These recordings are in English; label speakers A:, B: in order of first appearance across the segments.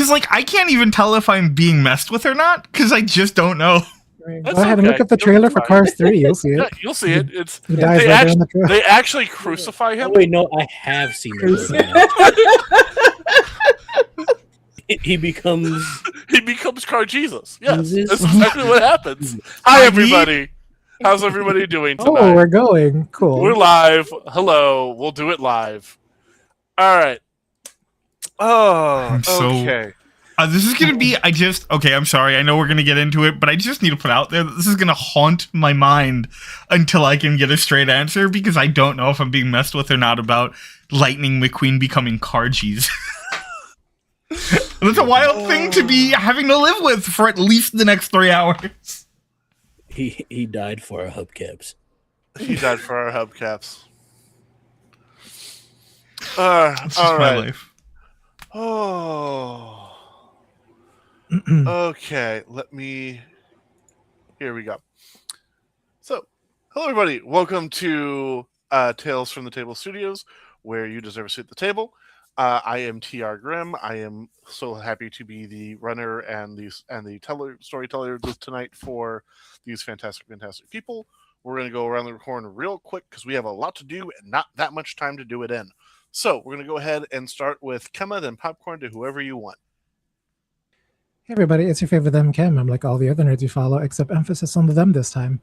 A: Because, like, I can't even tell if I'm being messed with or not, because I just don't know.
B: Go ahead and look up the trailer for Cars 3. You'll see it.
C: Yeah, you'll see it. It's
B: He dies right there in the trailer.
C: they actually crucify him.
D: Oh, wait, no, I have seen it. He becomes
C: Car Jesus. Yes,
D: Jesus.
C: that's exactly what happens. Hi, everybody. How's everybody doing tonight?
B: Oh, we're going. Cool.
C: We're live. Hello. We'll do it live. All right. Oh, okay.
A: This is going to be, okay, I'm sorry. I know we're going to get into it, but I just need to put out there that this is going to haunt my mind until I can get a straight answer, because I don't know if I'm being messed with or not about Lightning McQueen becoming Cargies. That's a wild thing to be having to live with for at least the next 3 hours.
D: He died for our hubcaps.
C: He died for our hubcaps.
A: This
C: all
A: is my
C: right.
A: life.
C: Oh. Okay, here we go. So, hello everybody. Welcome to Tales from the Table Studios, where you deserve a seat at the table. I am TR Grimm. I am so happy to be the runner and the storyteller tonight for these fantastic people. We're going to go around the horn real quick because we have a lot to do and not that much time to do it in. So we're going to go ahead and start with Kemma, then popcorn to whoever you want.
B: Hey everybody, it's your favorite them Kim. I'm like all the other nerds you follow, except emphasis on the them this time.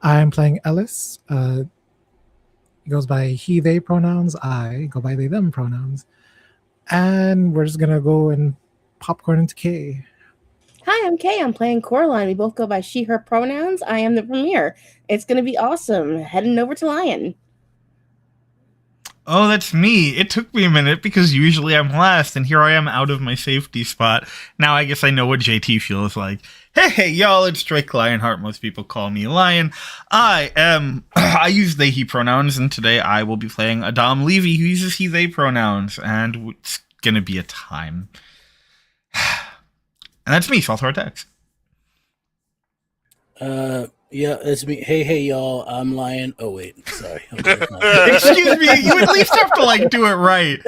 B: I'm playing Ellis. He goes by he, they pronouns. I go by they, them pronouns. And we're just going to go and popcorn into Kay.
E: Hi, I'm Kay. I'm playing Coraline. We both go by she, her pronouns. I am the premier. It's going to be awesome. Heading over to Lion.
A: Oh, that's me. It took me a minute because usually I'm last, and here I am out of my safety spot. Now I guess I know what JT feels like. Hey, y'all, it's Drake Lionheart. Most people call me Lion. I use they, he pronouns, and today I will be playing Adam Levy, who uses he, they pronouns, and it's gonna be a time. And that's me, Salthor Attacks.
D: Yeah, it's me. Hey, y'all, I'm Lion. Oh, wait, sorry.
A: Excuse me, you at least have to, do it right.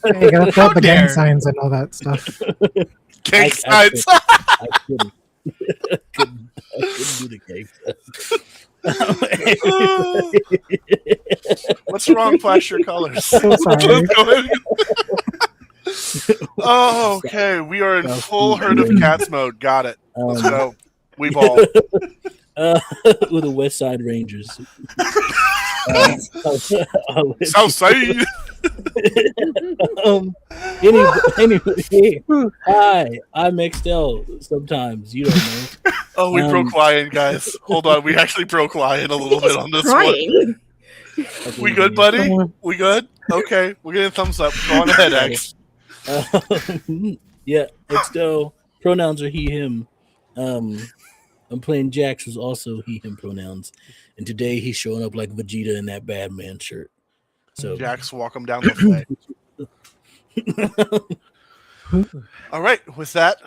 B: Hey, you gotta throw out the gang signs and all that stuff.
C: Gang signs!
D: I couldn't do the gang signs.
C: What's wrong, Flash Your Colors?
B: So sorry.
C: Oh, okay. We are in full herd of cats mode. Got it. Let's go. We ball.
D: With the West Side Rangers.
C: Southside.
D: Anyway, hi, I'm XL. Sometimes you don't know.
C: Oh, we broke Lion, guys. Hold on, we actually broke Lion a little bit on this one. We good, buddy? We good? Okay, we're getting a thumbs up. Go on ahead, X.
D: Yeah, XL. Pronouns are he, him. I'm playing Jax, who's also he, him pronouns. And today he's showing up like Vegeta in that Batman shirt. So
C: Jax, walk him down the way. All right, with that,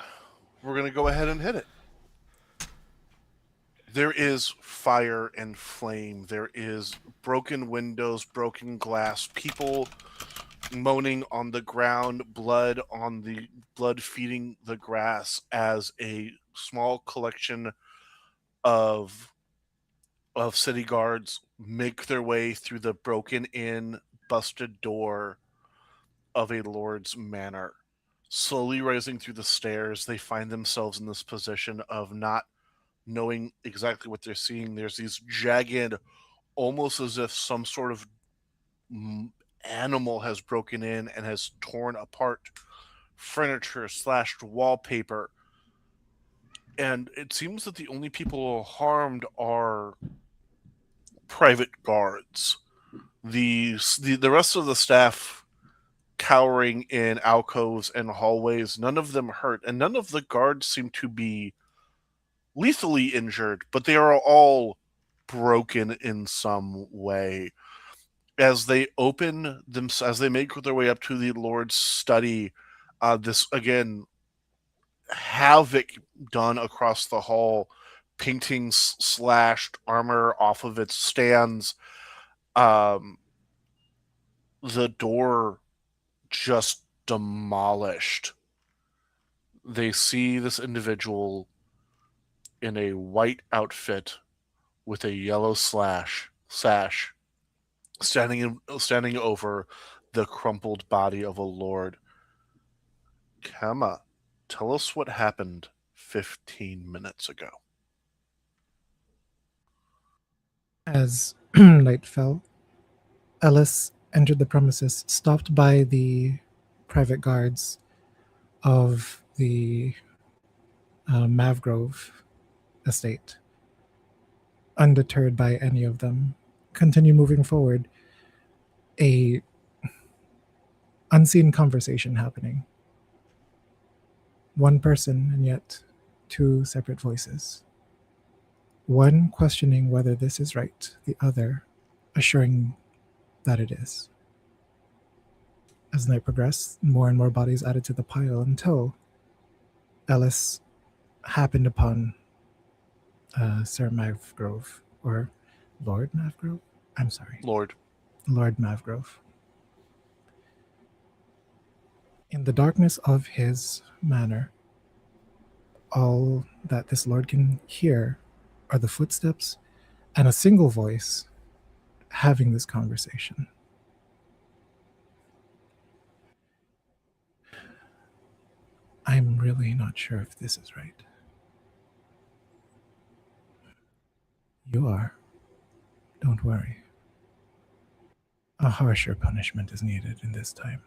C: we're going to go ahead and hit it. There is fire and flame. There is broken windows, broken glass, people moaning on the ground, blood feeding the grass as a small collection of city guards make their way through the broken in, busted door of a lord's manor. Slowly rising through the stairs, they find themselves in this position of not knowing exactly what they're seeing. There's these jagged, almost as if some sort of animal has broken in and has torn apart furniture, slashed wallpaper. And it seems that the only people harmed are private guards. The rest of the staff cowering in alcoves and hallways, none of them hurt, and none of the guards seem to be lethally injured, but they are all broken in some way. As they as they make their way up to the Lord's study, this again havoc done across the hall, paintings slashed, armor off of its stands, the door just demolished. they see this individual in a white outfit with a yellow sash standing over the crumpled body of a lord. Kama, tell us what happened 15 minutes ago.
B: As night fell, Ellis entered the premises, stopped by the private guards of the Mavgrove estate. Undeterred by any of them, continue moving forward. A unseen conversation happening. One person and yet two separate voices. One questioning whether this is right, the other assuring that it is. As night progressed, more and more bodies added to the pile until Ellis happened upon Sir Mavgrove, or Lord Mavgrove? I'm sorry.
C: Lord
B: Mavgrove. In the darkness of his manor, all that this lord can hear are the footsteps and a single voice having this conversation. I'm really not sure if this is right. You are. Don't worry. A harsher punishment is needed in this time.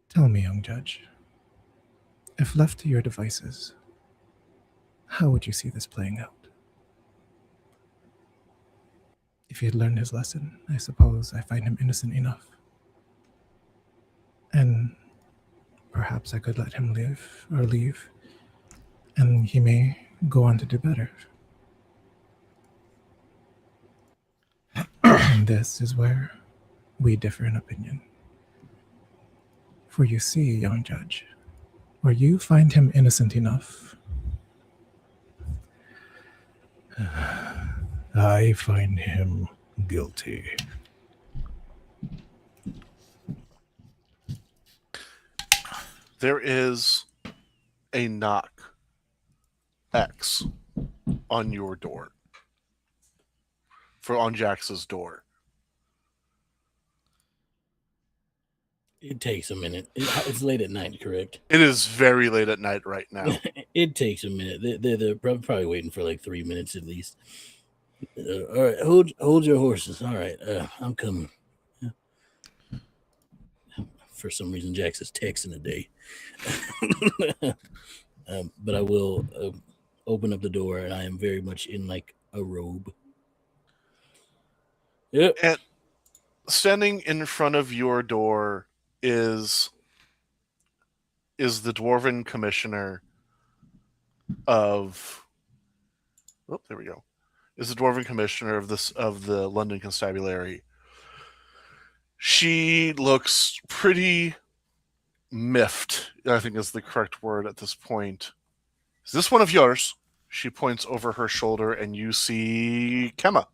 B: Tell me, young judge, if left to your devices, how would you see this playing out? If he had learned his lesson, I suppose I find him innocent enough. And perhaps I could let him leave, and he may go on to do better. And this is where we differ in opinion. For you see, young judge, where you find him innocent enough, I find him guilty.
C: There is a knock X on your door. On Jax's door.
D: It takes a minute. It's late at night, correct?
C: It is very late at night right now.
D: It takes a minute. They're probably waiting for like 3 minutes at least. All right, hold your horses. All right, I'm coming. For some reason, Jax is texting today. But I will open up the door, and I am very much in like a robe. Yep.
C: And standing in front of your door is the Dwarven Commissioner of. Oh, there we go. Is the Dwarven Commissioner of the London Constabulary. She looks pretty miffed, I think is the correct word at this point. Is this one of yours? She points over her shoulder, and you see Kema.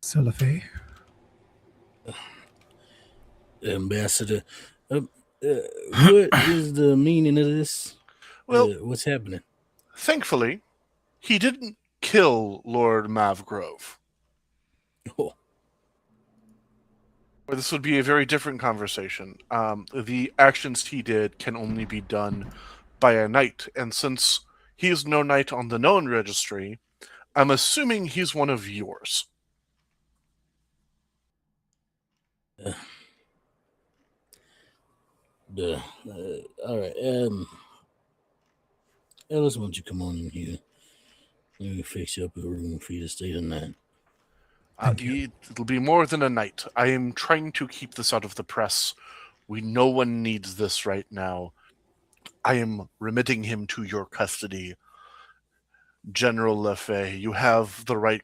B: Silafay,
D: Ambassador, what is the meaning of this?
C: Well,
D: what's happening?
C: Thankfully, he didn't kill Lord Mavgrove.
D: Oh.
C: Or this would be a very different conversation. The actions he did can only be done by a knight, and since he is no knight on the known registry, I'm assuming he's one of yours.
D: All right. Ellis, why don't you come on in here? Let me fix you up a room for you to stay tonight.
C: It'll be more than a night. I am trying to keep this out of the press. No one needs this right now. I am remitting him to your custody. General Lefay, you have the right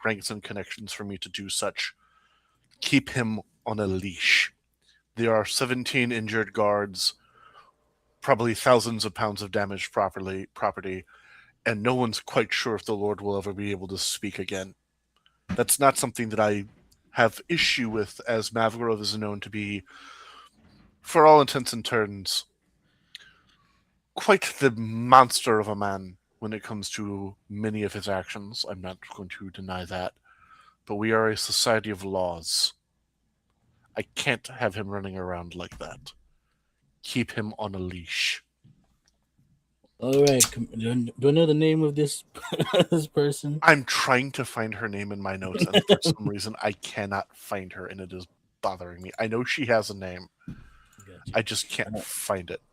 C: ranks and connections for me to do such. Keep him on a leash. There are 17 injured guards, probably thousands of pounds of damaged property, and no one's quite sure if the Lord will ever be able to speak again. That's not something that I have issue with, as Mavgrove is known to be, for all intents and turns, quite the monster of a man when it comes to many of his actions. I'm not going to deny that. But we are a society of laws. I can't have him running around like that. Keep him on a leash.
D: All right. Do I know the name of this this person?
C: I'm trying to find her name in my notes, and for some reason I cannot find her, and it is bothering me. I know she has a name.
D: Gotcha.
C: I just can't find it.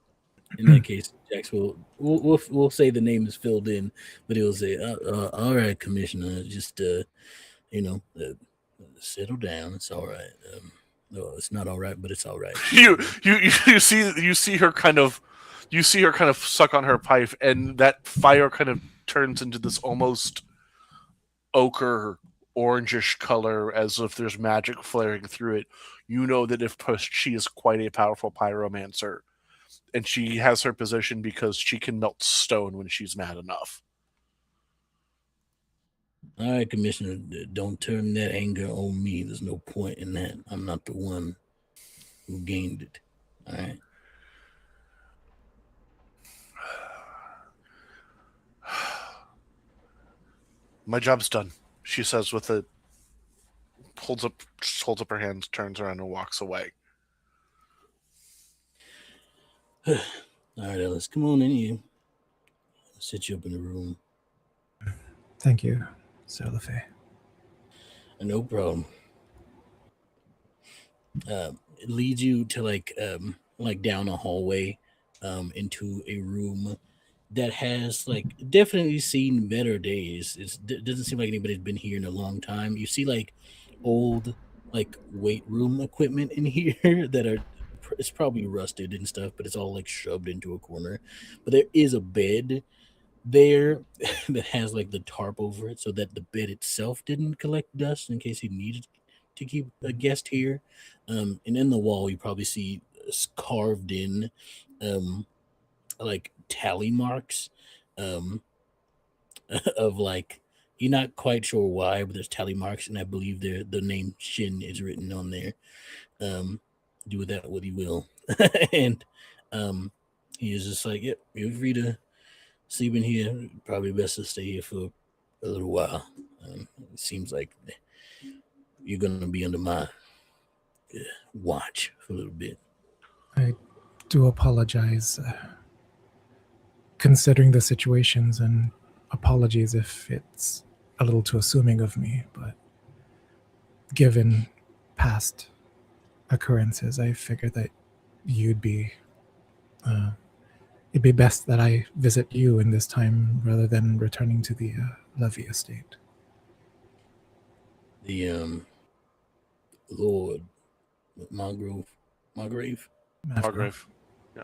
D: In that case, Jax we'll say the name is filled in, but he'll say, "All right, Commissioner, just settle down. It's all right. No, it's not all right, but it's all right."
C: You see her kind of suck on her pipe, and that fire kind of turns into this almost ochre orangish color, as if there's magic flaring through it. You know that if pushed, she is quite a powerful pyromancer, and she has her position because she can melt stone when she's mad enough.
D: All right, Commissioner, don't turn that anger on me. There's no point in that. I'm not the one who gained it. All right.
C: My job's done, she says with a holds up her hands, turns around, and walks away.
D: All right, Ellis, come on in here. I'll set you up in the room.
B: Thank you, Sir LaFay.
D: No problem. It leads you to like down a hallway into a room that has like definitely seen better days. It doesn't seem like anybody's been here in a long time. You see like old like weight room equipment in here that are it's probably rusted and stuff, but it's all like shoved into a corner. But there is a bed there that has like the tarp over it so that the bed itself didn't collect dust in case he needed to keep a guest here. And in the wall, you probably see carved in like tally marks of like, you're not quite sure why, but there's tally marks, and I believe the name Shin is written on there. Do with that what you will. And he is just like, yep, you're free to sleep in here. Probably best to stay here for a little while. It seems like you're gonna be under my watch for a little bit.
B: I do apologize, considering the situations, and apologies if it's a little too assuming of me, but given past occurrences, I figured that it'd be best that I visit you in this time rather than returning to the Levy estate.
D: The Lord Margrave.
C: Margrave. Yeah,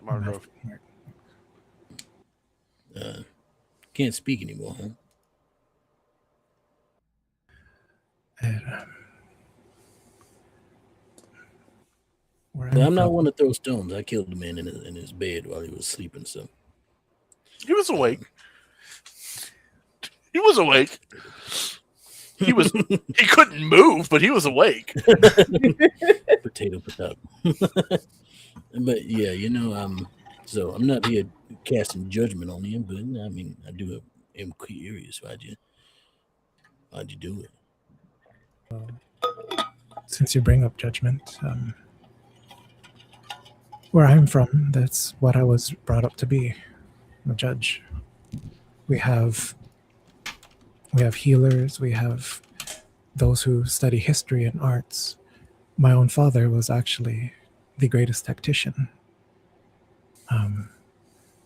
C: Margrave.
D: Can't speak anymore, huh? I'm not one to throw stones. I killed the man in his bed while he was sleeping, so.
C: He was awake. He was awake. He couldn't move, but he was awake.
D: Potato. But yeah, so I'm not here casting judgment on you, but I mean, am curious. Why'd you do it?
B: Well, since you bring up judgment, where I'm from, that's what I was brought up to be, a judge. We have healers, we have those who study history and arts. My own father was actually the greatest tactician.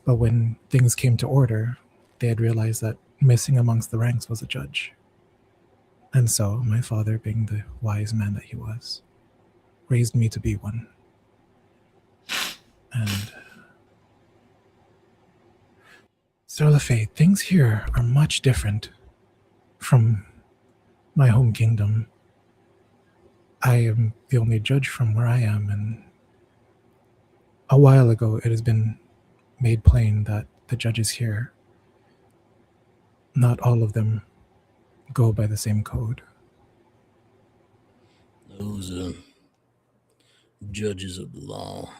B: But when things came to order, they had realized that missing amongst the ranks was a judge. And so my father, being the wise man that he was, raised me to be one. And Sir LaFay, things here are much different from my home kingdom. I am the only judge from where I am, and a while ago it has been made plain that the judges here, not all of them go by the same code.
D: those judges of the law,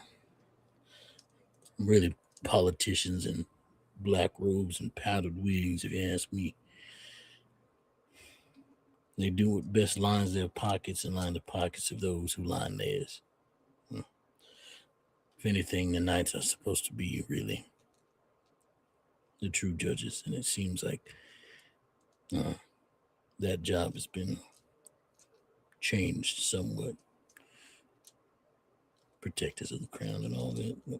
D: really politicians in black robes and powdered wigs, if you ask me. They do what best lines their pockets and line the pockets of those who line theirs. If anything, the knights are supposed to be really the true judges, and it seems like that job has been changed somewhat. Protectors of the crown and all that. But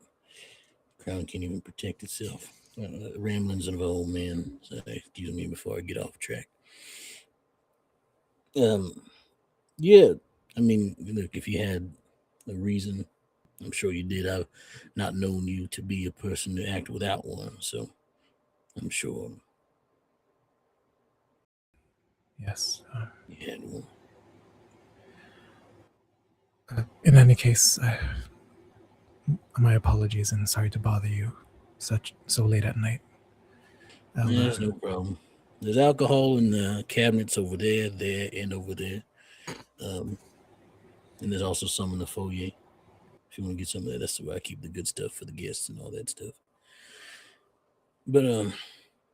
D: the crown can't even protect itself. Ramblings of an old man. So excuse me before I get off track. Yeah. I mean, look, if you had a reason, I'm sure you did. I've not known you to be a person to act without one, so I'm sure
B: Yes.
D: you had one.
B: In any case, my apologies and sorry to bother you so late at night.
D: Yeah, there's no problem. There's alcohol in the cabinets over there, and over there. And there's also some in the foyer. If you want to get some of that, that's where I keep the good stuff for the guests and all that stuff. But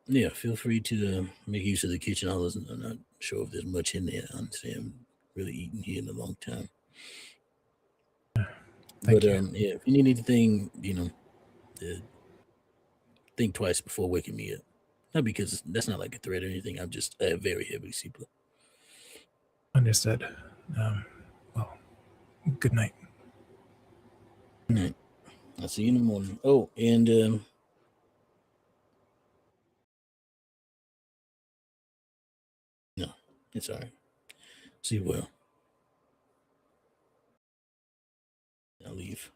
D: yeah, feel free to make use of the kitchen. I'm not sure if there's much in there. Honestly, I haven't really eaten here in a long time.
B: Thank you.
D: Yeah, if you need anything, think twice before waking me up. Not because that's not like a threat or anything. I'm just a very heavy sleeper.
B: Understood. Well, good night.
D: Good night. I'll see you in the morning. Oh, and no, it's all right. See you well. I'll leave.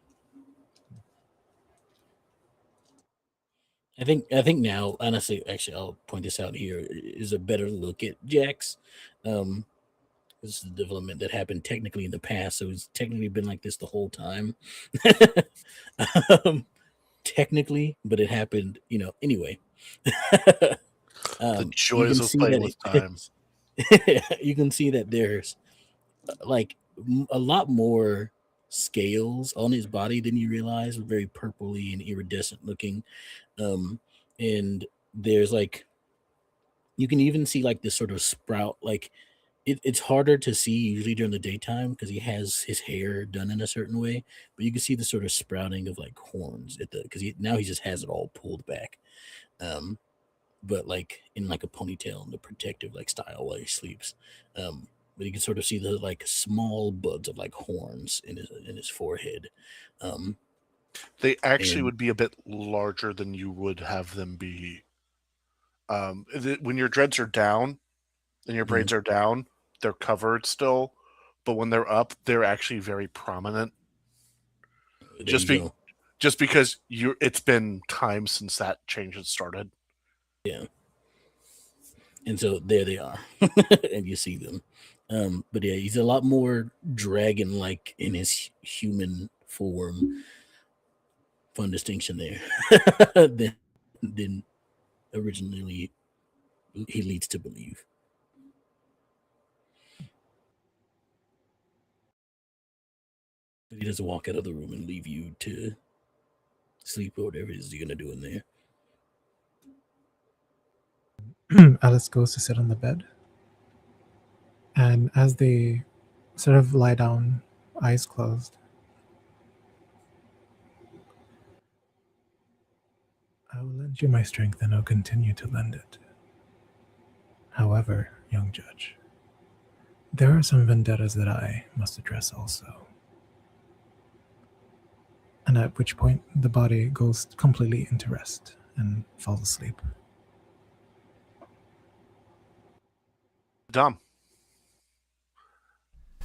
D: I think now, honestly, actually, I'll point this out here, is a better look at Jax. This is the development that happened technically in the past, so it's technically been like this the whole time. Technically, but it happened, anyway.
C: The joys of playing with time.
D: You can see that there's like a lot more scales on his body than you realize, very purpley and iridescent looking. And there's like, you can even see like this sort of sprout, like it's harder to see usually during the daytime because he has his hair done in a certain way, but you can see the sort of sprouting of like horns because now he just has it all pulled back. But like in like a ponytail and the protective like style while he sleeps. But you can sort of see the like small buds of like horns in his forehead.
C: They actually would be a bit larger than you would have them be. When your dreads are down and your braids are down, they're covered still, but when they're up, they're actually very prominent. Just because it's been time since that change had started.
D: Yeah. And so there they are, and you see them. But yeah, he's a lot more dragon-like in his human form. Fun distinction there than originally he leads to believe. But he doesn't walk out of the room and leave you to sleep or whatever it is you're going to do in there.
B: Alice goes to sit on the bed. And as they sort of lie down, eyes closed, I will lend you my strength and I'll continue to lend it. However, young judge, there are some vendettas that I must address also. And at which point the body goes completely into rest and falls asleep.
C: Dom.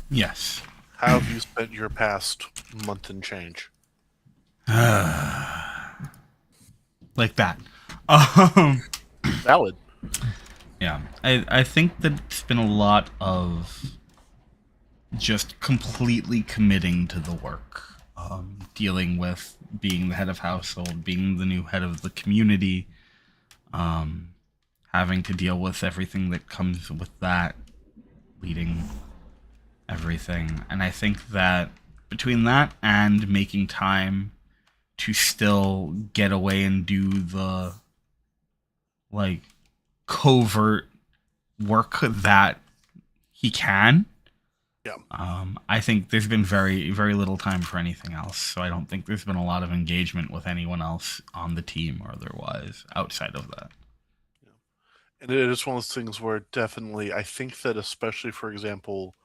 A: Yes.
C: How have you spent your past month and change?
A: Like that.
C: Valid.
A: Yeah. I think that it's been a lot of just completely committing to the work. Dealing with being the head of household, being the new head of the community, having to deal with everything that comes with that, leading everything. And I think that between that and making time to still get away and do the like covert work that he can,
C: Yeah.
A: I think there's been very, very little time for anything else. So I don't think there's been a lot of engagement with anyone else on the team or otherwise outside of that.
C: And it is one of those things where definitely, I think that especially, for example,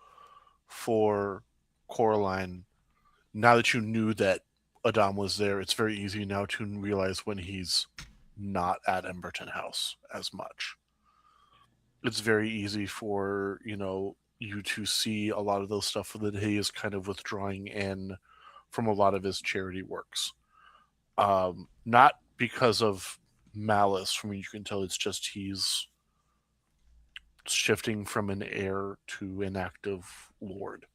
C: for Coraline, now that you knew that Adam was there, it's very easy now to realize when he's not at Emberton House as much. It's very easy for, you to see a lot of those stuff that he is kind of withdrawing in from a lot of his charity works. Not because of malice, from what you can tell, it's just he's shifting from an heir to an active lord.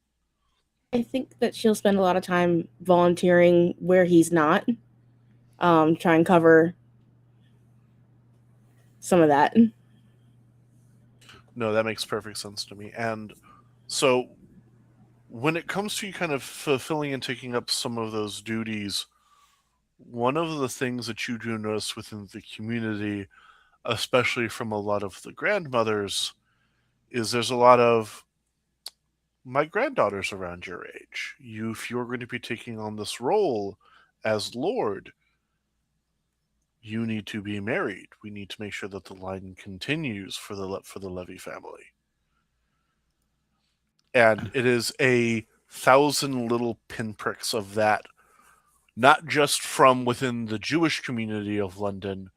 E: I think that she'll spend a lot of time volunteering where he's not, try and cover some of that.
C: No, that makes perfect sense to me. And so when it comes to you kind of fulfilling and taking up some of those duties, one of the things that you do notice within the community, especially from a lot of the grandmothers, is there's a lot of my granddaughter's around your age. If you're going to be taking on this role as Lord, you need to be married. We need to make sure that the line continues for the Levy family. And it is 1,000 little pinpricks of that, not just from within the Jewish community of London,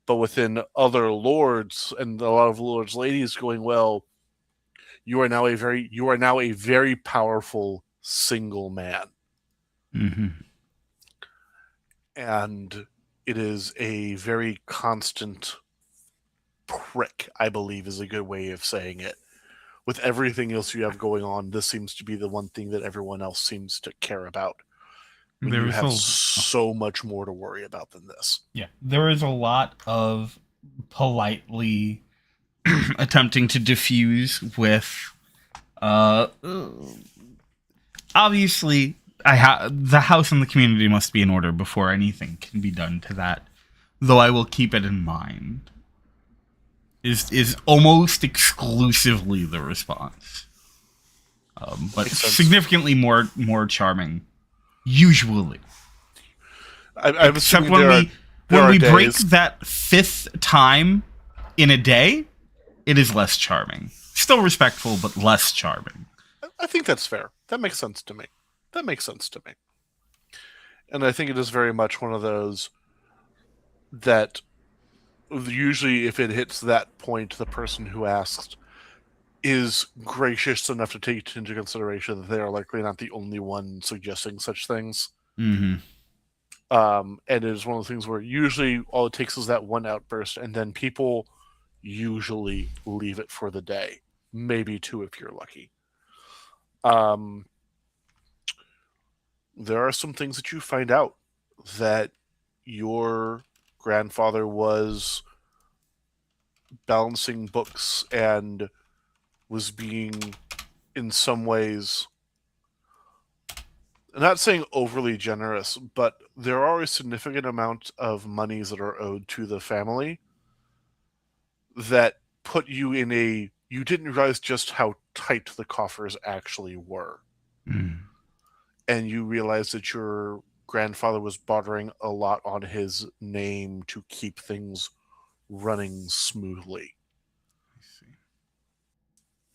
C: but within other lords and a lot of lords' ladies going, well, you are now a very powerful single man.
A: Mm-hmm.
C: And it is a very constant prick, I believe is a good way of saying it. With everything else you have going on, this seems to be the one thing that everyone else seems to care about. When you have so much more to worry about than this.
A: Yeah, there is a lot of politely attempting to diffuse with, obviously, the house and the community must be in order before anything can be done to that. Though I will keep it in mind. Is almost exclusively the response, but significantly more charming, usually.
C: I'm
A: Except when we break that 5th time in a day, it is less charming. Still respectful, but less charming.
C: I think that's fair. That makes sense to me. And I think it is very much one of those that usually if it hits that point, the person who asked is gracious enough to take into consideration that they are likely not the only one suggesting such things.
A: Mm-hmm.
C: And it is one of the things where usually all it takes is that one outburst, and then people usually leave it for the day. Maybe 2 if you're lucky. There are some things that you find out that your grandfather was balancing books and was being, in some ways, I'm not saying overly generous, but there are a significant amount of monies that are owed to the family that put you in you didn't realize just how tight the coffers actually were.
A: Mm.
C: And you realize that your grandfather was bartering a lot on his name to keep things running smoothly.
A: I see.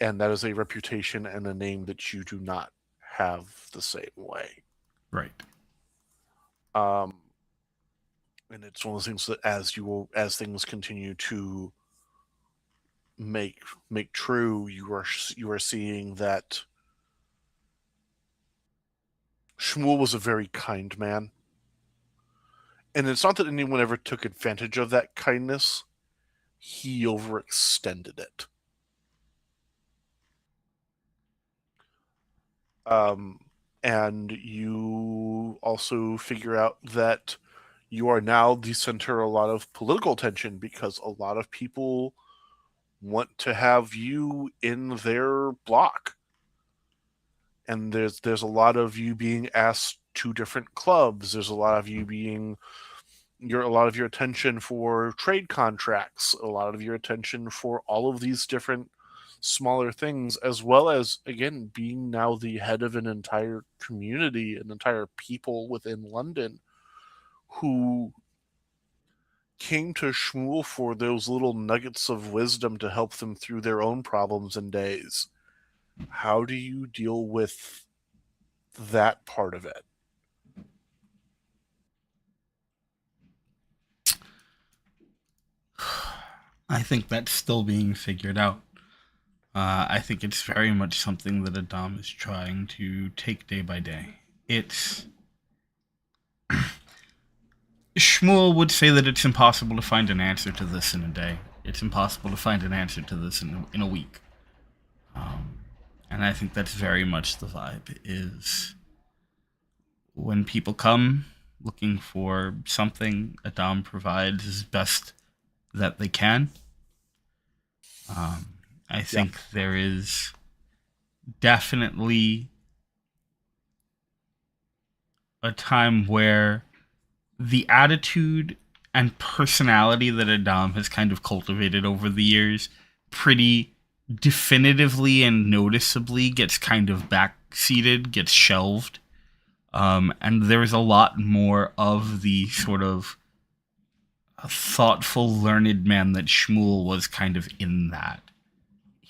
C: And that is a reputation and a name that you do not have the same way.
A: Right.
C: And it's one of those things that as things continue to make true, you are seeing that Shmuel was a very kind man. And it's not that anyone ever took advantage of that kindness. He overextended it. And you also figure out that you are now the center of a lot of political tension because a lot of people want to have you in their block. and there's a lot of you being asked to different clubs. There's a lot of you being a lot of your attention for trade contracts, a lot of your attention for all of these different smaller things, as well as, again, being now the head of an entire community, an entire people within London who came to Shmuel for those little nuggets of wisdom to help them through their own problems and days. How do you deal with that part of it?
A: I think that's still being figured out. I think it's very much something that Adam is trying to take day by day. It's Shmuel would say that it's impossible to find an answer to this in a day. It's impossible to find an answer to this in a week. And I think that's very much the vibe, is when people come looking for something, Adam provides as best that they can. I think there is definitely a time where the attitude and personality that Adam has kind of cultivated over the years pretty definitively and noticeably gets kind of backseated, gets shelved. And there's a lot more of the sort of thoughtful, learned man that Shmuel was kind of in that.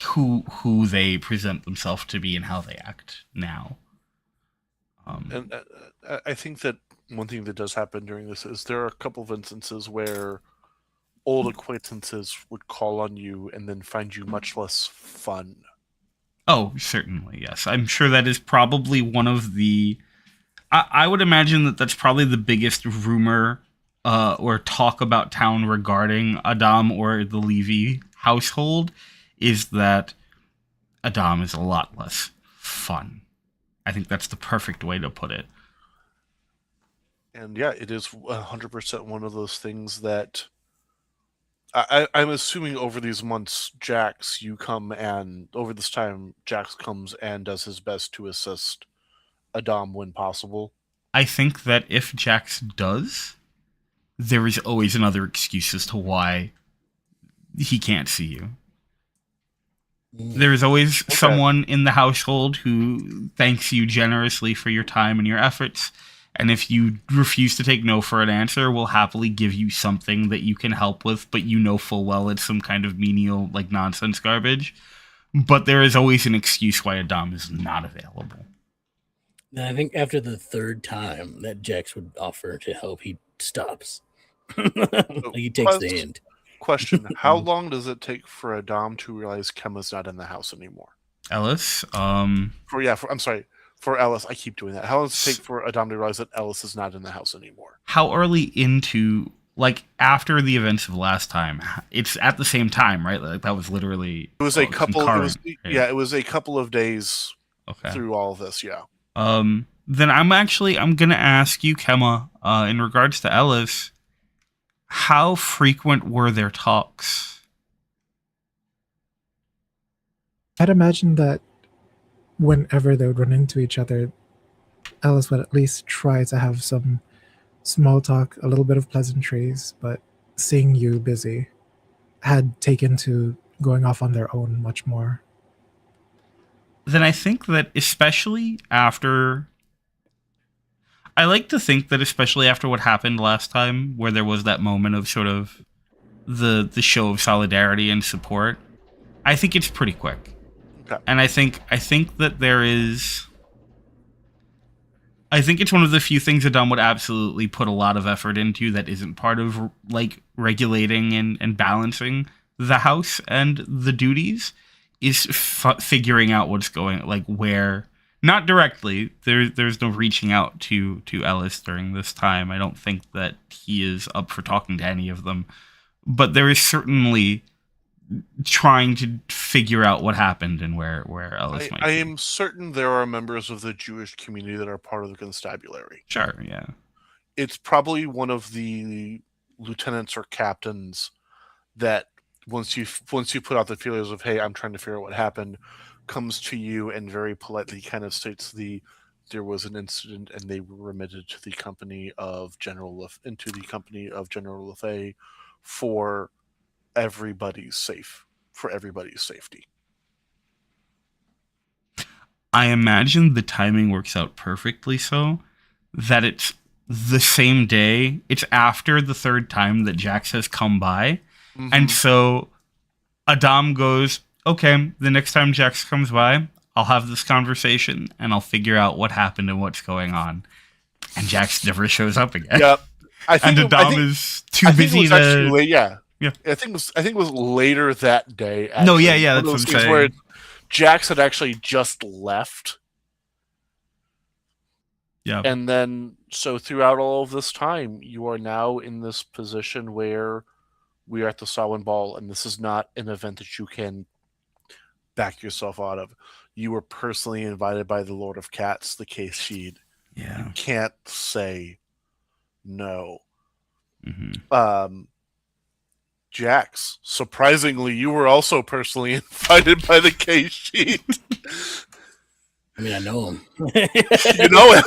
A: Who they present themselves to be and how they act now.
C: And I think that one thing that does happen during this is there are a couple of instances where old acquaintances would call on you and then find you much less fun.
A: Oh, certainly, yes. I'm sure that is probably one of the... I would imagine that that's probably the biggest rumor or talk about town regarding Adam or the Levy household, is that Adam is a lot less fun. I think that's the perfect way to put it.
C: And yeah, it is 100% one of those things that I'm assuming over these months, over this time, Jax comes and does his best to assist Adam when possible.
A: I think that if Jax does, there is always another excuse as to why he can't see you. There is always someone in the household who thanks you generously for your time and your efforts. And if you refuse to take no for an answer, we'll happily give you something that you can help with, but you know full well it's some kind of menial, like, nonsense garbage. But there is always an excuse why Adam is not available.
D: And I think after the third time that Jax would offer to help, he stops. He takes the hint.
C: Question: how long does it take for Adam to realize Kemma's not in the house anymore?
A: Ellis,
C: I'm sorry, for Ellis. I keep doing that. How long does it take for Adam to realize that Ellis is not in the house anymore?
A: How early into, like, after the events of last time? It's at the same time, right? Like, that was literally...
C: It was a couple. It was a couple of days through all of this. Yeah.
A: Then I'm gonna ask you, Kemma, in regards to Ellis, how frequent were their talks?
B: I'd imagine that whenever they would run into each other, Alice would at least try to have some small talk, a little bit of pleasantries, but seeing you busy had taken to going off on their own much more.
A: Then I think that especially after... I like to think that especially after what happened last time, where there was that moment of sort of the show of solidarity and support, I think it's pretty quick.
C: Okay.
A: And I think that there is... I think it's one of the few things Adam would absolutely put a lot of effort into that isn't part of, like, regulating and balancing the house and the duties, is figuring out what's going, like, where... Not directly. There's no reaching out to Ellis during this time. I don't think that he is up for talking to any of them. But there is certainly trying to figure out what happened and where Ellis might be.
C: I am certain there are members of the Jewish community that are part of the constabulary.
A: Sure, yeah.
C: It's probably one of the lieutenants or captains that once you put out the feelers of, hey, I'm trying to figure out what happened, comes to you and very politely kind of states there was an incident and they were remitted to the company of into the company of General Lefay for everybody's safety.
A: I imagine the timing works out perfectly so that it's the same day. It's after the third time that Jax has come by.
C: Mhm.
A: And so Adam goes, okay, the next time Jax comes by, I'll have this conversation and I'll figure out what happened and what's going on. And Jax never shows up again.
C: Yeah, I think
A: And Adam is too
C: I think it
A: busy
C: was actually
A: to.
C: late. Yeah,
A: Yeah.
C: I think it was later that day.
A: No,
C: actually.
A: yeah,
C: One of
A: that's what
C: those
A: I'm
C: things
A: saying.
C: where Jax had actually just left.
A: Yeah.
C: And then, so throughout all of this time, you are now in this position where we are at the Samhain Ball, and this is not an event that you can back yourself out of. You were personally invited by the Lord of Cats, the Case Sheed.
A: Yeah.
C: You can't say no.
A: Mm-hmm.
C: Jax, surprisingly, you were also personally invited by the Case Sheed.
D: I mean, I know him.
C: You know him.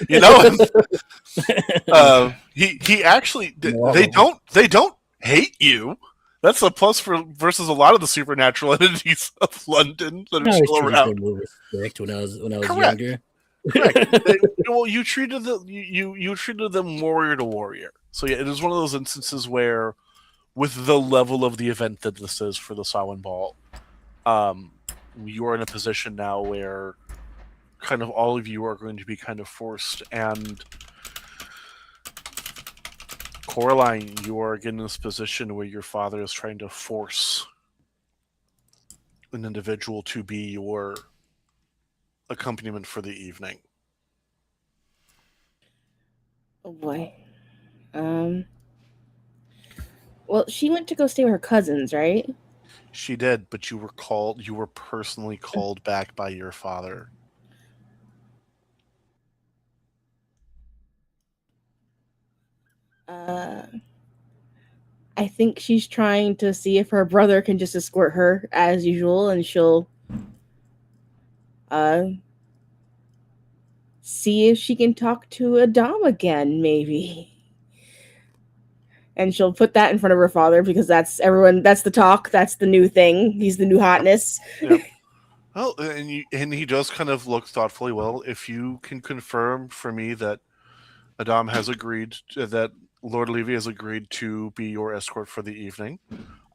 C: You know him. He actually they don't hate you. That's a plus versus a lot of the supernatural entities of London that are
D: I
C: still
D: was treated
C: around.
D: them with respect when I was
C: Correct.
D: younger.
C: Correct. Well, you treated you treated them warrior to warrior. So yeah, it is one of those instances where, with the level of the event that this is for the Samhain Ball, you are in a position now where kind of all of you are going to be kind of forced. And Coraline, you are again in this position where your father is trying to force an individual to be your accompaniment for the evening.
E: Oh boy. Well, she went to go stay with her cousins, right?
C: She did, but you were personally called back by your father.
E: I think she's trying to see if her brother can just escort her as usual, and she'll see if she can talk to Adam again, maybe. And she'll put that in front of her father because that's the talk, that's the new thing. He's the new hotness.
C: Yep. Well, and he does kind of look thoughtfully. Well, if you can confirm for me that Adam has agreed, that Lord Levy has agreed to be your escort for the evening,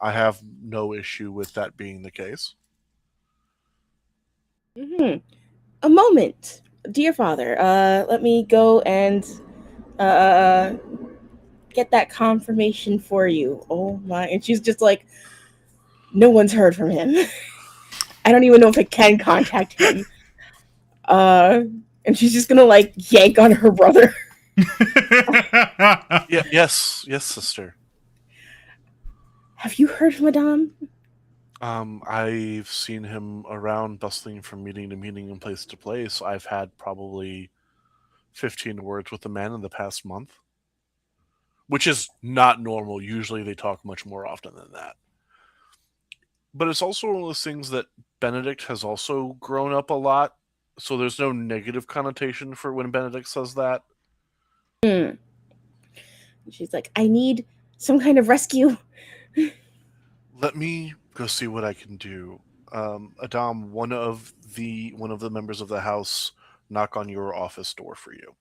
C: I have no issue with that being the case.
E: Mm-hmm. A moment, dear father. Let me go and get that confirmation for you. Oh my! And she's just like, no one's heard from him. I don't even know if I can contact him. And she's just gonna like yank on her brother.
C: Yeah, yes, sister.
E: Have you heard from Adam?
C: I've seen him around, bustling from meeting to meeting and place to place. I've had probably 15 words with the man in the past month, which is not normal. Usually they talk much more often than that. But it's also one of those things that Benedict has also grown up a lot, so there's no negative connotation for when Benedict says that.
E: She's like, I need some kind of rescue.
C: Let me go see what I can do. Adam, one of the members of the house knock on your office door for you.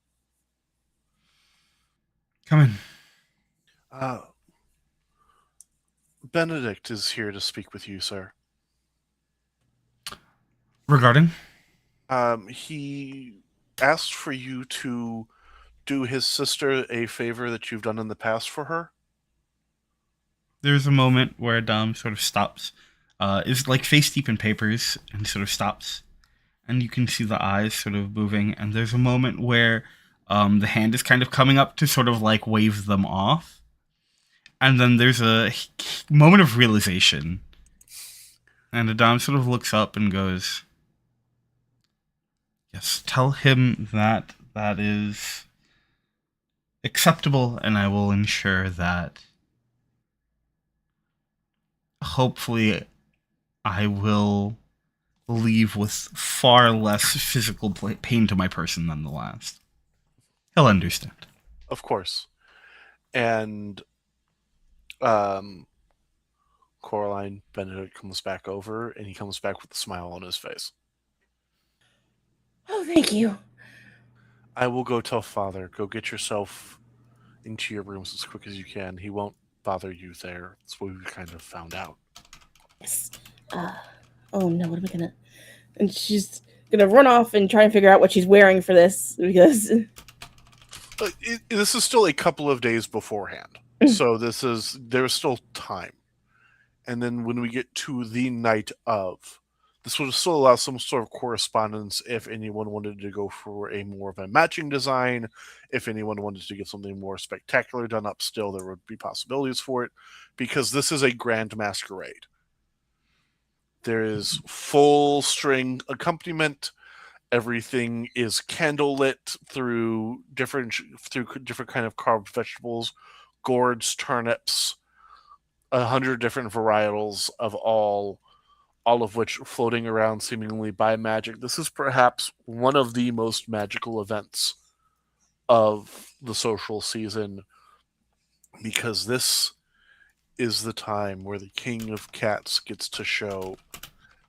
A: Come in.
C: Benedict is here to speak with you, sir.
A: Regarding?
C: He asked for you to do his sister a favor that you've done in the past for her.
A: There's a moment where Dom sort of stops, is like face deep in papers, and sort of stops, and you can see the eyes sort of moving. And there's a moment where the hand is kind of coming up to sort of like wave them off, and then there's a moment of realization, and Adam sort of looks up and goes, "Yes, tell him that is acceptable, and I will ensure that." Hopefully I will leave with far less physical pain to my person than the last. He'll understand.
C: Of course. And Coraline Benedict comes back over, and he comes back with a smile on his face.
E: Oh, thank you.
C: I will go tell Father. Go get yourself into your rooms as quick as you can. He won't bother you there. That's what we kind of found out.
E: Yes. Oh no, what am I gonna? And she's gonna run off and try and figure out what she's wearing for this because
C: This is still a couple of days beforehand, so there's still time. And then when we get to the night of, this will still allow some sort of correspondence if anyone wanted to go for a more of a matching design. If anyone wanted to get something more spectacular done up still, there would be possibilities for it, because this is a grand masquerade. There is full string accompaniment. Everything is candlelit through different kind of carved vegetables, gourds, turnips, 100 different varietals of all of which floating around seemingly by magic. This is perhaps one of the most magical events of the social season, because this is the time where the King of Cats gets to show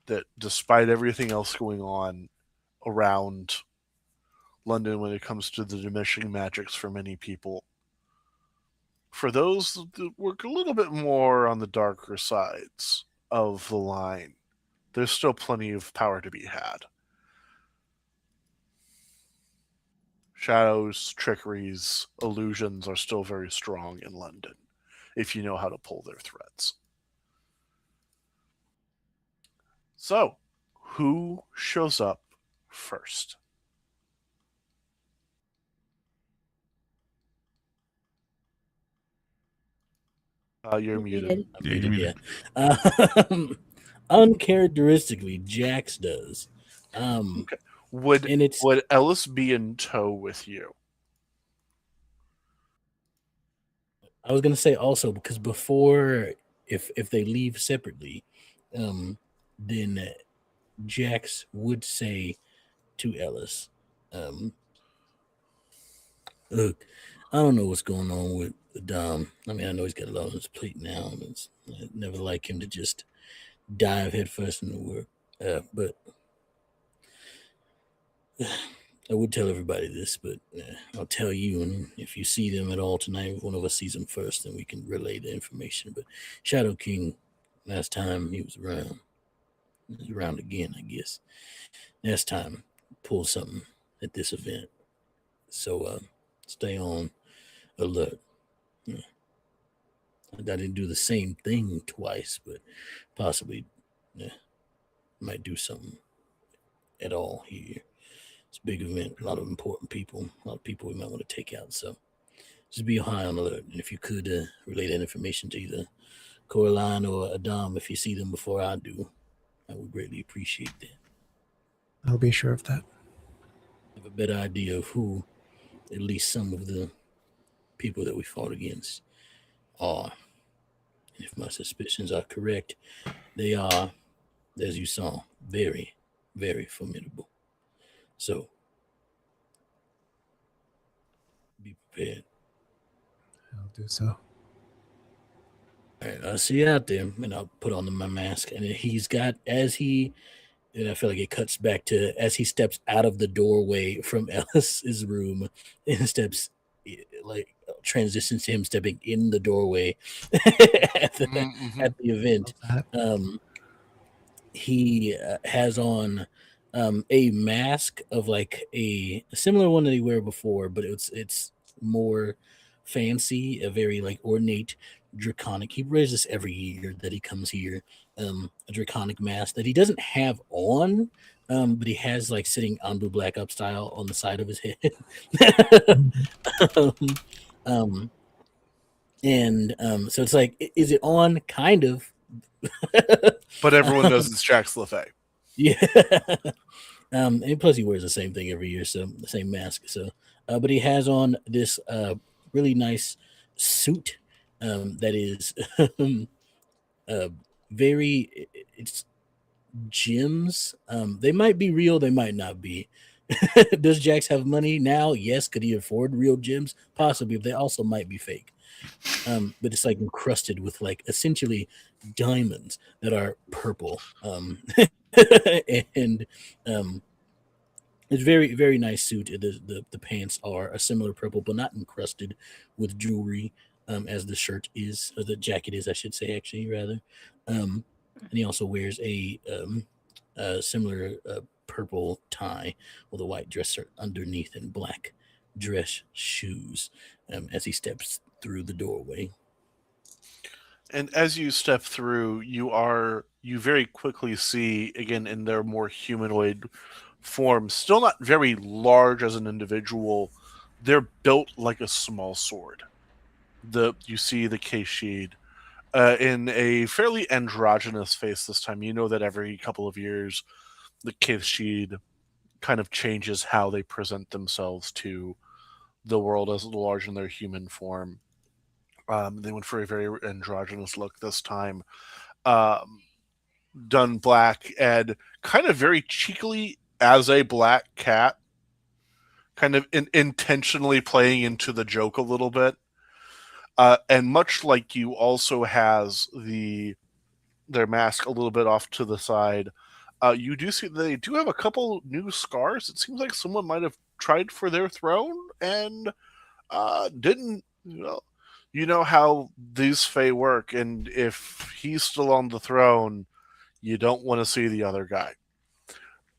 C: that despite everything else going on around London when it comes to the diminishing magics for many people, for those that work a little bit more on the darker sides of the line, there's still plenty of power to be had. Shadows, trickeries, illusions are still very strong in London, if you know how to pull their threads. So, who shows up first? You're muted.
D: I'm
A: Yeah,
D: muted,
A: you're
D: yeah. Uncharacteristically, Jax does.
C: Okay. Would Ellis be in tow with you?
D: I was gonna say also, because before, if they leave separately, then Jax would say to Ellis, look, I don't know what's going on with Dom. I mean, I know he's got a lot on his plate now. I never like him to just dive headfirst into work. But I would tell everybody this, but I'll tell you, and if you see them at all tonight, if one of us sees them first, then we can relay the information. But Shadow King, last time he was around again, I guess. Last time, pulled something at this event. So stay on alert. I didn't do the same thing twice, but possibly might do something at all here. It's a big event, a lot of important people, a lot of people we might want to take out. So just be high on alert. And if you could relay that information to either Coraline or Adam, if you see them before I do, I would greatly appreciate that.
B: I'll be sure of that.
D: I have a better idea of who at least some of the people that we fought against are. And if my suspicions are correct, they are, as you saw, very, very formidable. So be prepared.
B: I'll do so.
D: All right, I'll see you out there, and I'll put on my mask. And he's got, and I feel like it cuts back to as he steps out of the doorway from Ellis's room and like transitions to him stepping in the doorway at the event. He has on a mask of like a similar one that he wore before, but it's more fancy, a very like ornate draconic. He wears this every year that he comes here. A draconic mask that he doesn't have on, but he has like sitting on blue black up style on the side of his head. So it's like, is it on? Kind of.
C: But everyone knows it's Jax LaFay.
D: Yeah. And plus he wears the same thing every year, so the same mask. So, but he has on this really nice suit that is very. It's gems. They might be real, they might not be. Does Jax have money now? Yes. Could he afford real gems? Possibly. They also might be fake. But it's like encrusted with like essentially diamonds that are purple. And it's very, very nice suit. The pants are a similar purple, but not encrusted with jewelry as the shirt is, or the jacket is, I should say, actually, rather. And he also wears a similar purple tie with a white dress shirt underneath and black dress shoes as he steps through the doorway.
C: And as you step through, you very quickly see, again, in their more humanoid form, still not very large as an individual, they're built like a small sword. You see the Keshid in a fairly androgynous face this time. You know that every couple of years, the Keshid kind of changes how they present themselves to the world as large in their human form. They went for a very androgynous look this time. Um, Done black and kind of very cheekily as a black cat, kind of intentionally playing into the joke a little bit. And much like you, also has their mask a little bit off to the side. You do see they do have a couple new scars. It seems like someone might have tried for their throne and didn't. You know how these Fae work, and if he's still on the throne, you don't want to see the other guy.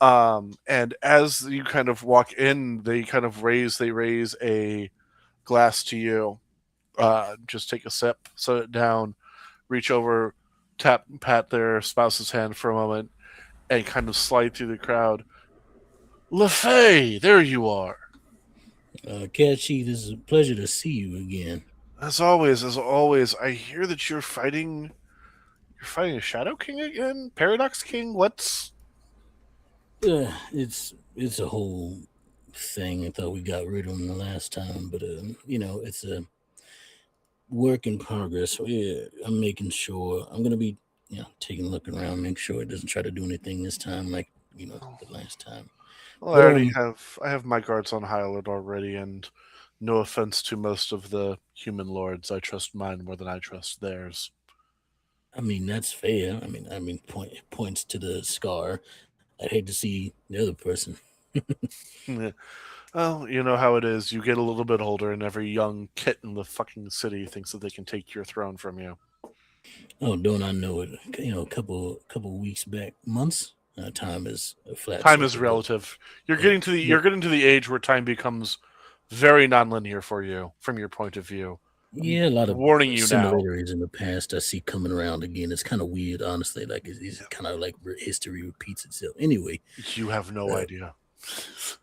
C: And as you kind of walk in, they raise a glass to you. Just take a sip, set it down, reach over, pat their spouse's hand for a moment, and kind of slide through the crowd. LaFay, there you are.
D: Catchy, this is a pleasure to see you again.
C: As always, I hear that you're fighting a Shadow King again? Paradox King? What's...
D: It's a whole thing. I thought we got rid of him the last time, but it's a work in progress. Yeah, I'm making sure. I'm gonna be, taking a look around, make sure it doesn't try to do anything this time, like the last time.
C: Well,
D: But,
C: I have my guards on high alert already, and no offense to most of the human lords, I trust mine more than I trust theirs.
D: I mean, that's fair. Points to the scar. I'd hate to see the other person.
C: Well, you know how it is. You get a little bit older, and every young kit in the fucking city thinks that they can take your throne from you.
D: Oh, don't I know it? A couple weeks back, months. Time is a flat.
C: Time is relative. You're getting to the age where time becomes very nonlinear for you from your point of view.
D: Yeah, a lot of
C: warning you now.
D: Similarities in the past I see coming around again. It's kind of weird, honestly. Like it's kind of like history repeats itself. Anyway,
C: you have no idea.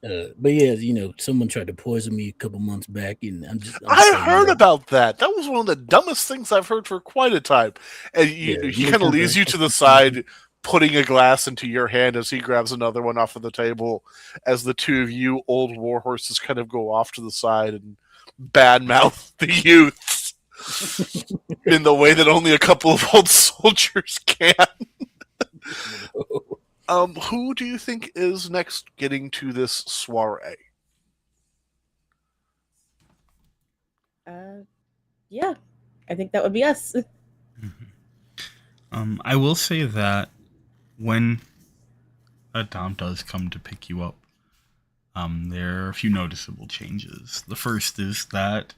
D: But yeah, someone tried to poison me a couple months back, and
C: I heard about that. That was one of the dumbest things I've heard for quite a time. And he kind of leaves you to the side, putting a glass into your hand as he grabs another one off of the table, as the two of you old war horses kind of go off to the side and badmouth the youths in the way that only a couple of old soldiers can. Who do you think is next getting to this soiree?
E: Yeah, I think that would be us.
A: I will say that when Adam does come to pick you up, there are a few noticeable changes. The first is that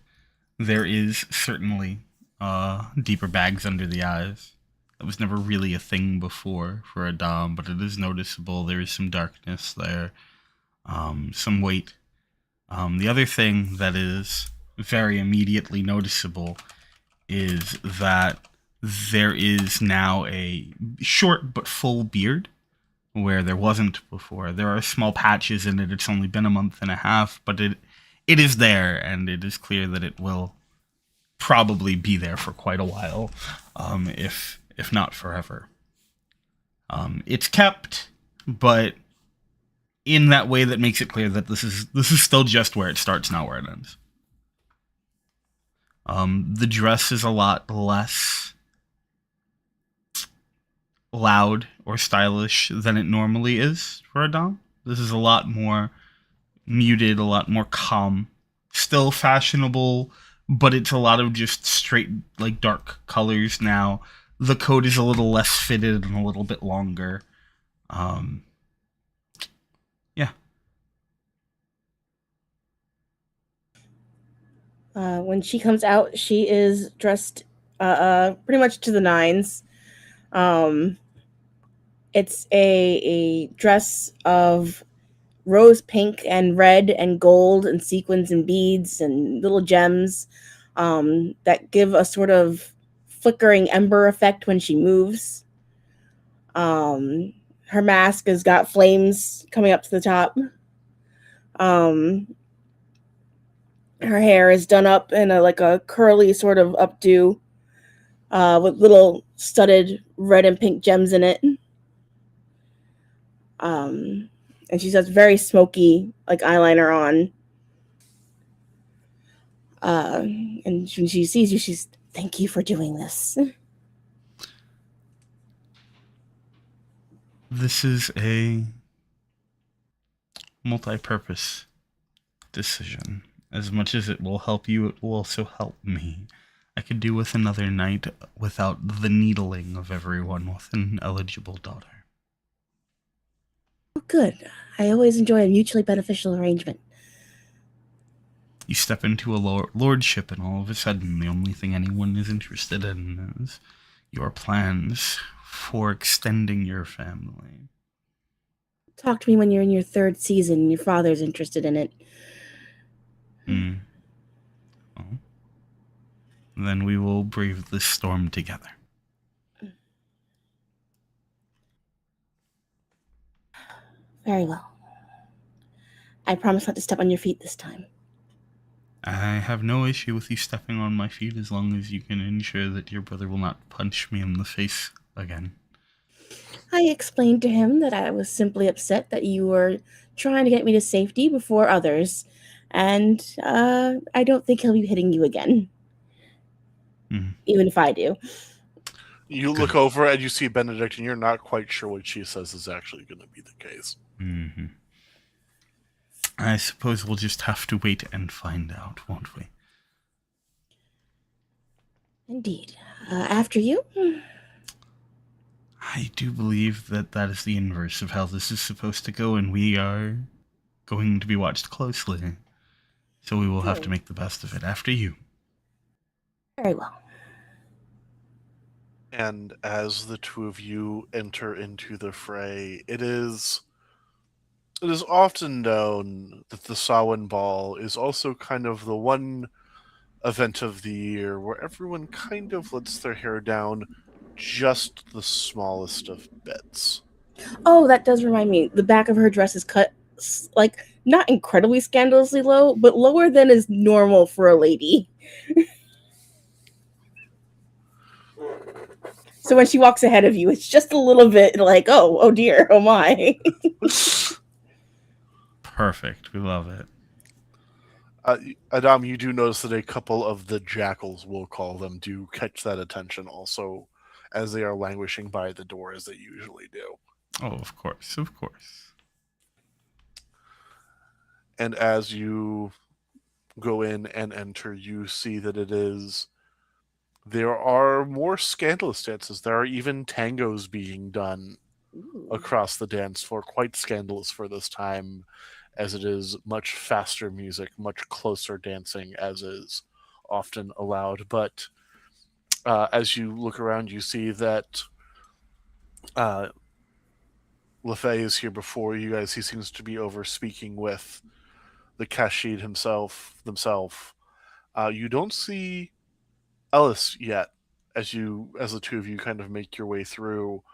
A: there is certainly deeper bags under the eyes. That was never really a thing before for Adam, but it is noticeable. There is some darkness there, some weight. The other thing that is very immediately noticeable is that there is now a short but full beard where there wasn't before. There are small patches in it. It's only been a month and a half, but it is there, and it is clear that it will probably be there for quite a while, if not forever. It's kept, but in that way that makes it clear that this is still just where it starts, not where it ends. The dress is a lot less loud or stylish than it normally is for a dom. This is a lot more muted, a lot more calm. Still fashionable, but it's a lot of just straight, like, dark colors now. The coat is a little less fitted and a little bit longer. Yeah.
E: When she comes out, she is dressed pretty much to the nines. Um, it's a dress of rose pink and red and gold and sequins and beads and little gems that give a sort of flickering ember effect when she moves. Her mask has got flames coming up to the top. Um, her hair is done up in a curly sort of updo with little studded red and pink gems in it. And she has very smoky like eyeliner on. And when she sees you, she's, thank you for doing this.
A: This is a multi-purpose decision. As much as it will help you, it will also help me. I could do with another night without the needling of everyone with an eligible daughter.
E: Oh, good. I always enjoy a mutually beneficial arrangement.
A: You step into a lordship, and all of a sudden, the only thing anyone is interested in is your plans for extending your family.
E: Talk to me when you're in your third season and your father's interested in it.
A: Oh. Then we will brave this storm together.
E: Very well. I promise not to step on your feet this time.
A: I have no issue with you stepping on my feet as long as you can ensure that your brother will not punch me in the face again.
E: I explained to him that I was simply upset that you were trying to get me to safety before others, and I don't think he'll be hitting you again. Even if I do.
C: You look over and you see Benedict, and you're not quite sure what she says is actually going to be the case.
A: Mm-hmm. I suppose we'll just have to wait and find out, won't we?
E: Indeed. After you?
A: I do believe that that is the inverse of how this is supposed to go, and we are going to be watched closely. So we will have to make the best of it after you.
E: Very well.
C: And as the two of you enter into the fray, it is often known that the Samhain Ball is also kind of the one event of the year where everyone kind of lets their hair down just the smallest of bits.
E: Oh, that does remind me. The back of her dress is cut, like, not incredibly scandalously low, but lower than is normal for a lady. So when she walks ahead of you, it's just a little bit like, oh dear, oh my.
A: Perfect. We love it.
C: Adam, you do notice that a couple of the jackals, we'll call them, do catch that attention also as they are languishing by the door as they usually do.
A: Oh, of course, of course.
C: And as you go in and enter, you see that there are more scandalous dances. There are even tangos being done across the dance floor, quite scandalous for this time, as it is much faster music, much closer dancing, as is often allowed. But as you look around, you see that LaFay is here before you guys. He seems to be over speaking with the Kashid themselves. You don't see Ellis yet, as the two of you kind of make your way through,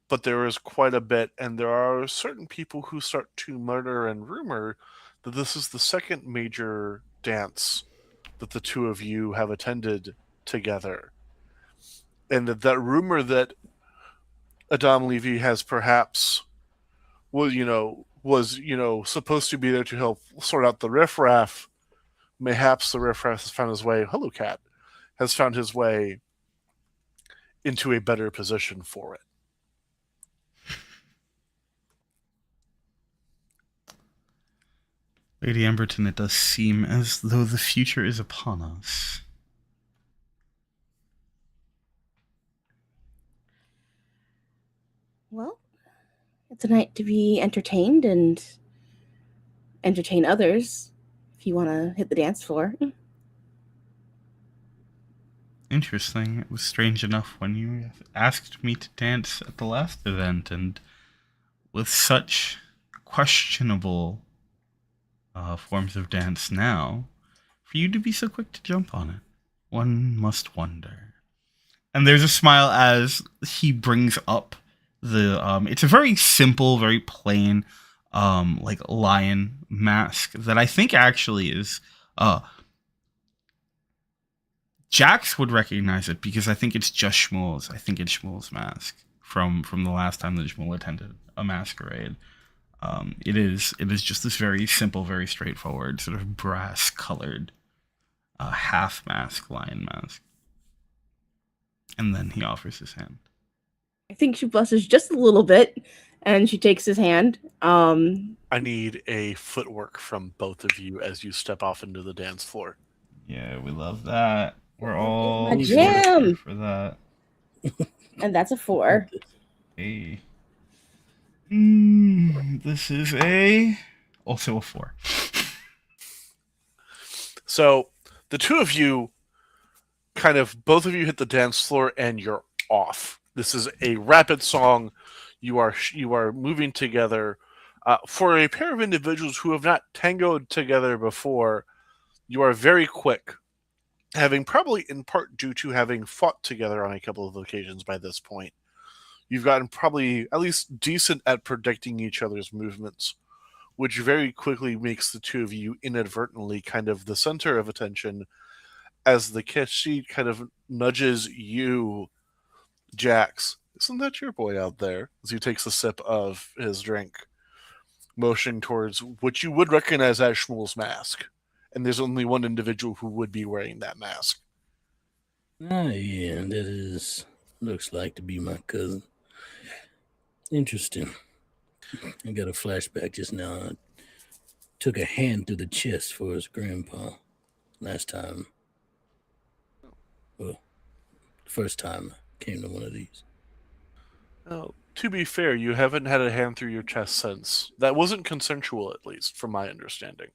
C: but there is quite a bit, and there are certain people who start to mutter and rumor that this is the second major dance that the two of you have attended together, and that rumor that Adam Levy has perhaps was supposed to be there to help sort out the riffraff. Mayhaps the riffraff has found his way. Hello, Cat. Has found his way into a better position for it.
A: Lady Emberton, it does seem as though the future is upon us.
E: Well, it's a night to be entertained and entertain others if you want to hit the dance floor.
A: Interesting. It was strange enough when you asked me to dance at the last event, and with such questionable forms of dance now, for you to be so quick to jump on it. One must wonder. And there's a smile as he brings up the it's a very simple, very plain like lion mask that I think actually is Jax would recognize it because I think it's just Shmuel's. I think it's Shmuel's mask from the last time that Shmuel attended a masquerade. It is just this very simple, very straightforward, sort of brass colored half mask, lion mask. And then he offers his hand.
E: I think she blushes just a little bit and she takes his hand.
C: I need a footwork from both of you as you step off into the dance floor.
A: Yeah, we love that. We're all
E: my
A: sort of here
E: jam.
A: for that.
E: And that's a 4.
A: Hey. This is also a 4.
C: So the two of you both of you hit the dance floor and you're off. This is a rapid song. You are moving together. For a pair of individuals who have not tangoed together before, you are very quick, having probably in part due to having fought together on a couple of occasions by this point. You've gotten probably at least decent at predicting each other's movements, which very quickly makes the two of you inadvertently kind of the center of attention as the Keshi kind of nudges you, Jax. Isn't that your boy out there? As he takes a sip of his drink, motioning towards what you would recognize as Shmuel's mask. And there's only one individual who would be wearing that mask.
D: Ah, yeah, looks like to be my cousin. Interesting. I got a flashback just now. I took a hand through the chest for his grandpa last time. Well, first time I came to one of these.
C: Well, to be fair, you haven't had a hand through your chest since. That wasn't consensual, at least, from my understanding.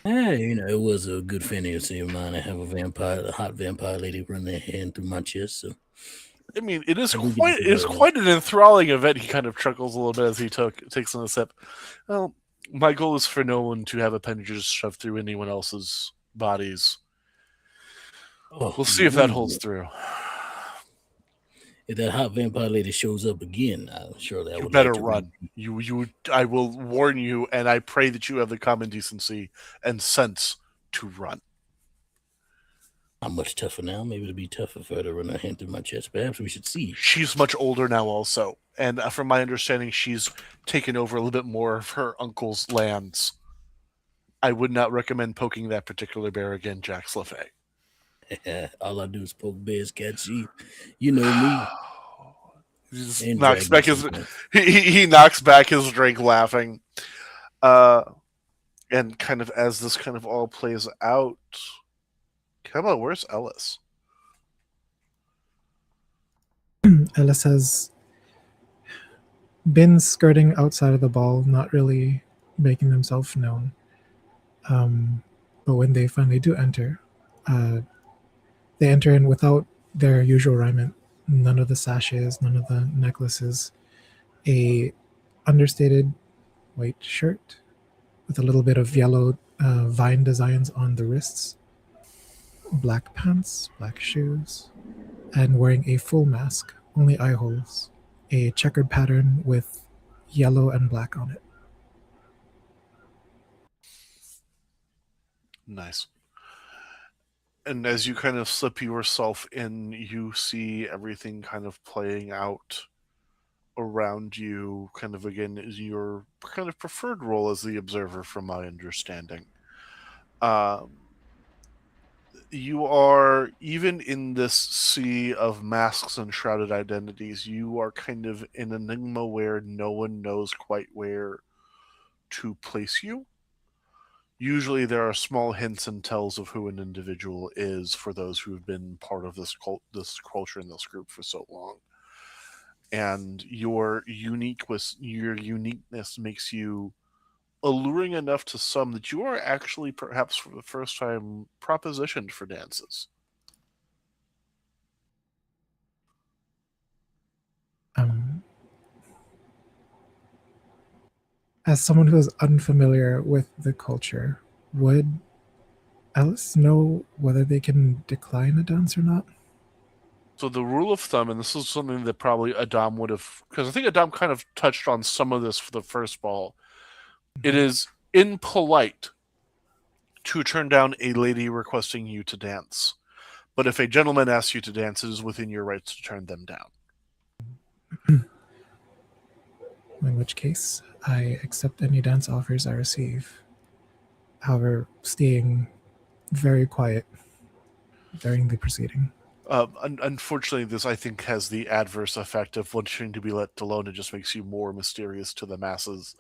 D: Hey, it was a good fantasy of mine to have a hot vampire lady run their hand through my chest. So,
C: I mean, it is quite an enthralling event. He kind of chuckles a little bit as he takes another sip. Well, my goal is for no one to have appendages shoved through anyone else's bodies. We'll see if that holds through.
D: If that hot vampire lady shows up again, surely I would
C: better
D: like to
C: run. I will warn you, and I pray that you have the common decency and sense to run.
D: I'm much tougher now. Maybe it'll be tougher for her to run her hand through my chest. Perhaps we should see.
C: She's much older now, also, and from my understanding, she's taken over a little bit more of her uncle's lands. I would not recommend poking that particular bear again, Jax LaFay.
D: All I do is poke bears, catch sheep. You know me.
C: He knocks back he knocks back his drink, laughing. And kind of as this kind of all plays out, Kemba, where's Ellis?
B: Ellis has been skirting outside of the ball, not really making themselves known. But when they finally do enter, they enter in without their usual raiment. None of the sashes, none of the necklaces. A understated white shirt with a little bit of yellow vine designs on the wrists. Black pants, black shoes, and wearing a full mask, only eye holes. A checkered pattern with yellow and black on it.
C: Nice. And as you kind of slip yourself in, you see everything kind of playing out around you, kind of again, is your kind of preferred role as the observer, from my understanding. You are, even in this sea of masks and shrouded identities, you are kind of an enigma where no one knows quite where to place you. usually there are small hints and tells of who an individual is for those who have been part of this culture and this group for so long. And your uniqueness makes you alluring enough to some that you are actually, perhaps for the first time, propositioned for dances.
B: As someone who is unfamiliar with the culture, would Alice know whether they can decline a dance or not?
C: So the rule of thumb, and this is something that probably Adam would have, because I think Adam kind of touched on some of this for the first ball. It is impolite to turn down a lady requesting you to dance. But if a gentleman asks you to dance, it is within your rights to turn them down.
B: In which case, I accept any dance offers I receive. However, staying very quiet during the proceeding.
C: Unfortunately, this, I think, has the adverse effect of wanting to be let alone. It just makes you more mysterious to the masses.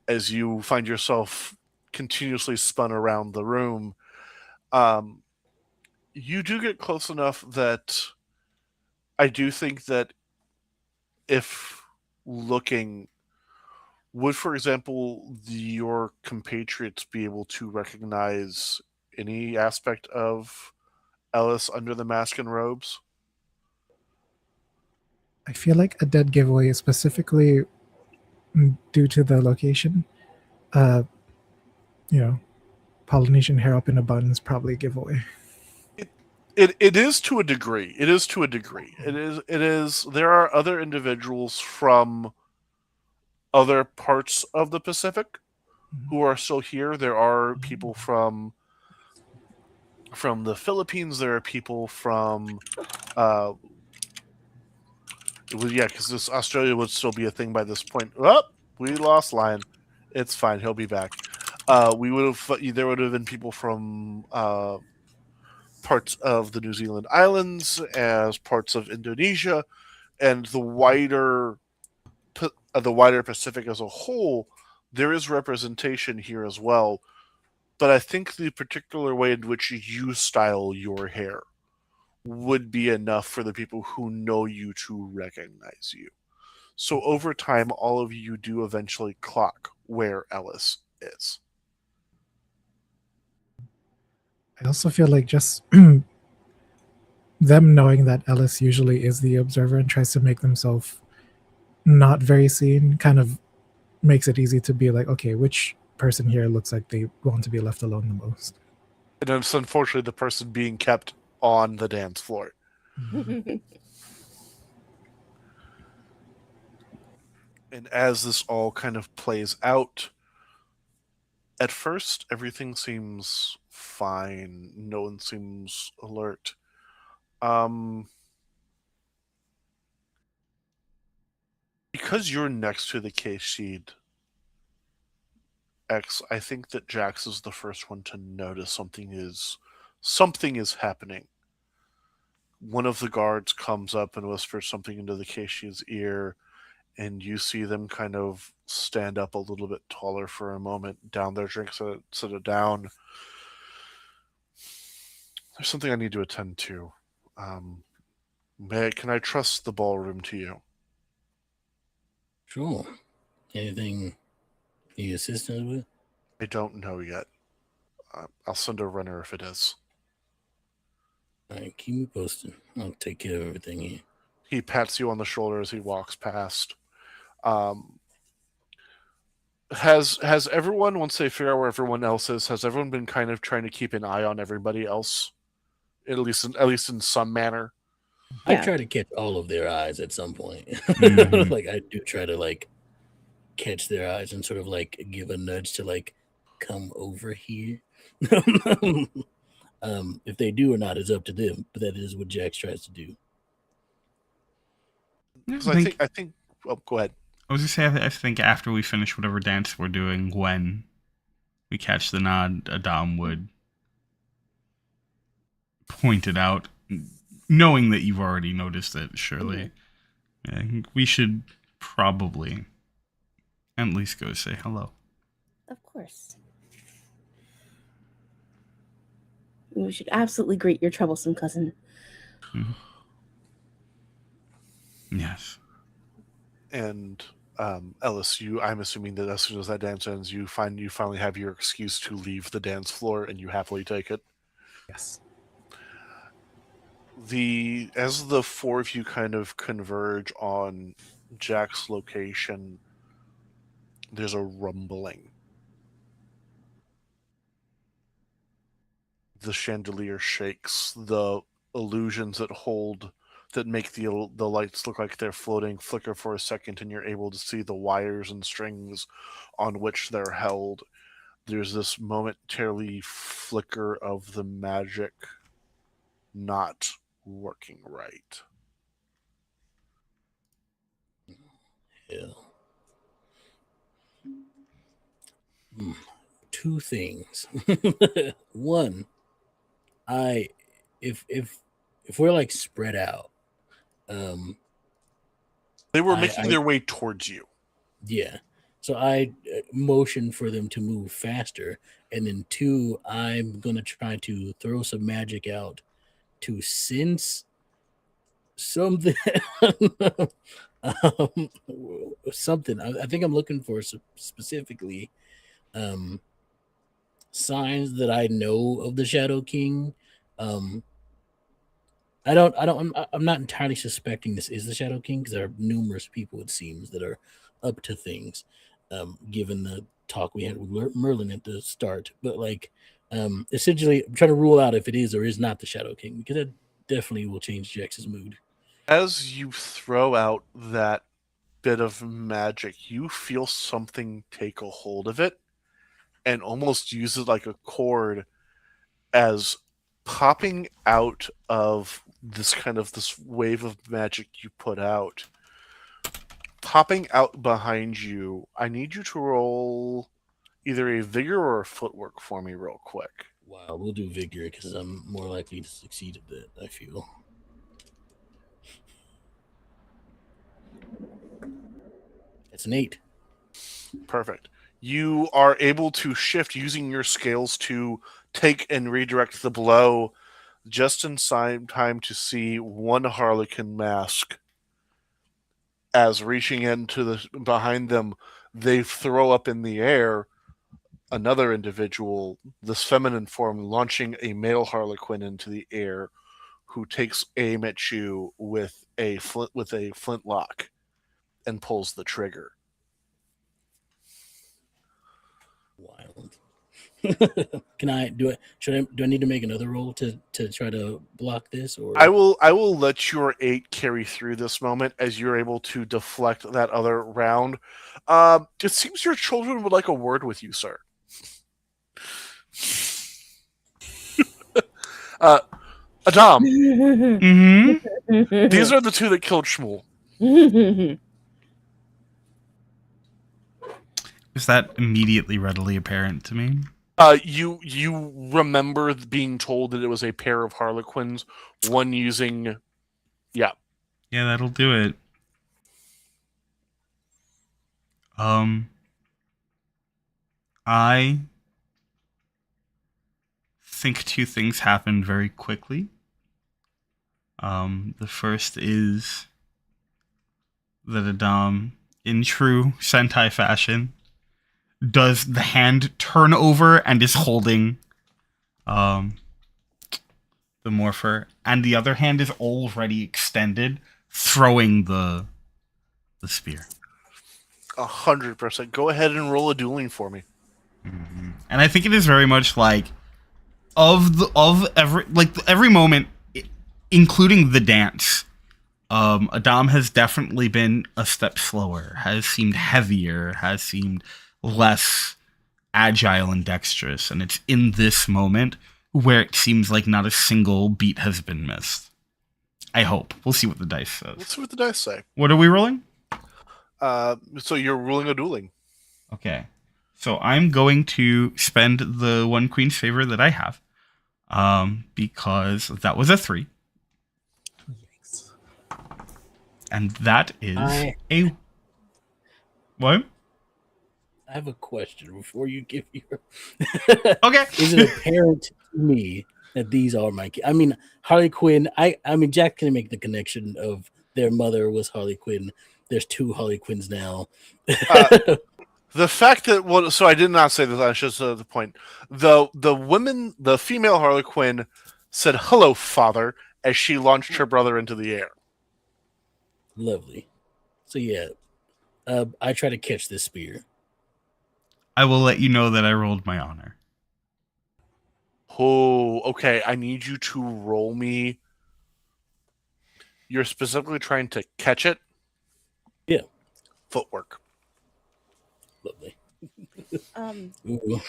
C: As you find yourself continuously spun around the room, you do get close enough that I do think that if looking, would, for example, your compatriots be able to recognize any aspect of Ellis under the mask and robes?
B: I feel like a dead giveaway, specifically due to the location. Uh, Polynesian hair up in a bun is probably a giveaway.
C: It is to a degree. It is to a degree. It is. There are other individuals from other parts of the Pacific who are still here. There are people from the Philippines. There are people from because this Australia would still be a thing by this point. Oh, we lost Lion. It's fine. He'll be back. We would have. There would have been people from parts of the New Zealand islands, as parts of Indonesia, and the wider Pacific as a whole. There is representation here as well, but I think the particular way in which you style your hair would be enough for the people who know you to recognize you. So over time, all of you do eventually clock where Ellis is.
B: I also feel like just them knowing that Ellis usually is the observer and tries to make themselves not very seen kind of makes it easy to be like, okay, which person here looks like they want to be left alone the most?
C: And it's unfortunately the person being kept on the dance floor. And as this all kind of plays out, at first everything seems fine. No one seems alert. Because you're next to the case sheet, X, I think that Jax is the first one to notice something is happening. One of the guards comes up and whispers something into the case sheet's ear, and you see them kind of stand up a little bit taller for a moment, down their drink, sit it down. There's something I need to attend to. Can I trust the ballroom to you?
D: Sure. Anything you assistance with?
C: I don't know yet. I'll send a runner if it is.
D: All right, keep me posted. I'll take care of everything here.
C: He pats you on the shoulder as he walks past. Has everyone, once they figure out where everyone else is, has everyone been kind of trying to keep an eye on everybody else, at least in some manner?
D: I
E: Yeah.
D: try to catch all of their eyes at some point.
A: Mhm.
D: Like I do try to like catch their eyes and sort of like give a nudge to like come over here. If they do or not is up to them, but that is what Jax tries to do.
C: Because I think. Oh, go ahead.
A: I was gonna say, I think after we finish whatever dance we're doing, when we catch the nod, Adam would point it out, knowing that you've already noticed it, surely. I think we should probably at least go say hello.
E: Of course. You should absolutely greet your troublesome cousin.
A: Yes.
C: And Ellis, I'm assuming that as soon as that dance ends, you finally have your excuse to leave the dance floor, and you happily take it.
B: Yes.
C: As the four of you kind of converge on Jack's location, there's a rumbling. The chandelier shakes. The illusions that make the lights look like they're floating flicker for a second, and you're able to see the wires and strings on which they're held. There's this momentarily flicker of the magic not working right.
D: Yeah. Two things. One, if we're like spread out,
C: They were making their way towards you.
D: Yeah. So I motion for them to move faster, and then two, I'm gonna try to throw some magic out to sense something. Something. I think I'm looking for specifically signs that I know of the Shadow King. I'm not entirely suspecting this is the Shadow King because there are numerous people, it seems, that are up to things, given the talk we had with Merlin at the start. But like, essentially, I'm trying to rule out if it is or is not the Shadow King, because that definitely will change Jax's mood.
C: As you throw out that bit of magic, you feel something take a hold of it and almost use it like a cord, as popping out of this wave of magic you put out, popping out behind you. I need you to roll either a vigor or a footwork for me real quick.
D: Wow, we'll do vigor because I'm more likely to succeed at that, I feel. It's an 8.
C: Perfect. You are able to shift using your scales to take and redirect the blow just in time to see one harlequin mask. As reaching into behind them, they throw up in the air another individual, this feminine form, launching a male harlequin into the air, who takes aim at you with a flintlock and pulls the trigger.
D: Wild. Can I do it? Do I need to make another roll to try to block this? Or
C: I will let your 8 carry through this moment as you're able to deflect that other round. It seems your children would like a word with you, sir. Adam.
A: Mm-hmm.
C: These are the two that killed Shmuel.
A: Is that immediately readily apparent to me?
C: You remember being told that it was a pair of harlequins, one using, yeah.
A: Yeah, that'll do it. I think two things happened very quickly. The first is that Adam, in true Sentai fashion, does the hand turn over and is holding the morpher, and the other hand is already extended, throwing the spear.
C: 100%. Go ahead and roll a dueling for me.
A: Mm-hmm. And I think it is very much like every moment, including the dance. Adam has definitely been a step slower, has seemed heavier, has seemed less agile and dexterous, and it's in this moment where it seems like not a single beat has been missed. I hope. We'll see what the dice says.
C: Let's see what the dice say.
A: What are we rolling?
C: So you're rolling a dueling.
A: Okay. So I'm going to spend the one queen's favor that I have, because that was a 3.
B: Yikes.
A: And that is a... What?
D: I have a question before you give your...
A: Okay.
D: Is it apparent to me that these are my kids. I mean, Harley Quinn. I mean, Jack can make the connection of their mother was Harley Quinn. There's 2 Harley Quinns now.
C: The fact that so I did not say this. That's just the point. The female Harley Quinn said "Hello, father" as she launched her brother into the air.
D: Lovely. So yeah, I try to catch this spear.
A: I will let you know that I rolled my honor.
C: Oh, okay. I need you to roll me. You're specifically trying to catch it?
D: Yeah.
C: Footwork.
D: Lovely.
E: Um,
D: Ooh.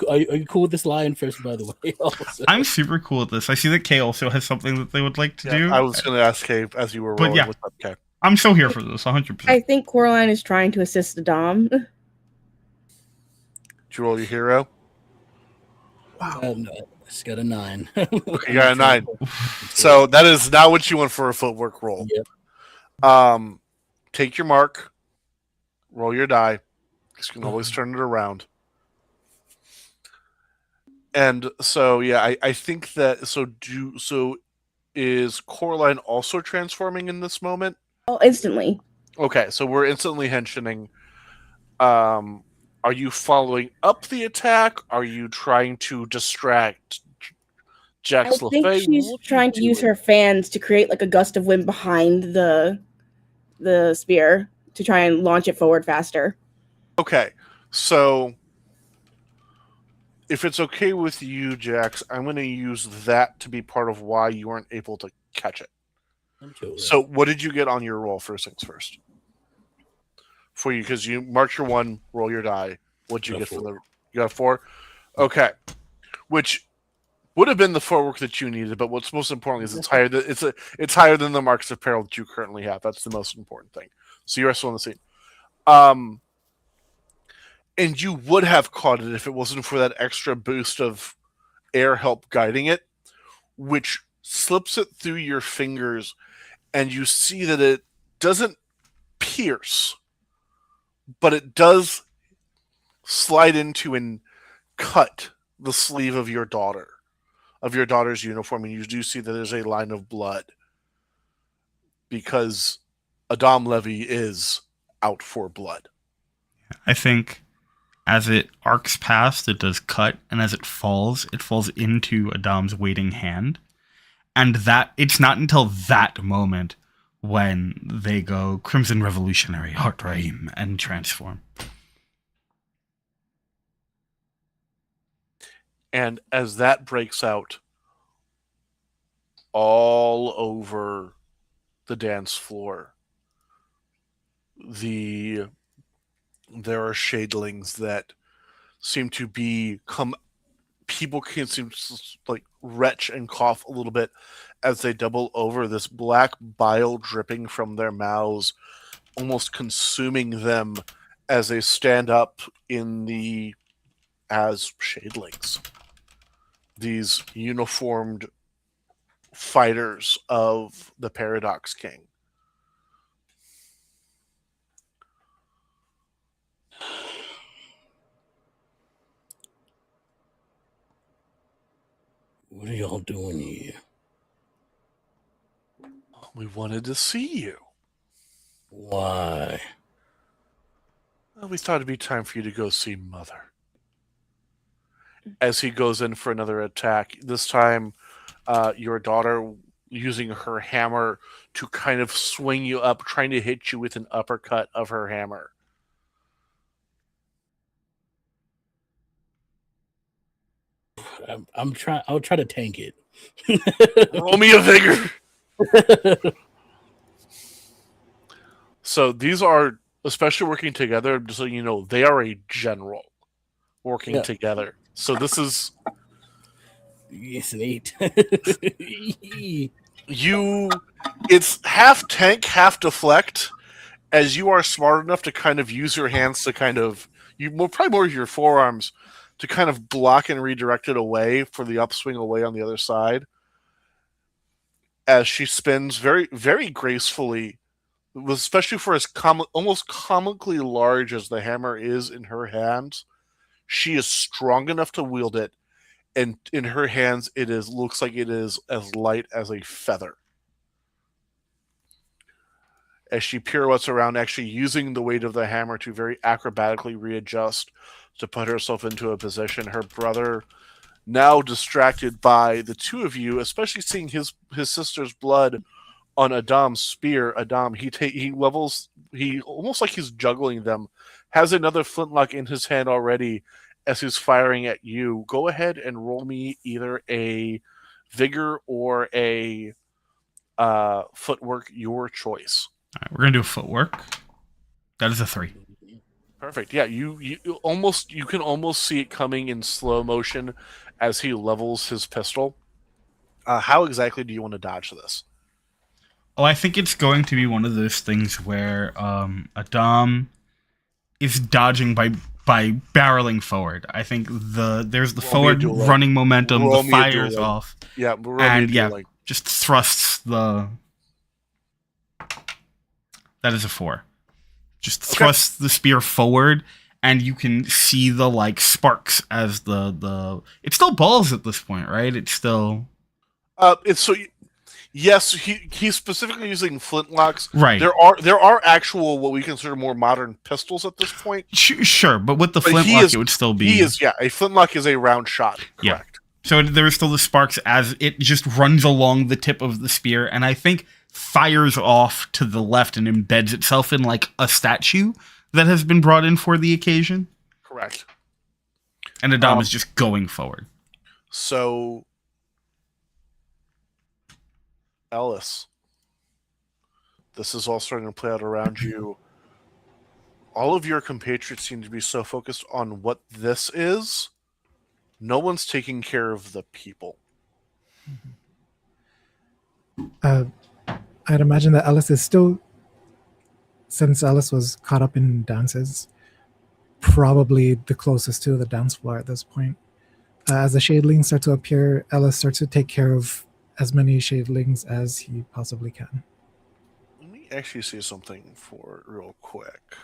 D: Are you cool with this lion first, by the way? Also.
A: I'm super cool with this. I see that Kay also has something that they would like to do.
C: I was going to ask Kay as you were
A: But
C: rolling
A: yeah.
C: with that. Okay.
A: I'm so here for this, 100%.
E: I think Coraline is trying to assist Dom.
C: Did you roll your hero?
B: Wow.
D: No, it's got a 9.
C: You got a 9. So that is not what you want for a footwork roll.
D: Yep.
C: Take your mark. Roll your die. You can always turn it around. And so, yeah, I think that so is Coraline also transforming in this moment?
E: Oh, instantly.
C: Okay, so we're instantly henching. Are you following up the attack? Are you trying to distract Jax
E: I think
C: LaFay?
E: she's trying to use her fans to create like a gust of wind behind the spear to try and launch it forward faster.
C: Okay, so if it's okay with you, Jax, I'm going to use that to be part of why you weren't able to catch it. So what did you get on your roll, first things first? For you, because you marked your 1, roll your die. What'd you get 4. You got 4? Okay. Which would have been the footwork that you needed, but what's most important is it's higher than the marks of peril that you currently have. That's the most important thing. So you're still on the scene. And you would have caught it if it wasn't for that extra boost of air help guiding it, which slips it through your fingers, and you see that it doesn't pierce, but it does slide into and cut the sleeve of your daughter's uniform, and you do see that there's a line of blood because Adam Levy is out for blood.
A: I think as it arcs past, it does cut, and as it falls into Adam's waiting hand. And that it's not until that moment when they go Crimson Revolutionary, Hartraim, and transform.
C: And as that breaks out all over the dance floor, there are shadlings that seem to people can seem to like retch and cough a little bit as they double over, this black bile dripping from their mouths, almost consuming them as they stand up as shadlings. These uniformed fighters of the Paradox King.
D: What are y'all doing here?
C: We wanted to see you.
D: Why?
C: Well, we thought it'd be time for you to go see Mother. As he goes in for another attack, this time your daughter using her hammer to kind of swing you up, trying to hit you with an uppercut of her hammer.
D: I'll try to tank it.
C: Roll me a vigor. So these are, especially working together, just so you know, they are a general working together. So this is...
D: Yes, an 8.
C: It's half tank, half deflect, as you are smart enough to kind of use your hands to probably more of your forearms to kind of block and redirect it away for the upswing away on the other side. As she spins very, very gracefully, especially for as almost comically large as the hammer is in her hands, she is strong enough to wield it, and in her hands, looks like it is as light as a feather. As she pirouettes around, actually using the weight of the hammer to very acrobatically readjust to put herself into a position. Her brother, now distracted by the two of you, especially seeing his sister's blood on Adam's spear. Adam, he levels, he almost like he's juggling them, has another flintlock in his hand already as he's firing at you. Go ahead and roll me either a vigor or a footwork, your choice.
A: All right, we're gonna do a footwork. That is a 3.
C: Perfect. Yeah, you can almost see it coming in slow motion as he levels his pistol. How exactly do you want to dodge this?
A: Oh, I think it's going to be one of those things where Adam is dodging by barreling forward. I think there's the
C: Roll me a
A: forward
C: dueling.
A: running momentum,
C: Roll
A: the
C: me a
A: fire's
C: dueling.
A: off,
C: Yeah, roll me
A: and
C: a
A: yeah,
C: dueling.
A: just thrusts the. That is a 4. Just thrusts the spear forward, and you can see the like sparks as the. It's still balls at this point, right? It's still.
C: It's so. Yes, he's specifically using flintlocks.
A: Right.
C: There are actual what we consider more modern pistols at this point.
A: Sure, but with the
C: But
A: flintlock, it would still be.
C: A flintlock is a round shot.
A: Yeah.
C: Correct.
A: So there are still the sparks as it just runs along the tip of the spear, and I think fires off to the left and embeds itself in like a statue that has been brought in for the occasion.
C: Correct.
A: And Adam is just going forward.
C: So, Ellis, this is all starting to play out around you. All of your compatriots seem to be so focused on what this is. No one's taking care of the people.
B: I'd imagine that Ellis is still, since Ellis was caught up in dances, probably the closest to the dance floor at this point. As the shadelings start to appear, Ellis starts to take care of as many shadelings as he possibly can.
C: Let me actually see something for it real quick.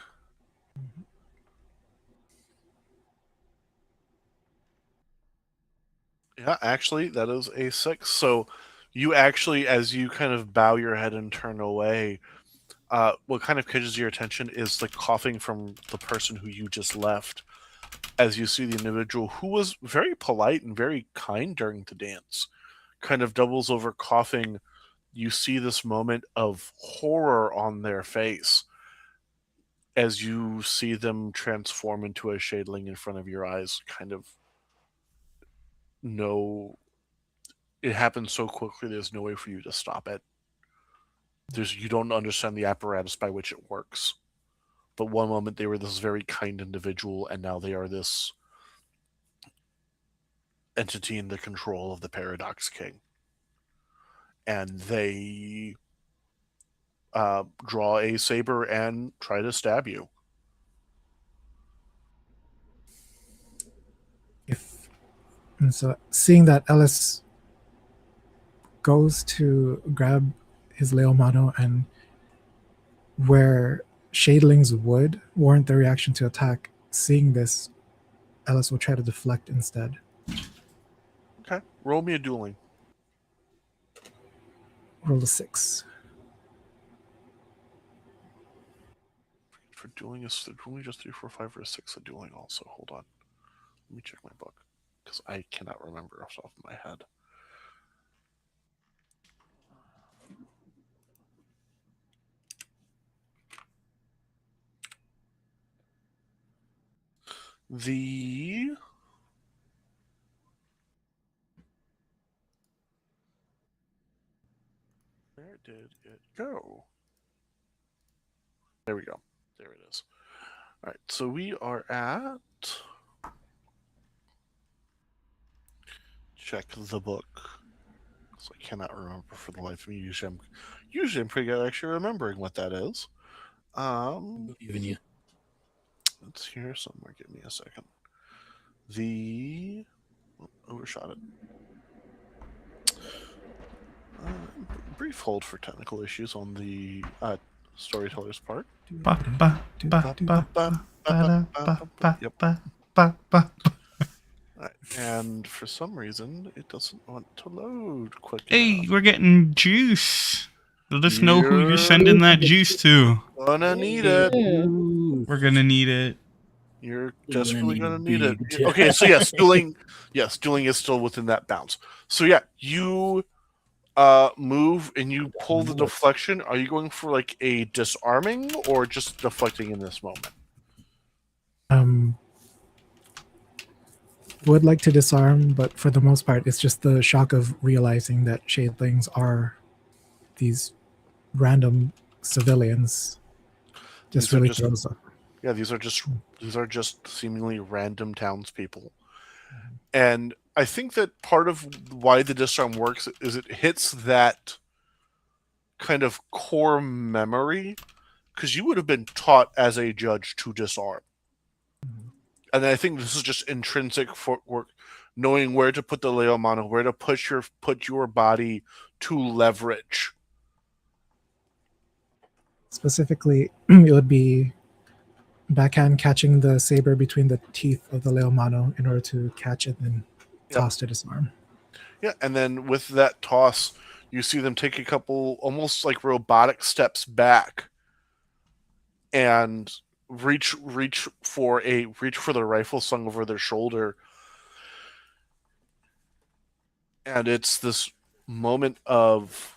C: Yeah, actually, that is a 6. So you actually, as you kind of bow your head and turn away, what kind of catches your attention is the coughing from the person who you just left, as you see the individual who was very polite and very kind during the dance kind of doubles over coughing. You see this moment of horror on their face as you see them transform into a shadeling in front of your eyes. Kind of it happens so quickly, there's no way for you to stop it. You don't understand the apparatus by which it works. But one moment they were this very kind individual, and now they are this entity in the control of the Paradox King. And they draw a saber and try to stab you.
B: And so seeing that Ellis goes to grab his Leomano, and where shadelings would warrant the reaction to attack, seeing this, Ellis will try to deflect instead.
C: Okay, roll me a dueling.
B: Roll a 6.
C: For dueling is only just 3, 4, 5, or a 6 a dueling also. Hold on. Let me check my book, because I cannot remember off the top of my head. Where did it go? There we go. There it is. All right, so we are at... Check the book. So I cannot remember for the life of me. Usually I'm pretty good at actually remembering what that is.
D: Even you.
C: It's here somewhere. Give me a second. Overshot it. Brief hold for technical issues on the storyteller's part. And for some reason, it doesn't want to load quick
A: Hey,
C: enough.
A: we're getting juice. Let us know who you're sending that juice to.
C: Gonna need it.
A: We're gonna need it.
C: You're
D: We're
C: desperately
D: gonna
C: gonna
D: need
C: need it.
D: big
C: Okay, so yes, dueling is still within that bounds. So yeah, you move and you pull the deflection. Are you going for like a disarming or just deflecting in this moment?
B: Would like to disarm, but for the most part, it's just the shock of realizing that shadlings are these random civilians. Just
C: These are
B: really
C: just-
B: throws up.
C: Yeah, these are just seemingly random townspeople. And I think that part of why the disarm works is it hits that kind of core memory, because you would have been taught as a judge to disarm. And I think this is just intrinsic footwork, knowing where to put the Leomano, where to put your body to leverage.
B: Specifically, it would be backhand catching the saber between the teeth of the Leomano in order to catch it and toss to disarm.
C: Yeah, and then with that toss, you see them take a couple almost like robotic steps back and reach for the rifle slung over their shoulder. And it's this moment of,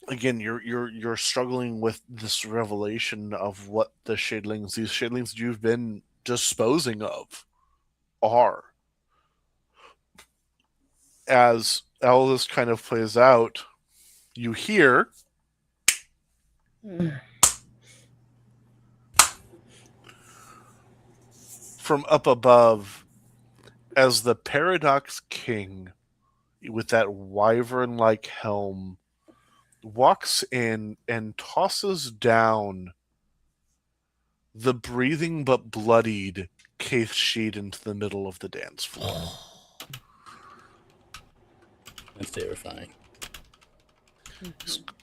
C: again, you're struggling with this revelation of what these shadlings you've been disposing of are. As all this kind of plays out, you hear from up above as the Paradox King with that wyvern-like helm walks in and tosses down the breathing but bloodied Kaith Sheed into the middle of the dance floor.
D: That's terrifying.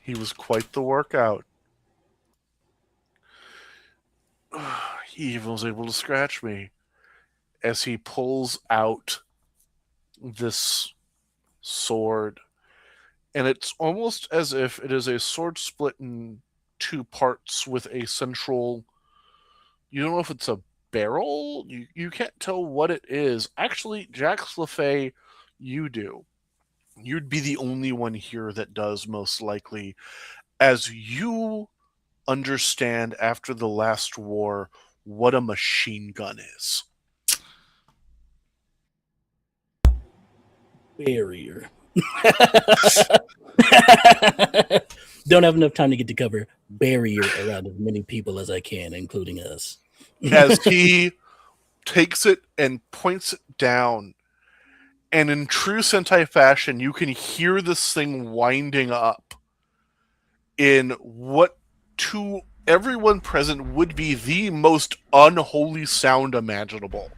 C: He was quite the workout. He even was able to scratch me as he pulls out this sword. And it's almost as if it is a sword split in two parts with a central... You don't know if it's a barrel? You can't tell what it is. Actually, Jax LaFay, you do. You'd be the only one here that does, most likely, as you understand after the last war what a machine gun is.
D: Barrier. Don't have enough time to get to cover barrier around as many people as I can, including us.
C: As he takes it and points it down, and in true Sentai fashion, you can hear this thing winding up in what to everyone present would be the most unholy sound imaginable.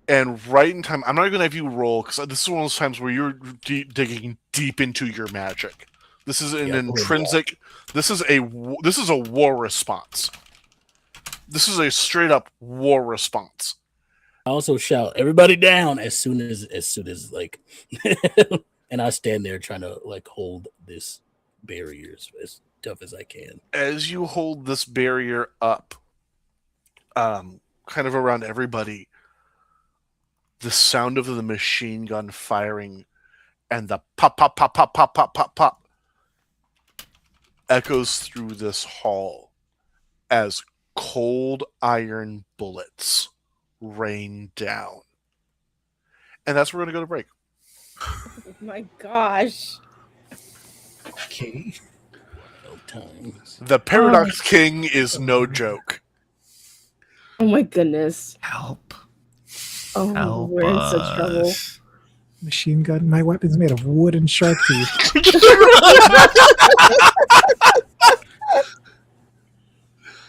C: And right in time, I'm not going to have you roll, because this is one of those times where you're digging deep into your magic. This is an intrinsic... This is a war response. This is a straight up war response.
D: I also shout everybody down as soon as like and I stand there trying to like hold this barrier as tough as I can.
C: As you hold this barrier up, kind of around everybody, the sound of the machine gun firing and the pop, pop, pop, pop, pop, pop, pop, pop echoes through this hall as cold iron bullets rain down. And that's where we're going to go to break.
E: Oh my gosh.
B: Okay.
D: No time.
C: The Paradox King is no joke.
E: Oh my goodness.
A: Help.
E: Oh,
A: Help
E: we're in such trouble.
A: us.
B: Machine gun. My weapon's made of wood and shark teeth.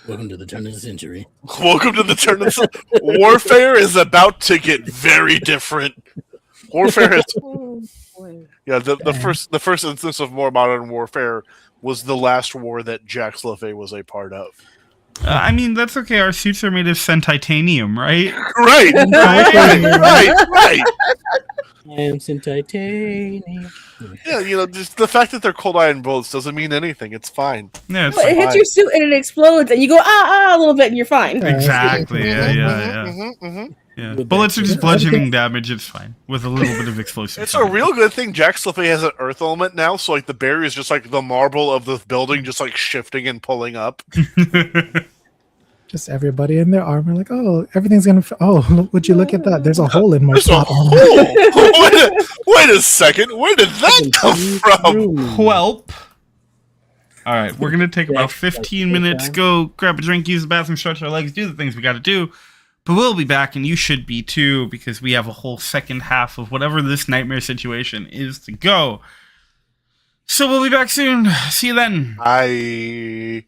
D: Welcome to the turn of the century.
C: Welcome to the turn of warfare is about to get very different. Warfare is
E: Oh, boy.
C: yeah. The first instance of more modern warfare was the last war that Jax LaFay was a part of.
A: I mean, that's okay. Our suits are made of Sentitanium, right?
C: Right, right.
D: I am titanium.
C: Yeah, you know, just the fact that they're cold iron bullets doesn't mean anything. It's fine.
A: Yeah, it's
E: Well, it
A: fine.
E: hits your suit and it explodes, and you go a little bit, and you're fine.
A: Exactly. Yeah.
C: Mm-hmm.
A: Yeah. Bullets are just bludgeoning damage. It's fine with a little bit of explosive.
C: It's a real good thing Jack Slippy has an earth element now, so like the barrier is just like the marble of the building, just like shifting and pulling up.
B: Just everybody in their armor, like, oh, everything's gonna. Would you look at that? There's a hole in my
C: There's a
B: plot
C: hole.
B: armor.
C: Wait a second. Where did that come from?
A: Whelp. All right, we're gonna take about 15 minutes. Go grab a drink, use the bathroom, stretch our legs, do the things we got to do. But we'll be back, and you should be too, because we have a whole second half of whatever this nightmare situation is to go. So we'll be back soon. See you then.
C: I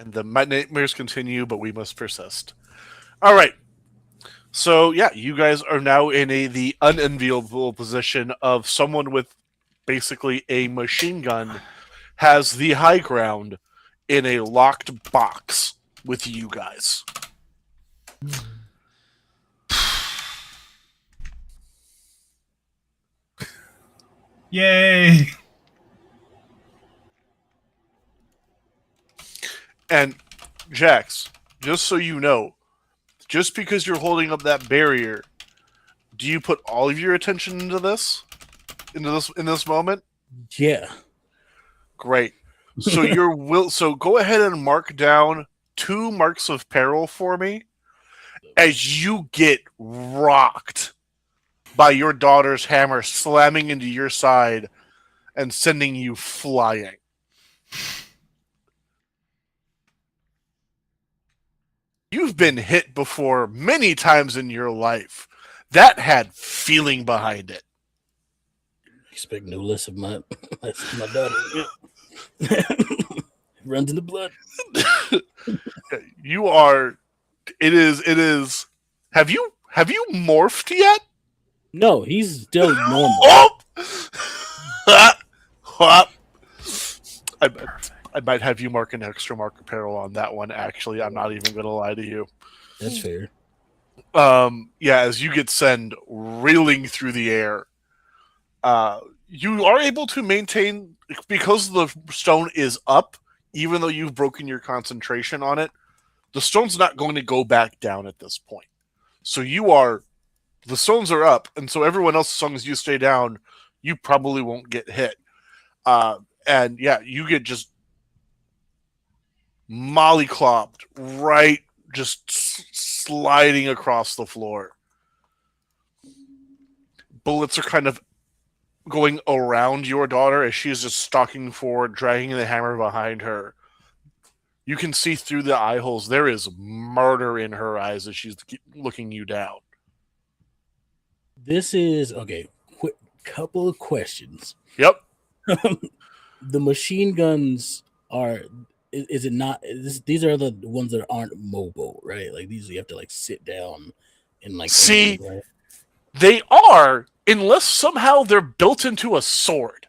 C: And the nightmares continue, but we must persist. All right. So, yeah, you guys are now in the unenviable position of someone with basically a machine gun has the high ground in a locked box with you guys.
A: Yay!
C: And, Jax, just so you know, just because you're holding up that barrier, do you put all of your attention into this? In this moment?
D: Yeah.
C: Great. So so go ahead and mark down 2 marks of peril for me as you get rocked by your daughter's hammer slamming into your side and sending you flying. You've been hit before many times in your life. That had feeling behind it.
D: Expect no less of my daughter. Runs in the blood.
C: You are. It is. Have you morphed yet?
D: No, he's still normal.
C: Oh! I might have you mark an extra mark of peril on that one. Actually, I'm not even going to lie to you.
D: That's fair.
C: Yeah, as you get sent reeling through the air, you are able to maintain, because the stone is up, even though you've broken your concentration on it, the stone's not going to go back down at this point. So the stones are up, and so everyone else, as long as you stay down, you probably won't get hit. And yeah, you get just mollyclopped, right, just sliding across the floor. Bullets are kind of going around your daughter as she is just stalking forward, dragging the hammer behind her. You can see through the eye holes. There is murder in her eyes as she's looking you down.
D: This is okay. Couple of questions.
C: Yep.
D: The machine guns are. Is it not? These are the ones that aren't mobile, right? Like these, you have to like sit down and like
C: see.
D: aim, right?
C: They are, unless somehow they're built into a sword.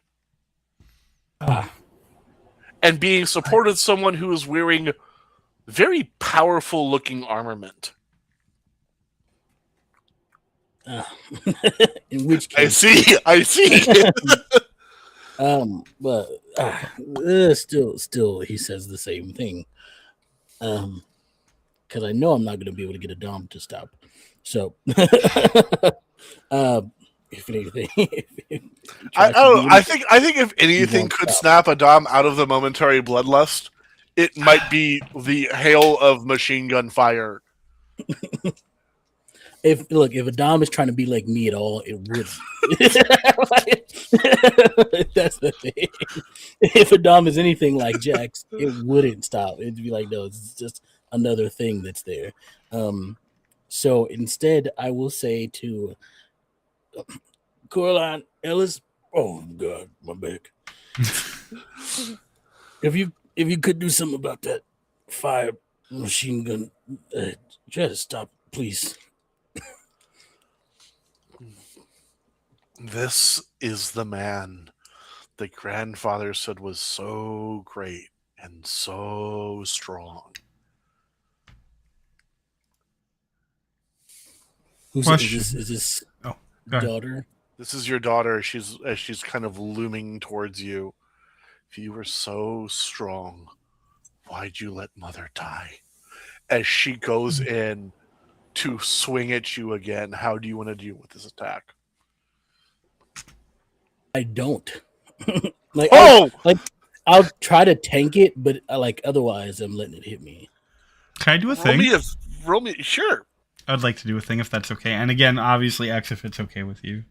C: And being supported someone who is wearing very powerful looking armament.
D: In which case,
C: I see.
D: but still, he says the same thing. Because I know I'm not going to be able to get a dom to stop. So, if anything,
C: I think if anything could snap a dom out of the momentary bloodlust, it might be the hail of machine gun fire.
D: If a dom is trying to be like me at all, it would. That's the thing. If a dom is anything like Jax, it wouldn't stop. It'd be like, no, it's just another thing that's there. So instead, I will say to Coraline Ellis, oh God, my back. If you could do something about that fire machine gun, try to stop, please.
C: This is the man the grandfather said was so great and so strong.
D: Is this daughter?
C: This is your daughter. She's kind of looming towards you. If you were so strong, why'd you let mother die? As she goes in to swing at you again, how do you want to deal with this attack?
D: I don't. I'll try to tank it, but otherwise I'm letting it hit me.
A: Can I do a thing?
C: Roll me, sure.
A: I'd like to do a thing if that's okay. And again, obviously X if it's okay with you.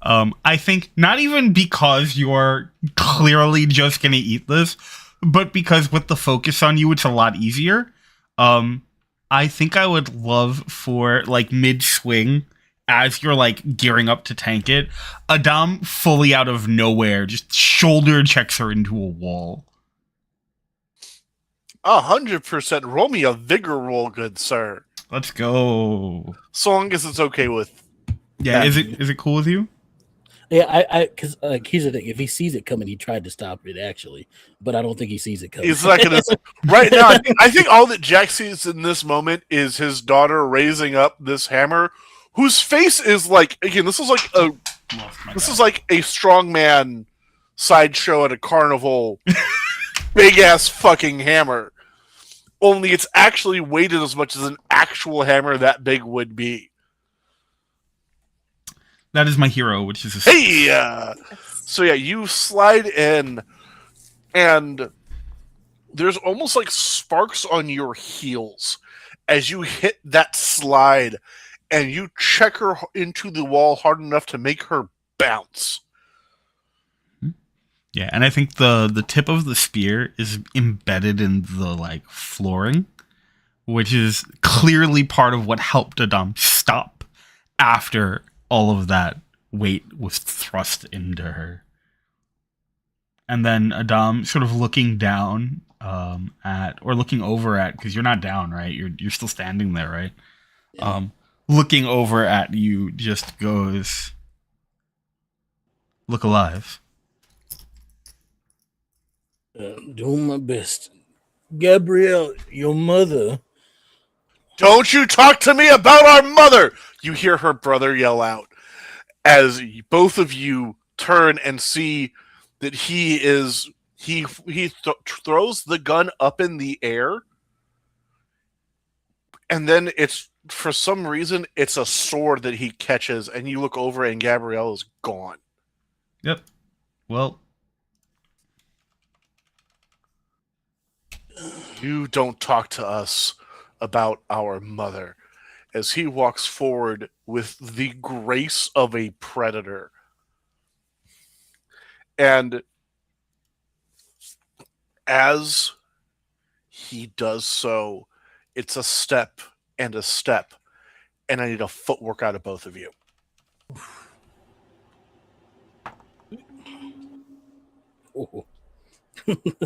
A: I think not even because you're clearly just gonna eat this, but because with the focus on you, it's a lot easier. I think I would love for mid swing, as you're gearing up to tank it, Adam fully out of nowhere just shoulder checks her into a wall.
C: 100%. Roll me a vigor roll, good sir.
A: Let's go.
C: So long as it's okay with.
A: Yeah,
C: Yeah.
A: is it cool with you?
D: Yeah, because here's the thing: if he sees it coming, he tried to stop it actually, but I don't think he sees it coming.
C: He's not gonna. Right now, I think all that Jack sees in this moment is his daughter raising up this hammer, whose face is like, again, this is like a strongman sideshow at a carnival, big ass fucking hammer. Only it's actually weighted as much as an actual hammer that big would be.
A: That is my hero, which is
C: Hey! So yeah, you slide in, and there's almost like sparks on your heels as you hit that slide, and you check her into the wall hard enough to make her bounce.
A: Yeah, and I think the tip of the spear is embedded in the like flooring, which is clearly part of what helped Adam stop after all of that weight was thrust into her. And then Adam sort of looking down looking over at, because you're not down, right? You're still standing there, right?
D: Yeah.
A: Looking over at you, just goes, "Look alive."
D: Doing my best, Gabrielle. Your mother.
C: Don't you talk to me about our mother! You hear her brother yell out as both of you turn and see that he throws the gun up in the air, and then it's, for some reason, it's a sword that he catches, and you look over and Gabrielle is gone.
A: Yep. Well,
C: You don't talk to us about our mother. As he walks forward with the grace of a predator. And as he does so, it's a step and a step, and I need a footwork out of both of you.
D: Oh,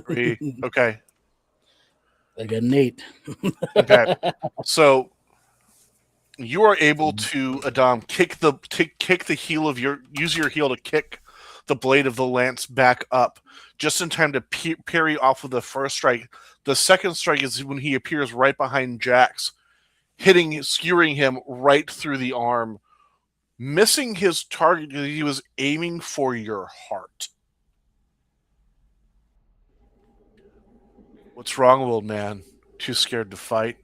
C: 3. Okay.
D: I got an 8.
C: Okay. So you are able to, Adam, kick the heel of use your heel to kick the blade of the lance back up just in time to parry off of the first strike. The second strike is when he appears right behind Jax, skewering him right through the arm, missing his target. He was aiming for your heart. What's wrong, old man? Too scared to fight?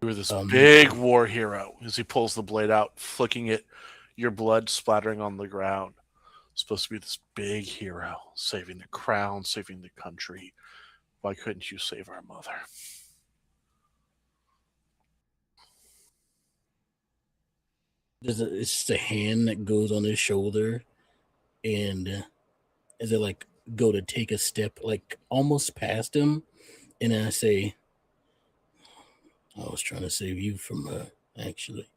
C: You were this big war hero. As he pulls the blade out, flicking it, your blood splattering on the ground. Supposed to be this big hero, saving the crown, saving the country. Why couldn't you save our mother?
D: It's just a hand that goes on his shoulder, and as I like go to take a step, like almost past him, and I say, "I was trying to save you from her, actually."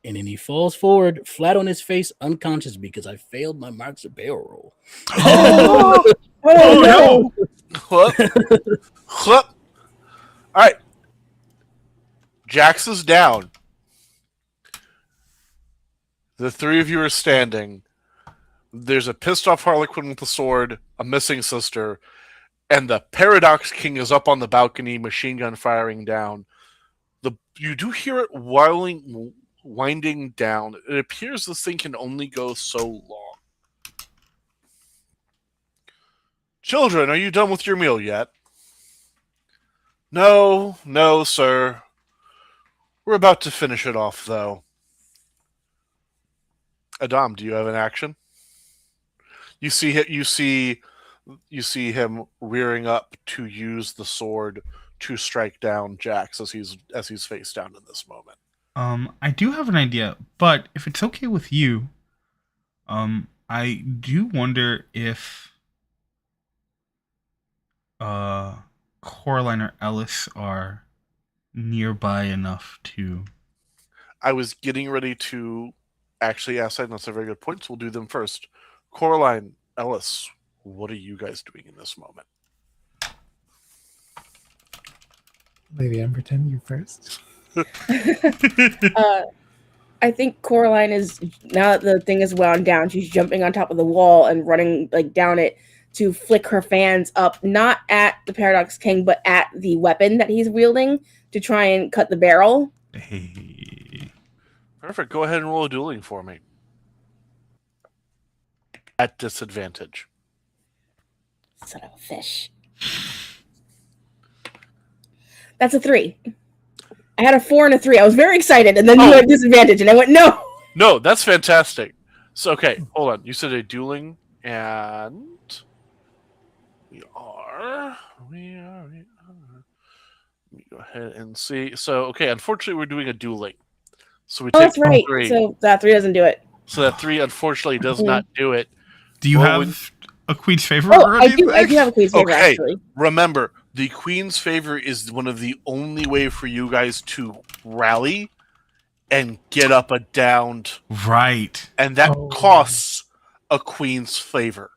D: And then he falls forward, flat on his face, unconscious because I failed my marks of barrel roll.
A: oh no!
C: Whoop. Whoop. All right. Jax is down. The three of you are standing. There's a pissed off Harlequin with a sword, a missing sister, and the Paradox King is up on the balcony, machine gun firing down. You do hear it winding down. It appears this thing can only go so long. Children, are you done with your meal yet? No, sir. We're about to finish it off, though. Adam, do you have an action? You see him rearing up to use the sword to strike down Jax as he's face down in this moment.
A: I do have an idea, but if it's okay with you, I do wonder if Coraline or Ellis are nearby enough to.
C: I was getting ready to actually ask that, and that's a very good point, so we'll do them first. Coraline, Ellis, what are you guys doing in this moment?
B: Lady Emberton, you first.
E: I think Coraline is, now that the thing is wound down, she's jumping on top of the wall and running like down it to flick her fans up, not at the Paradox King, but at the weapon that he's wielding to try and cut the barrel.
A: Hey.
C: Perfect. Go ahead and roll a dueling for me. At disadvantage.
E: Son of a fish. That's a 3. I had a 4 and a 3. I was very excited, and then you had disadvantage, and I went, no!
C: No, that's fantastic. So, okay, hold on. You said a dueling, and we are. Let me go ahead and see. So, okay, unfortunately, we're doing a dueling. So we
E: Oh,
C: take
E: that's right.
C: 3.
E: So that 3 doesn't do it.
C: So that 3 unfortunately does not do it.
A: Do you
C: Well,
A: have a Queen's Favor
E: Oh,
A: or
E: I
A: anything?
E: do have a Queen's Favor,
C: Okay.
E: actually.
C: Remember, the Queen's Favor is one of the only way for you guys to rally and get up a downed,
A: Right.
C: and that costs a Queen's Favor.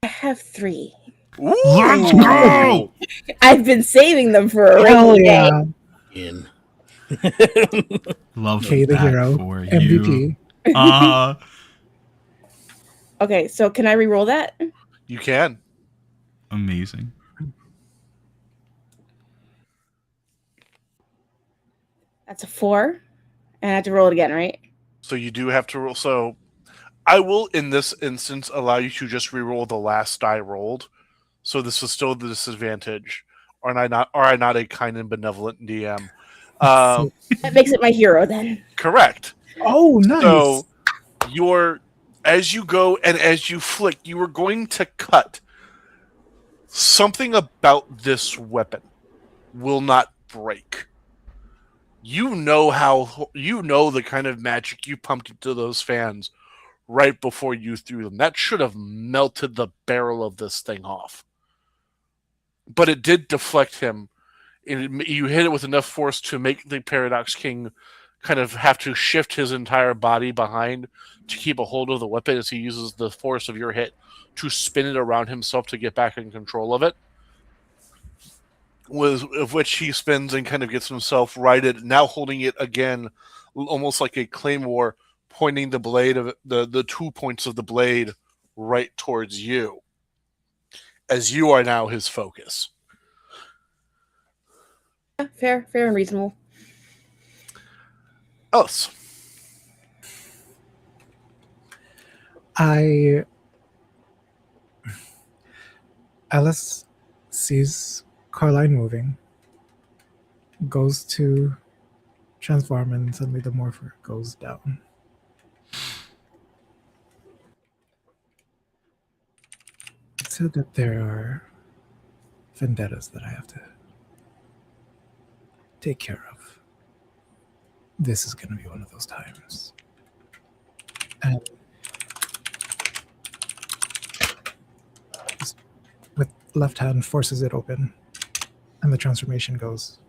E: I have 3.
C: Ooh.
A: Let's go!
E: I've been saving them for a
B: Hell
E: rainy day.
B: yeah.
D: In.
A: Love
B: Kay the
A: that
B: hero.
A: for you.
B: MVP.
E: Okay, so can I re-roll that?
C: You can.
A: Amazing.
E: That's a 4. And I have to roll it again, right?
C: So you do have to roll. So I will, in this instance, allow you to just re-roll the last die rolled. So this is still the disadvantage. Are I not a kind and benevolent DM?
E: That makes it my hero then.
C: Correct.
B: Oh, nice.
C: So as you go and as you flick, you are going to cut. Something about this weapon will not break. You know the kind of magic you pumped into those fans right before you threw them. That should have melted the barrel of this thing off. But it did deflect him. You hit it with enough force to make the Paradox King kind of have to shift his entire body behind to keep a hold of the weapon as he uses the force of your hit to spin it around himself to get back in control of it. Of which he spins and kind of gets himself righted, now holding it again, almost like a claymore, pointing the blade of the 2 points of the blade right towards you, as you are now his focus.
E: Yeah, fair and reasonable.
C: Ellis.
B: Alice sees Carline moving, goes to transform, and suddenly the morpher goes down. It said that there are vendettas that I have to take care of. This is going to be one of those times. And just with left hand forces it open, and the transformation goes.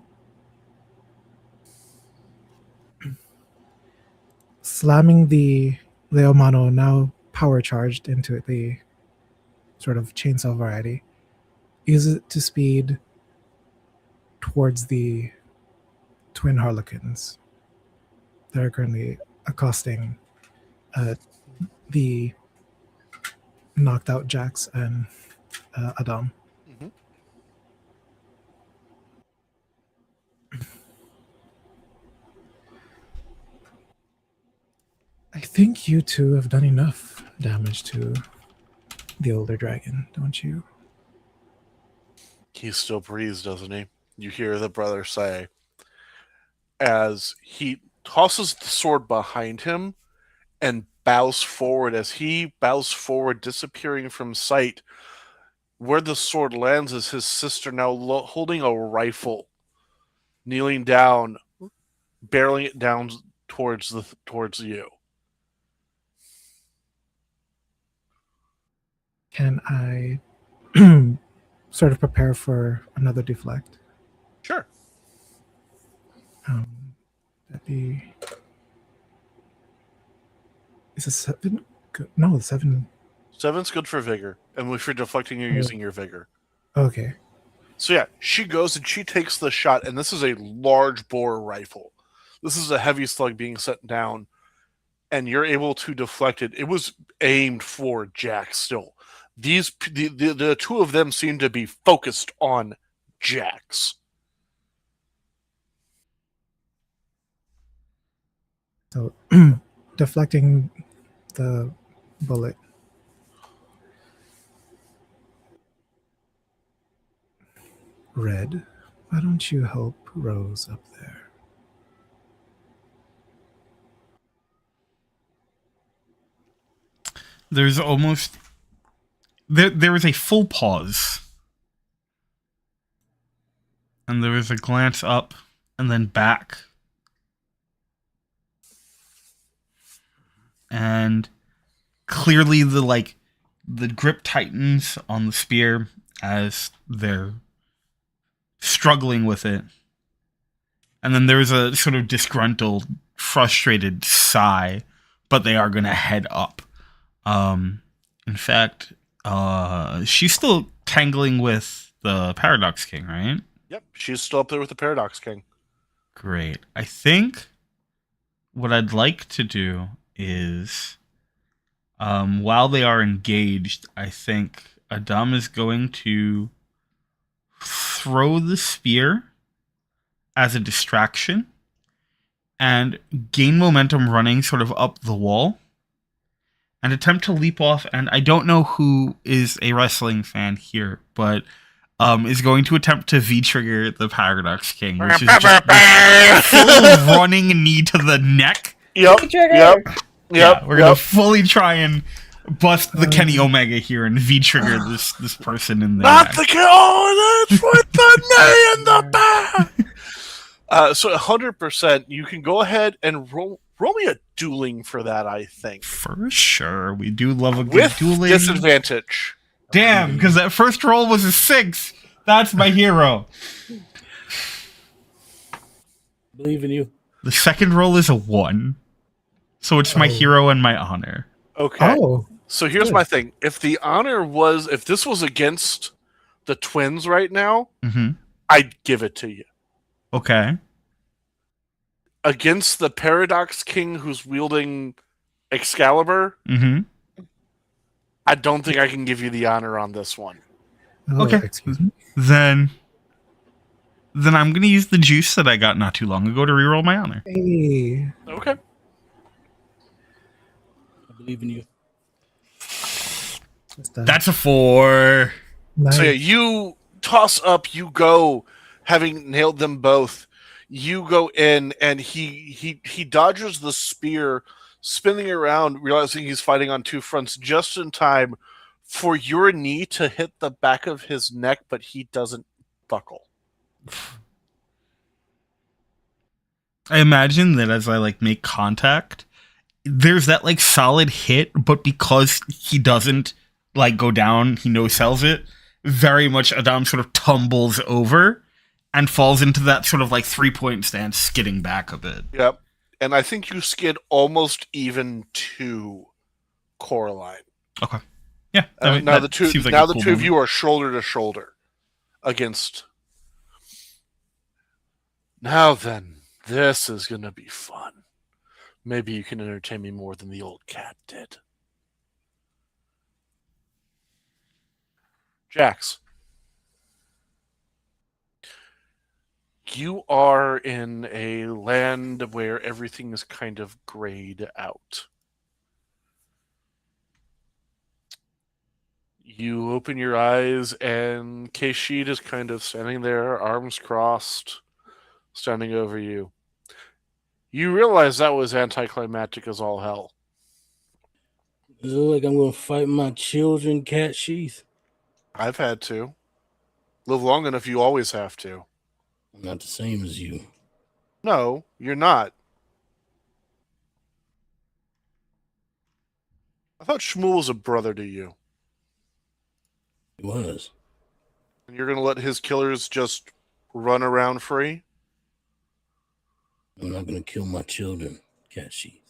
B: Slamming the Leomano, now power charged into the sort of chainsaw variety, uses it to speed towards the twin harlequins that are currently accosting the knocked out Jax and Adam.
C: Mm-hmm.
B: I think you two have done enough damage to the older dragon, don't you?
C: He still breathes, doesn't he? You hear the brother say, as he tosses the sword behind him and bows forward. As he bows forward, disappearing from sight, where the sword lands is his sister, now holding a rifle, kneeling down, barreling it down towards you.
B: Can I sort of prepare for another deflect?
C: Sure.
B: That'd be... Is a 7? No, 7.
C: 7's good for vigor, and if you're deflecting, you're using your vigor.
B: Okay.
C: So yeah, she goes and she takes the shot, and this is a large bore rifle. This is a heavy slug being set down, and you're able to deflect it. It was aimed for Jack still. The two of them seem to be focused on Jax.
B: So deflecting the bullet. Red, why don't you help Rose up there?
A: There's almost there is a full pause. And there is a glance up and then back. And clearly the grip tightens on the spear as they're struggling with it. And then there's a sort of disgruntled, frustrated sigh, but they are going to head up. In fact, she's still tangling with the Paradox King, right?
C: Yep, she's still up there with the Paradox King.
A: Great. I think what I'd like to do is, while they are engaged, I think Adam is going to throw the spear as a distraction and gain momentum running sort of up the wall and attempt to leap off. And I don't know who is a wrestling fan here, but is going to attempt to V-trigger the Paradox King, which is just full running knee to the neck.
C: Yep.
A: Yeah, we're gonna fully try and bust the Kenny Omega here and V-trigger this person in the
C: Not
A: neck.
C: the kill. Oh, that's with the knee in the back. So 100%, you can go ahead and roll me a dueling for that. I think
A: For sure, we do love a good
C: with
A: dueling.
C: disadvantage.
A: Damn, because that first roll was a 6. That's my hero.
D: Believe in you.
A: The second roll is a 1. So it's my hero and my honor.
C: Okay.
B: Oh,
C: So here's
B: good.
C: my thing. If this was against the twins right now,
A: Mm-hmm.
C: I'd give it to you.
A: Okay.
C: Against the Paradox King who's wielding Excalibur,
A: Mm-hmm.
C: I don't think I can give you the honor on this one.
B: Oh,
A: Okay.
B: excuse me.
A: Then I'm gonna use the juice that I got not too long ago to reroll my honor.
B: Hey.
C: Okay.
D: I believe in you.
A: That's a 4.
B: Nice.
C: So yeah, you toss up, you go, having nailed them both. You go in, and he dodges the spear, spinning around, realizing he's fighting on two fronts, just in time for your knee to hit the back of his neck, but he doesn't buckle.
A: I imagine that as I make contact, there's that solid hit, but because he doesn't go down, he no-sells it. Very much Adam sort of tumbles over and falls into that sort of 3-point stance, skidding back a bit.
C: Yep. And I think you skid almost even to Coraline.
A: Okay. Yeah.
C: Now the two
A: seems like
C: now
A: a
C: the
A: cool
C: two of
A: move.
C: you are shoulder to shoulder against. Now then, this is gonna be fun. Maybe you can entertain me more than the old cat did. Jax, you are in a land where everything is kind of grayed out. You open your eyes, and Keshid is kind of standing there, arms crossed, standing over you. You realize that was anticlimactic as all hell.
D: Does it look like I'm going to fight my children, Cat Sheath?
C: I've had to. Live long enough, you always have to.
D: I'm not the same as you.
C: No, you're not. I thought Shmuel was a brother to you.
D: It was.
C: And you're going to let his killers just run around free?
D: I'm not going to kill my children, Cat Sheath.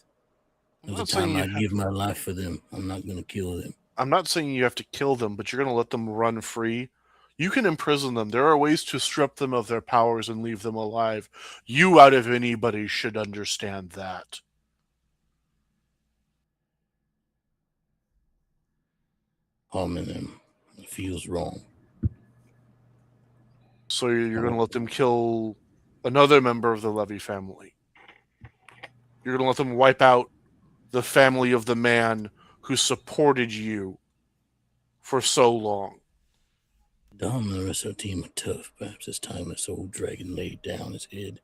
C: I'm
D: There's a
C: not saying
D: time
C: you
D: I
C: have
D: give
C: to.
D: my life for them. I'm not going to kill them.
C: I'm not saying you have to kill them, but you're going to let them run free. You can imprison them. There are ways to strip them of their powers and leave them alive. You, out of anybody, should understand that.
D: Harming them feels wrong.
C: So you're going to let them kill another member of the Levy family. You're going to let them wipe out the family of the man who supported you for so long.
D: Dom and the rest of the team are tough. Perhaps it's time this old dragon laid down his head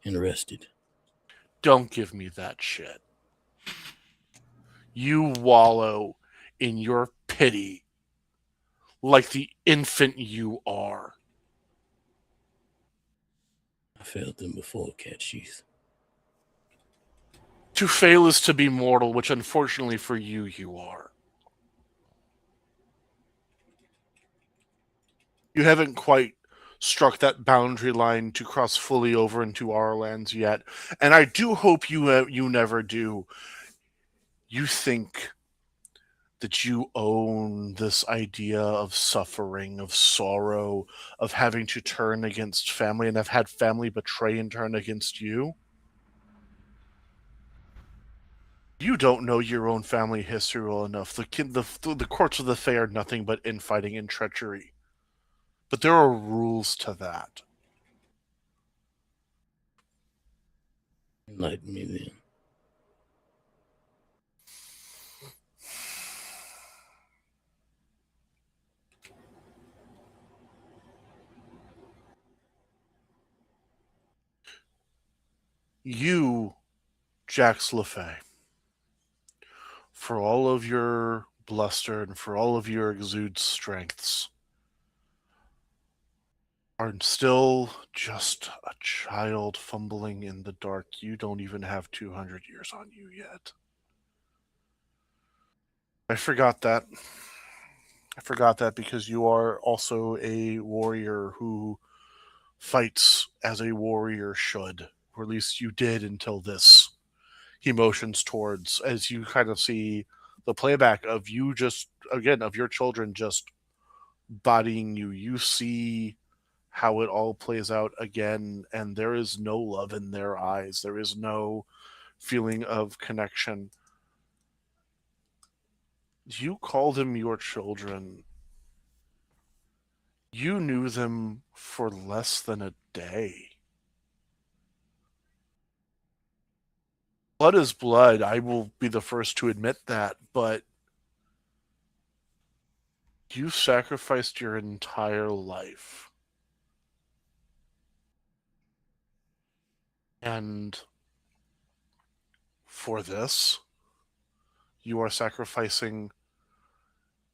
D: and rested.
C: Don't give me that shit. You wallow in your pity like the infant you are.
D: I failed them before, Cat Sheath.
C: To fail is to be mortal, which unfortunately for you, you are. You haven't quite struck that boundary line to cross fully over into our lands yet, and I do hope you never do. You think that you own this idea of suffering, of sorrow, of having to turn against family, and have had family betray and turn against you? You don't know your own family history well enough. The courts of the Fae are nothing but infighting and treachery. But there are rules to that.
D: Enlighten me then.
C: You, Jax LaFay, for all of your bluster and for all of your exude strengths, are still just a child fumbling in the dark. You don't even have 200 years on you yet. I forgot that. I forgot that because you are also a warrior who fights as a warrior should, or at least you did until this. He motions towards, as you kind of see the playback of you just, again, of your children just bodying you. You see how it all plays out again, and there is no love in their eyes. There is no feeling of connection. You call them your children. You knew them for less than a day. Blood is blood. I will be the first to admit that, but you sacrificed your entire life. And for this, you are sacrificing.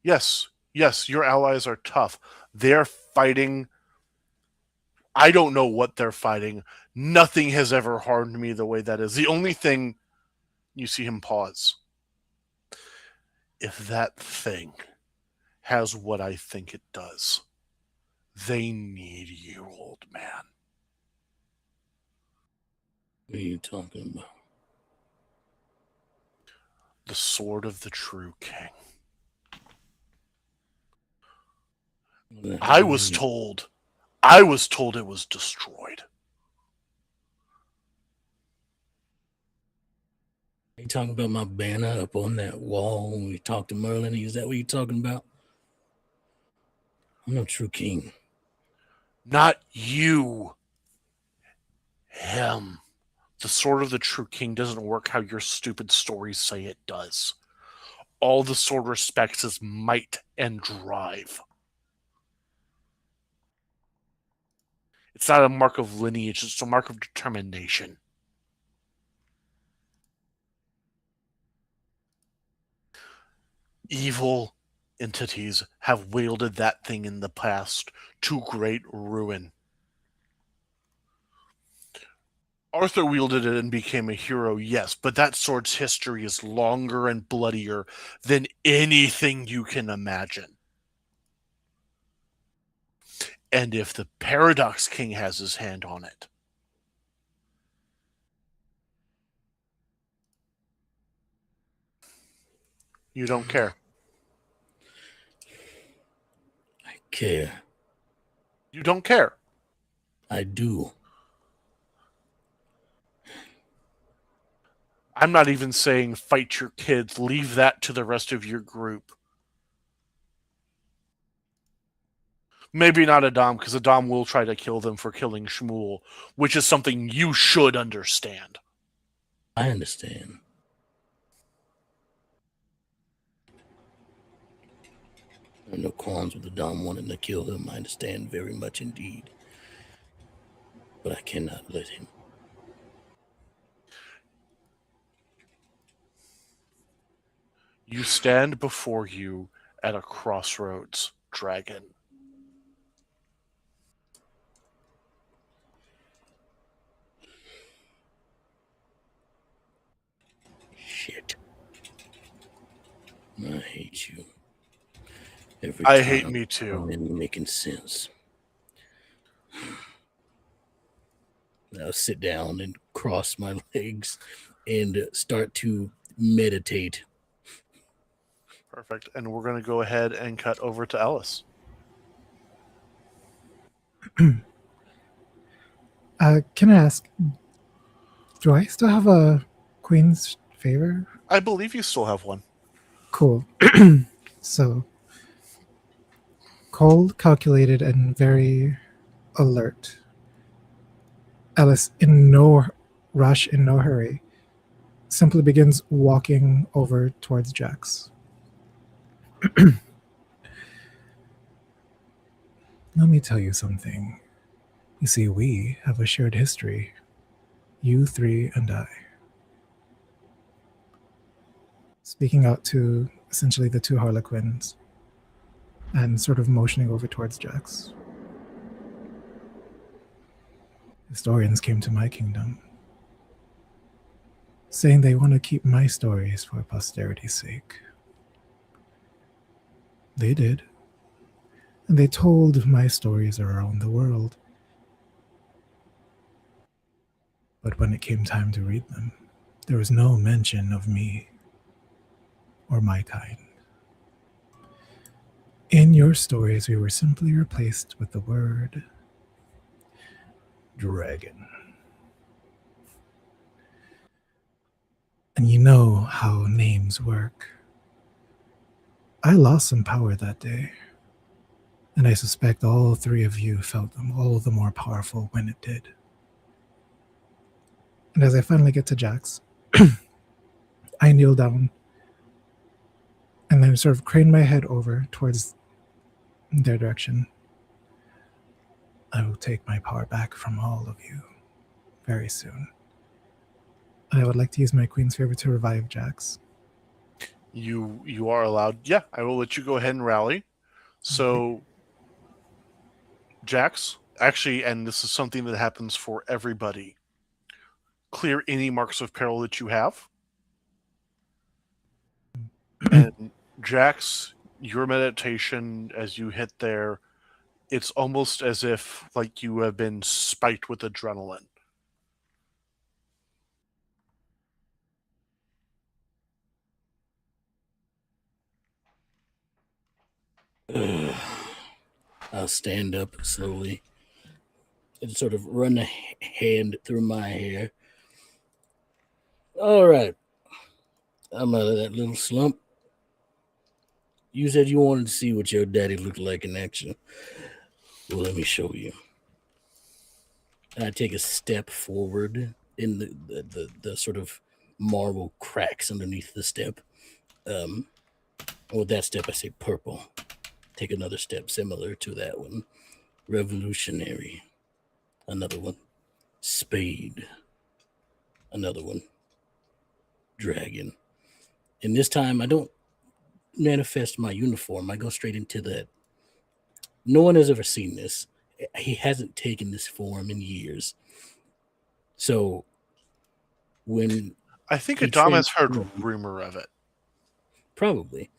C: Yes, your allies are tough. They're fighting. I don't know what they're fighting. Nothing has ever harmed me the way that is. The only thing, you see him pause. If that thing has what I think it does, they need you, old man.
D: What are you talking about?
C: The sword of the true king. I was told it was destroyed.
D: Are you talking about my banner up on that wall when we talked to Merlin? Is that what you're talking about? I'm no true king.
C: Not you. Him. The sword of the true king doesn't work how your stupid stories say it does. All the sword respects is might and drive. It's not a mark of lineage, it's a mark of determination. Evil entities have wielded that thing in the past to great ruin. Arthur wielded it and became a hero, yes, but that sword's history is longer and bloodier than anything you can imagine. And if the Paradox King has his hand on it, you don't care.
D: care.
C: You don't care.
D: I do.
C: I'm not even saying fight your kids. Leave that to the rest of your group. Maybe not Adam, because Adam will try to kill them for killing Shmuel, which is something you should understand.
D: I understand. I have no qualms with Adam wanting to kill him. I understand very much indeed. But I cannot let him.
C: You stand before you at a crossroads, dragon.
D: Shit. I hate you. Every
C: I
D: time
C: hate me too.
D: I'm making sense. I'll sit down and cross my legs and start to meditate.
C: Perfect. And we're going to go ahead and cut over to Ellis.
B: Can I ask, do I still have a queen's favor?
C: I believe you still have one.
B: Cool. So, cold, calculated, and very alert. Alice, in no rush, in no hurry, simply begins walking over towards Jax. Let me tell you something. You see, we have a shared history. You three and I. Speaking out to essentially the two Harlequins and sort of motioning over towards Jax. Historians came to my kingdom, saying they want to keep my stories for posterity's sake. They did. And they told my stories around the world. But when it came time to read them, there was no mention of me or my kind. In your stories, we were simply replaced with the word dragon. And you know how names work. I lost some power that day, and I suspect all three of you felt them all the more powerful when it did. And as I finally get to Jax, I kneel down and then sort of crane my head over towards their direction. I will take my power back from all of you very soon. And I would like to use my Queen's Favor to revive Jax.
C: You are allowed. Yeah, I will let you go ahead and rally. So, Jax, actually, and this is something that happens for everybody. Clear any marks of peril that you have. And Jax, your meditation as you hit there, it's almost as if like you have been spiked with adrenaline.
D: I'll stand up slowly and sort of run a hand through my hair. All right. I'm out of that little slump. You said you wanted to see what your daddy looked like in action. Well, let me show you. And I take a step forward in the sort of marble cracks underneath the step. With that step, I say purple. Take another step similar to that one. Revolutionary. Another one. Spade. Another one. Dragon. And this time, I don't manifest my uniform. I go straight into that. No one has ever seen this. He hasn't taken this form in years. So, when
C: I think
D: he
C: Adam has heard
D: transformed-
C: rumor of it.
D: Probably.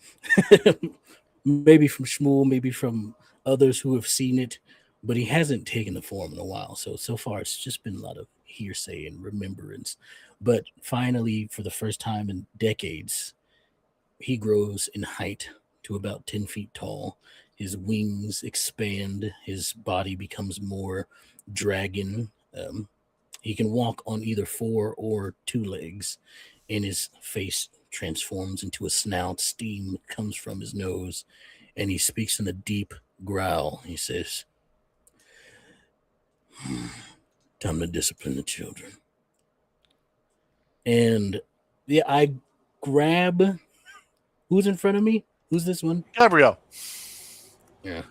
D: Maybe from Shmuel, maybe from others who have seen it, but he hasn't taken the form in a while. So far, it's just been a lot of hearsay and remembrance. But finally, for the first time in decades, he grows in height to about 10 feet tall. his wings expand, his body becomes more dragon. He can walk on either 4 or 2 legs, and his face transforms into a snout. Steam comes from his nose, and he speaks in a deep growl. He says, "Time to discipline the children." And yeah, I grab who's in front of me? Who's this one?
C: Gabrielle.
D: Yeah.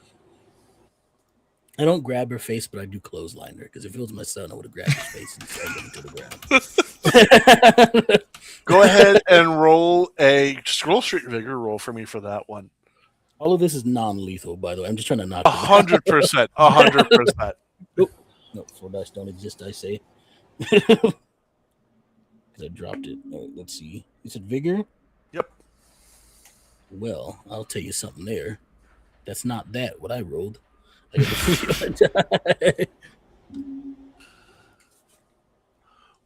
D: I don't grab her face, but I do clothesline her, because if it was my son, I would have grabbed his face and thrown him to the ground.
C: Go ahead and roll street vigor roll for me for that one.
D: All of this is non-lethal, by the way. I'm just trying to knock
C: 100%. 100%.
D: No, 4 dice don't exist, I say. Because I dropped it. All right, let's see. You said vigor?
C: Yep.
D: Well, I'll tell you something there. That's not what I rolled. I got a 3 on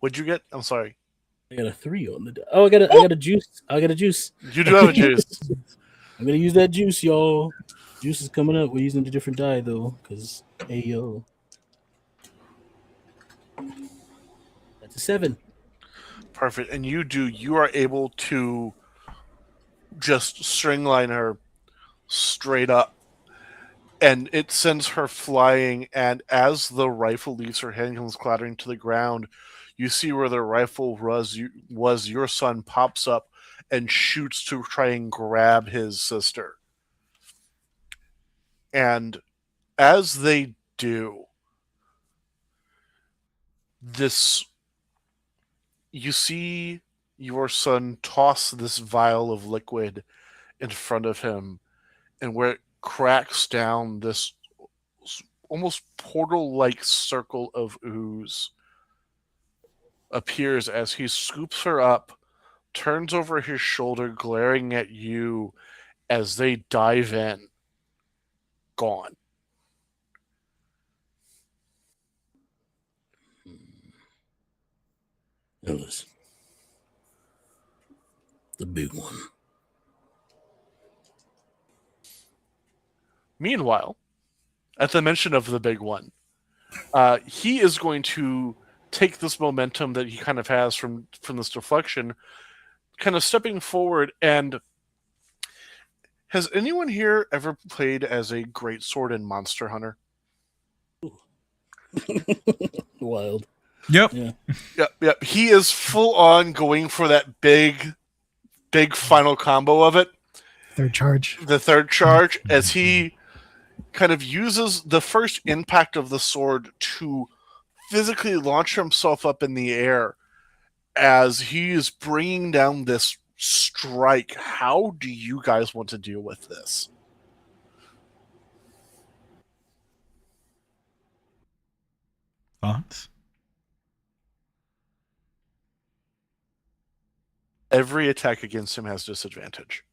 C: What'd you get? I'm sorry.
D: I got a 3 on the die. Oh, I got a juice. I got a juice.
C: You do have a juice.
D: I'm gonna use that juice, y'all. Juice is coming up. We're using a different die though, because ayo. That's a 7.
C: Perfect. And you are able to just stringline her straight up. And it sends her flying, and as the rifle leaves her hand and comes clattering to the ground, you see where the rifle was your son pops up and shoots to try and grab his sister. And as they do, you see your son toss this vial of liquid in front of him, and where it cracks down, this almost portal-like circle of ooze appears as he scoops her up, turns over his shoulder, glaring at you as they dive in. Gone.
D: Ellis. The big one.
C: Meanwhile, at the mention of the big one, he is going to take this momentum that he kind of has from this deflection, kind of stepping forward. And has anyone here ever played as a greatsword in Monster Hunter?
D: Wild.
A: Yep.
D: Yeah.
C: Yep. He is full on going for that big final combo of it.
B: Third charge.
C: The third charge, as he kind of uses the first impact of the sword to physically launch himself up in the air as he is bringing down this strike. How do you guys want to deal with this?
A: Thoughts?
C: Every attack against him has disadvantage.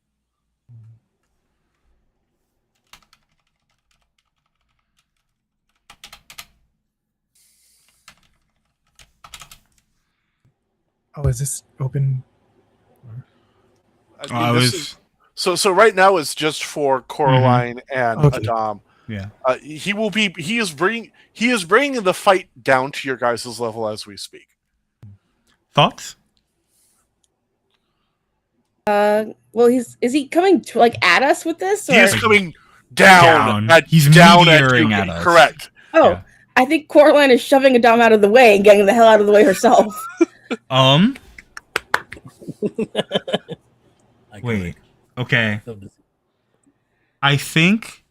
B: Oh, is this open?
C: So right now it's just for Coraline and
B: Okay.
C: Adam.
A: Yeah.
C: He is bringing the fight down to your guys' level as we speak.
A: Thoughts?
E: Well, is he coming at us with this? Or?
C: He is coming down.
A: He's
C: down
A: meteoring
C: at you.
A: at us.
C: Correct.
E: Oh,
A: Yeah.
E: I think Coraline is shoving Adam out of the way and getting the hell out of the way herself.
A: Wait. Okay. I think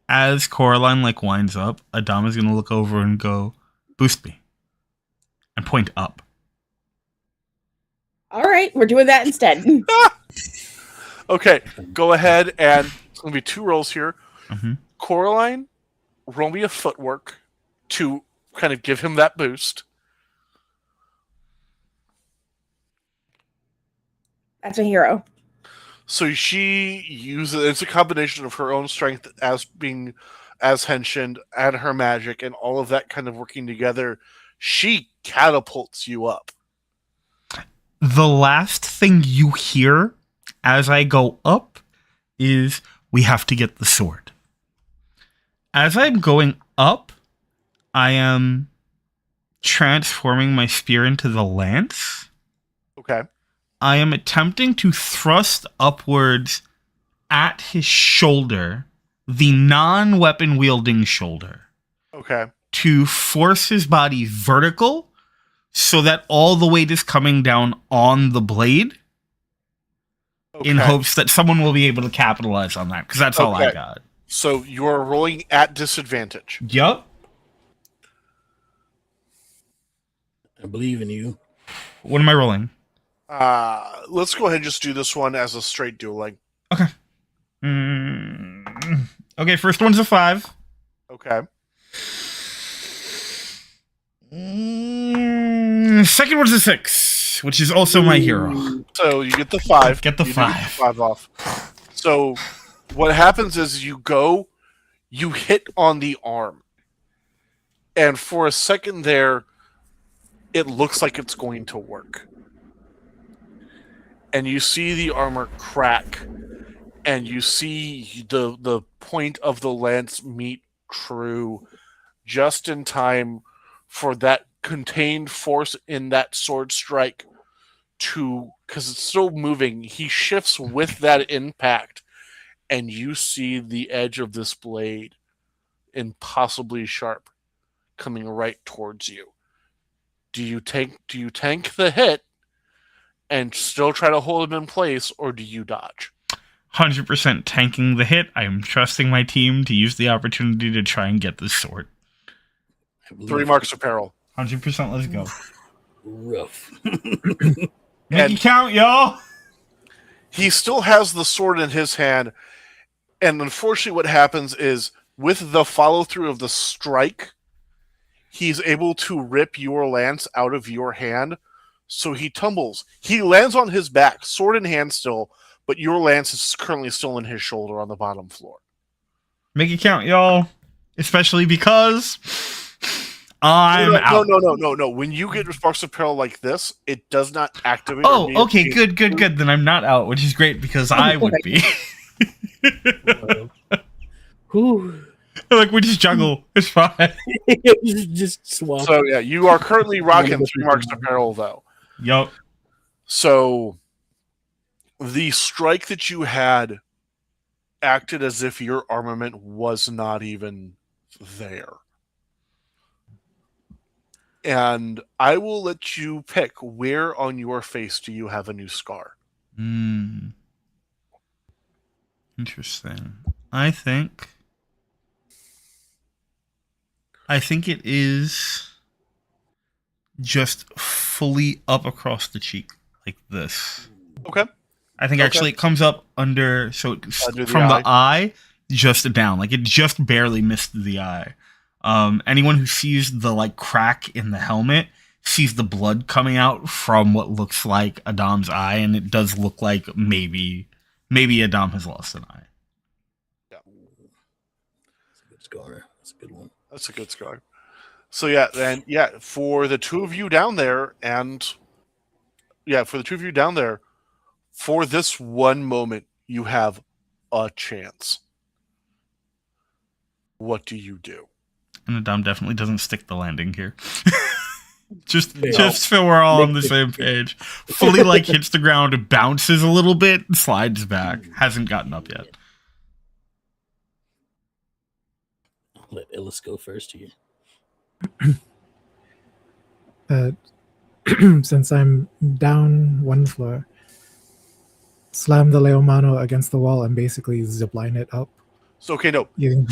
A: as Coraline winds up, Adam is gonna look over and go, "Boost me," and point up.
E: All right, we're doing that instead.
C: Okay, go ahead, and it's going to be 2 rolls here.
A: Mm-hmm.
C: Coraline, roll me a footwork to kind of give him that boost.
E: That's a hero.
C: So she uses, it's a combination of her own strength as henchman and her magic and all of that kind of working together. She catapults you up.
A: The last thing you hear as I go up is, "We have to get the sword." As I'm going up, I am transforming my spear into the lance.
C: Okay.
A: I am attempting to thrust upwards at his shoulder, the non-weapon wielding shoulder,
C: Okay.
A: to force his body vertical so that all the weight is coming down on the blade in
C: Okay.
A: hopes that someone will be able to capitalize on that, because that's all I
C: Okay.
A: got.
C: So you are rolling at disadvantage.
A: Yup.
D: I believe in you.
A: What am I rolling?
C: Let's go ahead and just do this one as a straight dueling.
A: Okay. Okay, first one's a 5.
C: Okay.
A: Second one's a 6, which is also my hero.
C: So you get the 5.
A: Get the
C: You do
A: 5.
C: Get the 5 off. So what happens is you hit on the arm. And for a second there, it looks like it's going to work. And you see the armor crack. And you see the point of the lance meet true just in time for that contained force in that sword strike because it's still moving. He shifts with that impact, and you see the edge of this blade, impossibly sharp, coming right towards you. Do you tank the hit and still try to hold him in place, or do you dodge?
A: 100% tanking the hit. I am trusting my team to use the opportunity to try and get this sword.
C: 3 marks of peril.
A: 100%, let's go.
D: Rough.
A: Make it count, y'all!
C: He still has the sword in his hand, and unfortunately what happens is, with the follow-through of the strike, he's able to rip your lance out of your hand, so he tumbles. He lands on his back, sword in hand still, but your lance is currently still in his shoulder on the bottom floor.
A: Make it count, y'all. Especially because I'm out.
C: No. When you get Sparks of Peril like this, it does not activate.
A: Oh, okay, good. Then I'm not out, which is great because I would be.
D: Whew.
A: Like, we just juggle. It's fine.
D: Just swap.
C: So, yeah, you are currently rocking 3 marks of peril, though.
A: Yup.
C: So, the strike that you had acted as if your armament was not even there. And I will let you pick where on your face do you have a new scar.
A: Interesting. I think it is just fully up across the cheek, like this.
C: Okay.
A: I think actually it comes up under, so it's
C: Under the
A: from
C: eye?
A: the eye just down, like it just barely missed the eye. Anyone who sees the like crack in the helmet sees the blood coming out from what looks like Adam's eye, and it does look like maybe Adam has lost an eye.
C: Yeah.
D: That's a good scar. That's a good one.
C: That's a good scar. So yeah, then for the two of you down there, for this one moment, you have a chance. What do you do?
A: And Adam definitely doesn't stick the landing here. just so we're all on the same page. Fully like hits the ground, bounces a little bit, slides back. Hasn't gotten up yet.
D: I'll let Ellis go first here.
B: Since I'm down one floor, slam the Leomano against the wall and basically zipline it up.
C: So okay, no,
B: Using-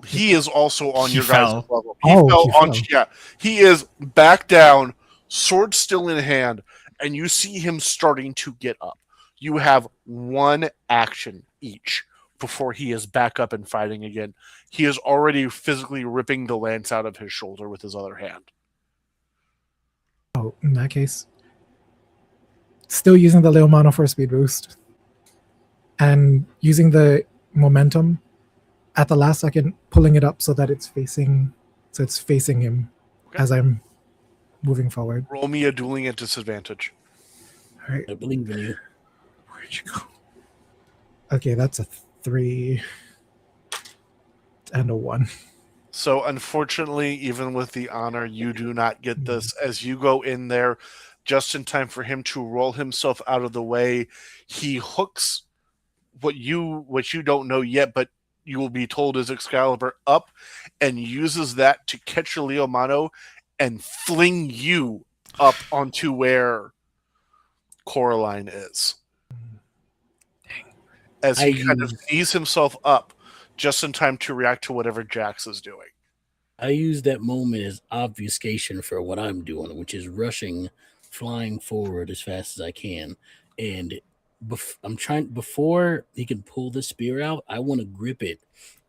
C: he is also on
A: He
C: your
A: fell.
C: guys' level.
B: He fell.
C: He is back down, sword still in hand, and you see him starting to get up. You have one action each before he is back up and fighting again. He is already physically ripping the lance out of his shoulder with his other hand.
B: Oh, in that case, still using the Leomano for a speed boost and using the momentum at the last second, pulling it up so that it's facing him as I'm moving forward.
C: Roll me a dueling at disadvantage.
B: All right,
D: I believe in you.
B: where'd you go? Okay, that's a 3. and a 1.
C: So unfortunately, even with the honor, you do not get this. As you go in there, just in time for him to roll himself out of the way, he hooks what you don't know yet, but you will be told is Excalibur up, and uses that to catch your Leo Mano and fling you up onto where Coraline is. As he kind of knees himself up just in time to react to whatever Jax is doing.
D: I use that moment as obfuscation for what I'm doing, which is rushing, flying forward as fast as I can. And I'm trying, before he can pull the spear out, I want to grip it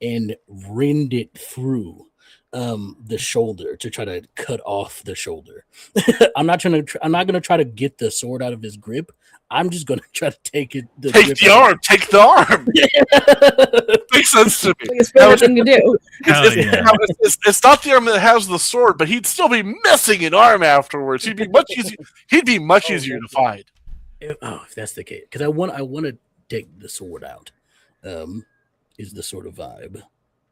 D: and rend it through the shoulder to try to cut off the shoulder. I'm not going to try to get the sword out of his grip. I'm just going to try to take it.
C: Take the arm. Take the arm. Makes sense to me.
E: It's the thing to do.
C: It's not the arm that has the sword, but he'd still be missing an arm afterwards. He'd be much easier. He'd be much easier to find.
D: If that's the case, because I want to take the sword out. Is the sort of vibe.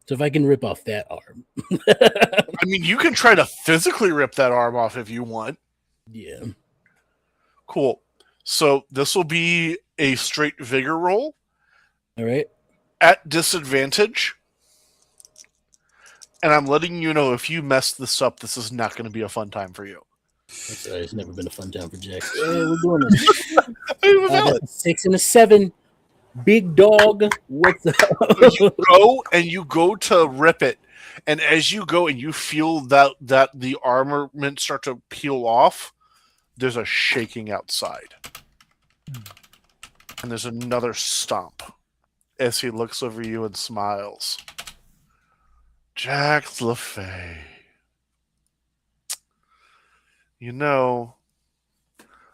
D: So if I can rip off that arm,
C: I mean, you can try to physically rip that arm off if you want.
D: Yeah.
C: Cool. So this will be a straight vigor roll.
D: All right.
C: At disadvantage. And I'm letting you know, if you mess this up, this is not going to be a fun time for you.
D: That's right. It's never been a fun time for Jack. We're doing this. 6 and a 7. Big dog. What's up?
C: You go to rip it, and as you go and you feel that the armament start to peel off, there's a shaking outside. And there's another stomp as he looks over you and smiles. Jack LaFay. You know,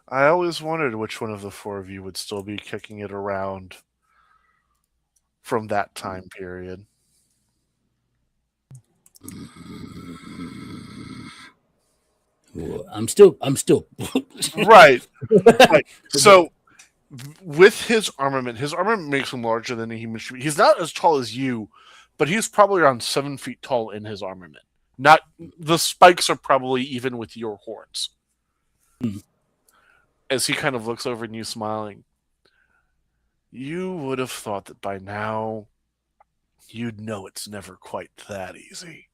C: I always wondered which one of the four of you would still be kicking it around from that time period.
D: Well, I'm still
C: right. So with his armament makes him larger than a human should be. He's not as tall as you, but he's probably around 7 feet tall in his armament. Not the spikes are probably even with your horns. As he kind of looks over at you smiling. You would have thought that by now you'd know it's never quite that easy.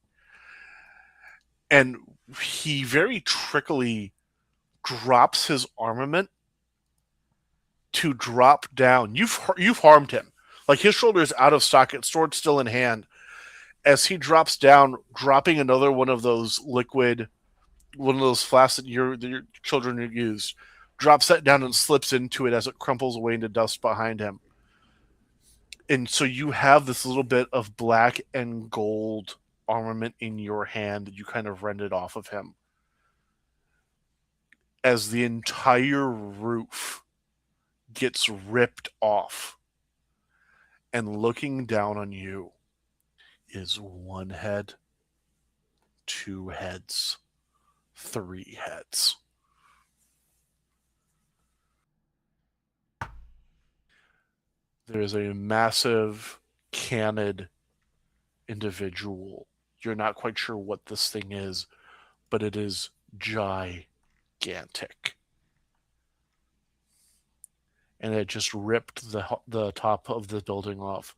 C: And he very trickily drops his armament to drop down. You've harmed him. Like, his shoulder is out of socket, sword still in hand. As he drops down, dropping another one of those flasks that your children have used, drops that down and slips into it as it crumples away into dust behind him. And so you have this little bit of black and gold armament in your hand that you kind of rended off of him. As the entire roof gets ripped off, and looking down on you is 1 head, 2 heads, 3 heads. There is a massive, canned individual. You're not quite sure what this thing is, but it is gigantic. And it just ripped the top of the building off.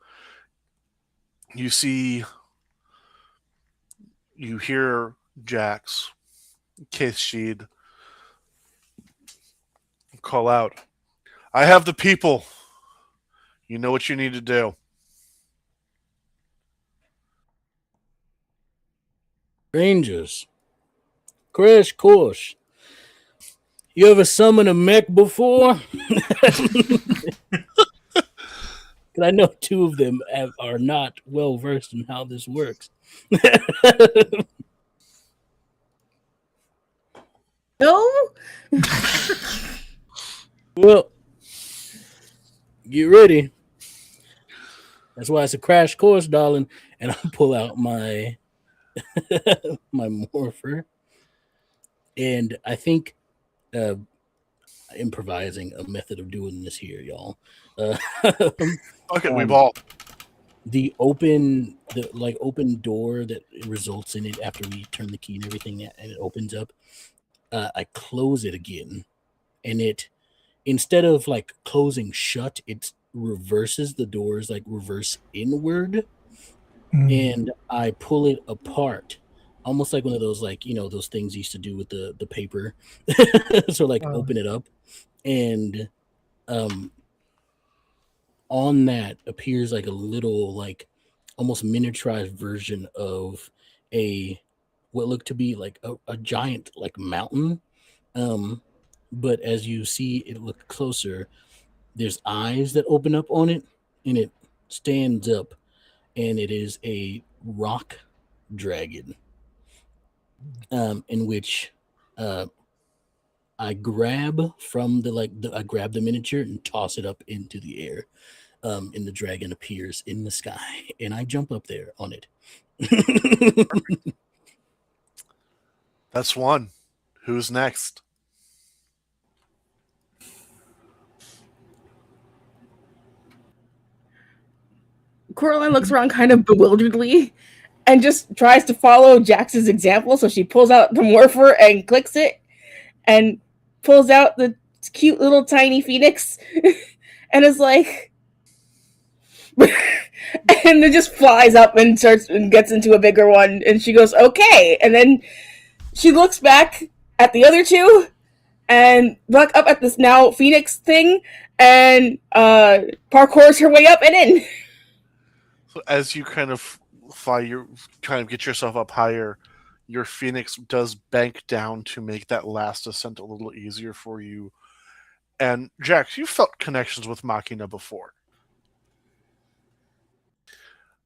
C: You hear Jax, Case Sheed, call out, "I have the people. You know what you need to do."
D: Rangers. Crash course. You ever summoned a mech before? Because I know 2 of them are not well versed in how this works.
E: No?
D: Well, get ready. That's why it's a crash course, darling. And I'll pull out my my morpher. And I think improvising a method of doing this here, y'all.
C: Okay, we ball.
D: the open door that results in it after we turn the key and everything, and it opens up. I close it again, and it, instead of like closing shut, it reverses the doors, like reverse inward, and I pull it apart, almost like one of those, like, those things you used to do with the paper. So like open it up, and on that appears like a little, like almost miniaturized version of what looked to be like a giant like mountain. But as you see it look closer, there's eyes that open up on it, and it stands up, and it is a rock dragon, in which I grab from I grab the miniature and toss it up into the air, and the dragon appears in the sky, and I jump up there on it.
C: That's one. Who's next?
E: Coraline looks around kind of bewilderedly and just tries to follow Jax's example. So she pulls out the morpher and clicks it and pulls out the cute little tiny phoenix and is like, and it just flies up and starts and gets into a bigger one. And she goes, okay. And then she looks back at the other two and look up at this now phoenix thing and parkours her way up and in.
C: So as you kind of fly, you kind of get yourself up higher. Your phoenix does bank down to make that last ascent a little easier for you. And Jax, you felt connections with Machina before.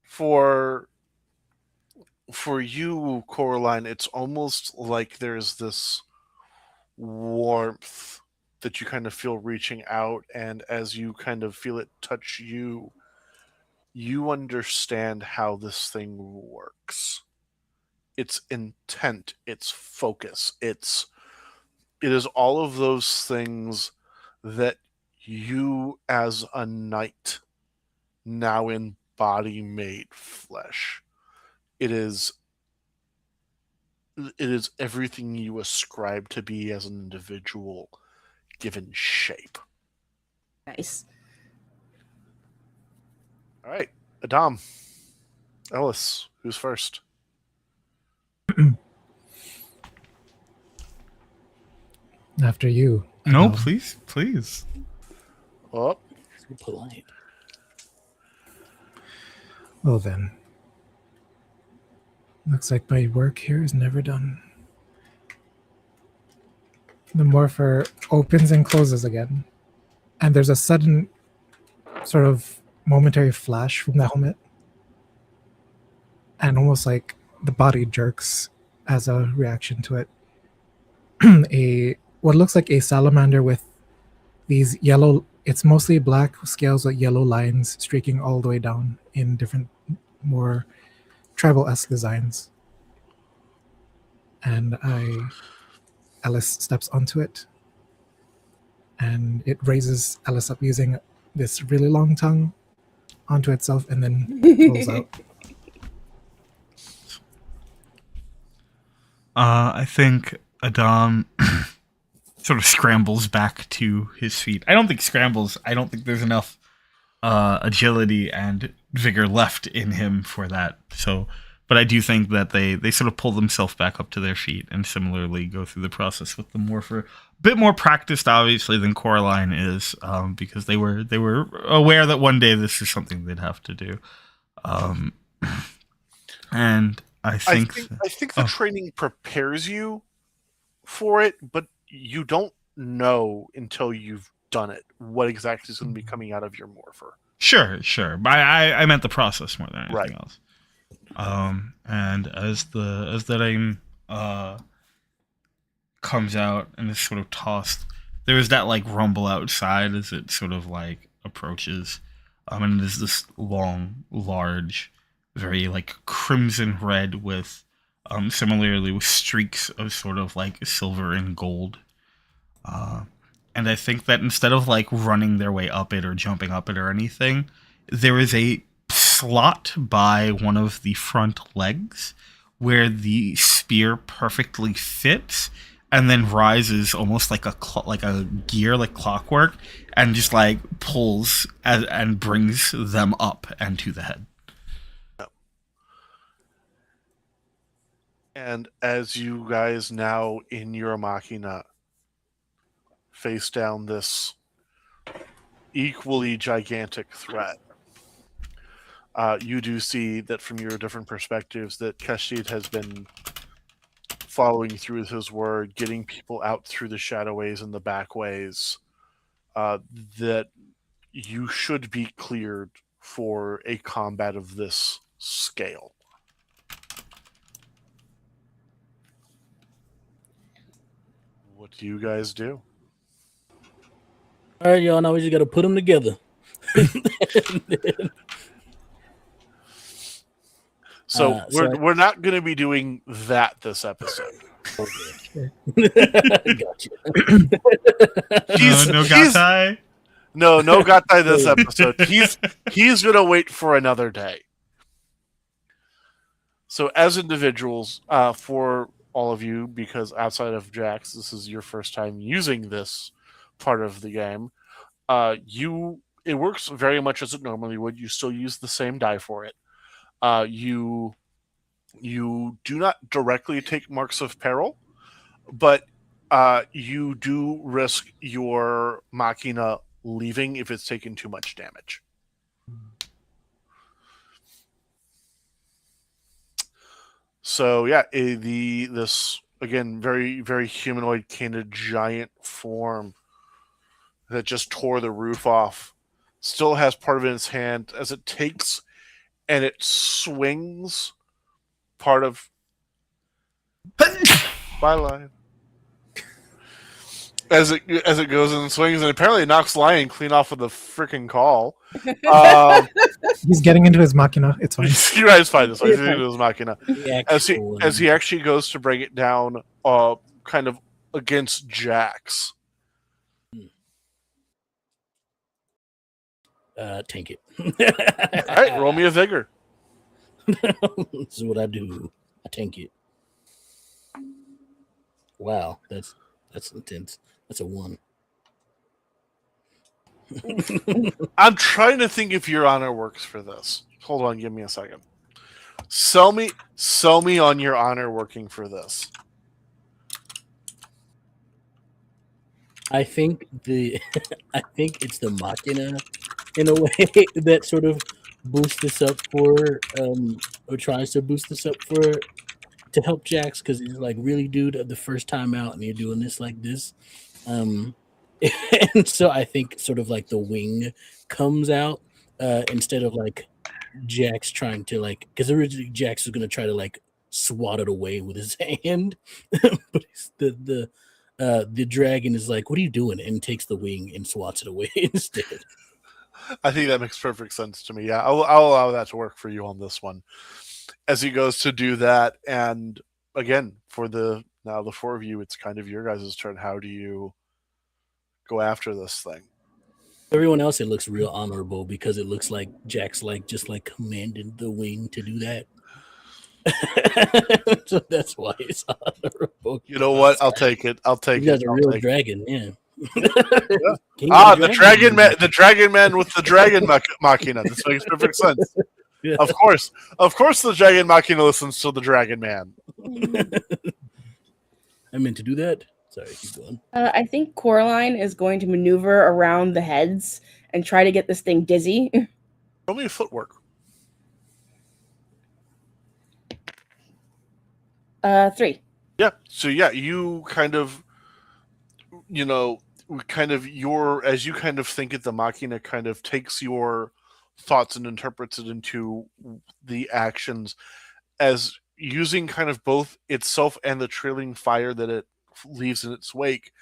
C: For you, Coraline, it's almost like there's this warmth that you kind of feel reaching out, and as you kind of feel it touch you, you understand how this thing works. Its intent, its focus, it is all of those things that you as a knight now in body made flesh. It is everything you ascribe to be as an individual given shape.
E: Nice.
C: All right, Adam, Ellis, who's first?
B: After you.
A: No,
B: Adam.
A: please.
C: Oh,
D: So polite.
B: Well then. Looks like my work here is never done. The morpher opens and closes again. And there's a sudden sort of momentary flash from the helmet. And almost like the body jerks as a reaction to it. What looks like a salamander with these yellow, it's mostly black scales with yellow lines streaking all the way down in different, more tribal-esque designs. And Alice steps onto it, and it raises Alice up using this really long tongue onto itself and then rolls out.
A: I think Adam sort of scrambles back to his feet. I don't think scrambles. I don't think there's enough agility and vigor left in him for that. So, but I do think that they sort of pull themselves back up to their feet and similarly go through the process with the morpher. A bit more practiced, obviously, than Coraline is, because they were aware that one day this is something they'd have to do. And I think
C: the training prepares you for it, but you don't know until you've done it what exactly is going to be coming out of your morpher.
A: Sure. But I meant the process more than anything
C: Right.
A: else. And as that aim comes out and is sort of tossed, there is that like rumble outside as it sort of like approaches. And it is this long, large, very like crimson red with similarly with streaks of sort of like silver and gold. And I think that instead of like running their way up it or jumping up it or anything, there is a slot by one of the front legs where the spear perfectly fits, and then rises almost like a gear, like clockwork, and just like pulls and brings them up and to the head.
C: And as you guys now in your machina face down this equally gigantic threat, you do see that from your different perspectives that Kashid has been following through with his word, getting people out through the shadow ways and the back ways, that you should be cleared for a combat of this scale. What do you guys do?
D: All right, y'all. Now we just got to put them together.
C: So
D: so
C: we're not going to be doing that this episode.
D: Gotcha.
A: No gatai.
C: No gatai this episode. He's going to wait for another day. So as individuals, for all of you, because outside of Jax, this is your first time using this part of the game, it works very much as it normally would. You still use the same die for it. You do not directly take marks of peril, but you do risk your machina leaving if it's taken too much damage. So yeah, this again very very humanoid kind of giant form that just tore the roof off still has part of it in its hand as it takes and it swings part of byline as it goes and swings, and apparently it knocks Lion clean off of the freaking call.
B: He's getting into his machina. It's fine.
C: You guys find this. He's into his machina as he actually goes to bring it down, kind of against Jax.
D: Tank it.
C: All right, roll me a vigor.
D: This is what I do. I tank it. Wow, that's intense. That's a 1.
C: I'm trying to think if your honor works for this. Hold on, give me a second. Sell me on your honor working for this.
D: I think it's the machina in a way that sort of boosts this up for or tries to boost this up to help Jax, because he's like, really, dude, the first time out and you're doing this like this. And so I think sort of like the wing comes out instead of like Jax trying to like, because originally Jax was going to try to like swat it away with his hand, but the dragon is like, what are you doing? And takes the wing and swats it away instead.
C: I think that makes perfect sense to me. Yeah, I'll allow that to work for you on this one. As he goes to do that, and again, for the 4 of you, it's kind of your guys' turn. How do you go after this thing?
D: Everyone else, it looks real honorable because it looks like Jack's like just like commanded the wing to do that. So that's why it's honorable.
C: You know what? I'll take it.
D: You guys are a real dragon, yeah.
C: The dragon man with the dragon machina. This makes perfect sense. Yeah. Of course, the dragon machina listens to the dragon man.
D: I meant to do that. Sorry, keep going.
E: I think Coraline is going to maneuver around the heads and try to get this thing dizzy.
C: Roll me a footwork.
E: 3.
C: Yeah. So yeah, you kind of, as you kind of think it, the machina kind of takes your thoughts and interprets it into the actions as using kind of both itself and the trailing fire that it leaves in its wake.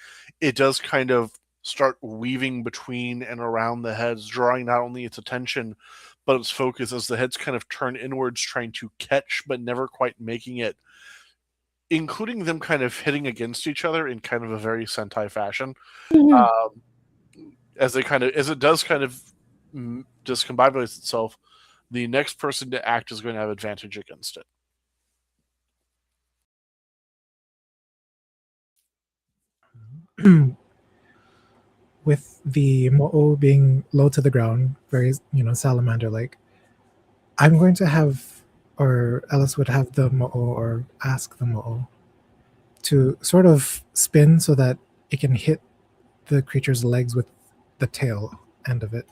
C: It does kind of start weaving between and around the heads, drawing not only its attention but its focus as the heads kind of turn inwards, trying to catch but never quite making it, including them kind of hitting against each other in kind of a very Sentai fashion. Mm-hmm. As it does kind of discombobulates itself, The next person to act is going to have advantage against it.
B: With the Mo'o being low to the ground, very, salamander-like, I'm going to have, or Ellis would have the Mo'o, or ask the Mo'o, to sort of spin so that it can hit the creature's legs with the tail end of it,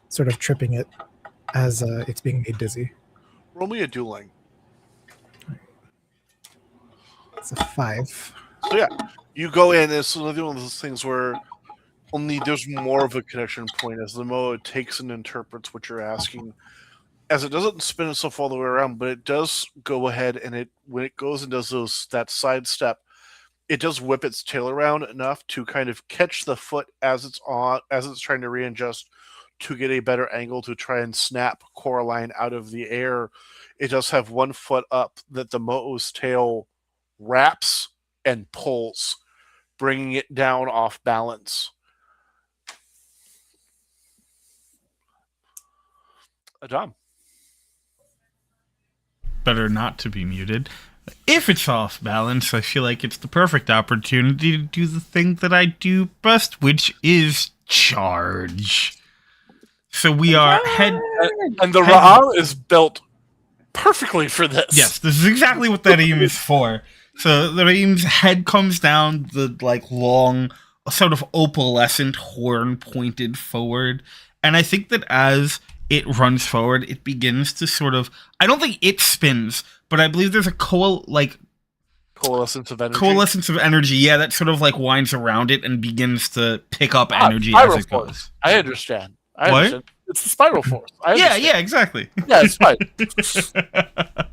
B: sort of tripping it as it's being made dizzy.
C: Roll me a dueling.
B: It's a 5.
C: So yeah, you go in. It's another one of those things where only there's more of a connection point as the Moa takes and interprets what you're asking. As it doesn't spin itself all the way around, but it does go ahead and when it goes and does that side step, it does whip its tail around enough to kind of catch the foot as it's trying to readjust to get a better angle to try and snap Coraline out of the air. It does have one foot up that the Mo'o's tail wraps and pulls, bringing it down off balance. Adam.
A: Better not to be muted. If it's off balance, I feel like it's the perfect opportunity to do the thing that I do best, which is charge. So we are
C: and the Ra'am is built perfectly for this.
A: Yes, this is exactly what that aim is for. So the aim's head comes down, the long, sort of opalescent horn pointed forward, and I think that as it runs forward, it begins to sort of, I don't think it spins, but I believe there's a
C: coalescence of energy.
A: Coalescence of energy, yeah, that sort of winds around it and begins to pick up energy as it goes.
C: I understand.
A: What?
C: It's the spiral force.
A: Yeah, exactly.
C: Yeah, it's fine.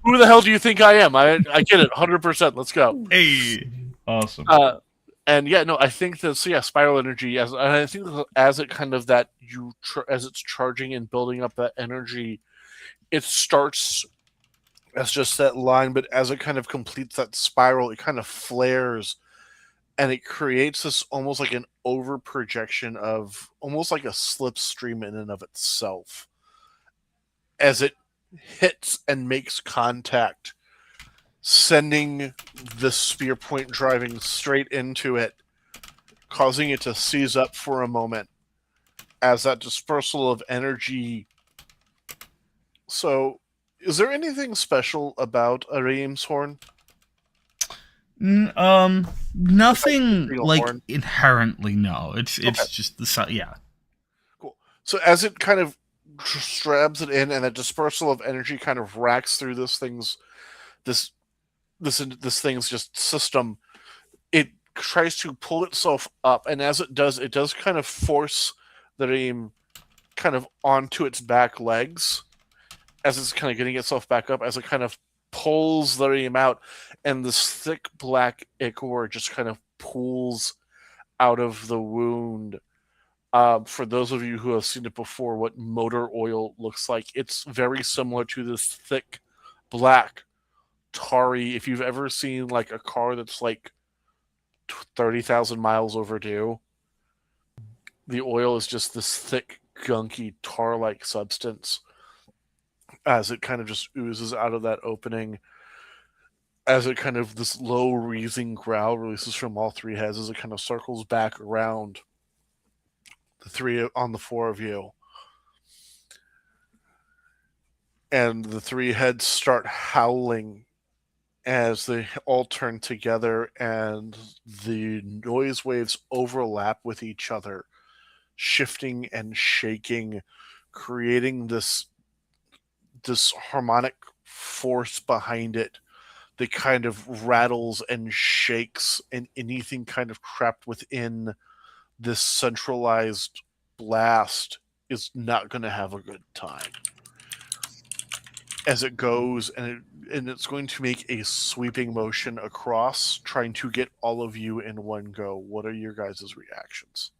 C: Who the hell do you think I am? I get it, 100%. Let's go.
A: Hey, awesome.
C: And yeah, no, I think that spiral energy. And I think that as it kind of as it's charging and building up that energy, it starts as just that line, but as it kind of completes that spiral, it kind of flares, and it creates this almost like an over projection of almost like a slipstream in and of itself as it hits and makes contact, sending the spear point driving straight into it, causing it to seize up for a moment as that dispersal of energy. So, is there anything special about a Reim's horn?
A: Nothing
C: horn?
A: inherently, no. It's
C: Okay.
A: just the yeah.
C: Cool. So as it kind of strabs it in, and that dispersal of energy kind of racks through this thing's just system, it tries to pull itself up, and as it does kind of force the Reim kind of onto its back legs as it's kind of getting itself back up, as it kind of pulls the Reim out, and this thick black ichor just kind of pools out of the wound. For those of you who have seen it before, what motor oil looks like, it's very similar to this thick black tarry. If you've ever seen a car that's 30,000 miles overdue, the oil is just this thick, gunky, tar-like substance as it kind of just oozes out of that opening, as it kind of, this low wheezing growl releases from all three heads as it kind of circles back around the four of you. And the three heads start howling as they all turn together, and the noise waves overlap with each other, shifting and shaking, creating this harmonic force behind it that kind of rattles and shakes, and anything kind of trapped within this centralized blast is not going to have a good time as it goes, and it's going to make a sweeping motion across, trying to get all of you in one go. What are your guys' reactions?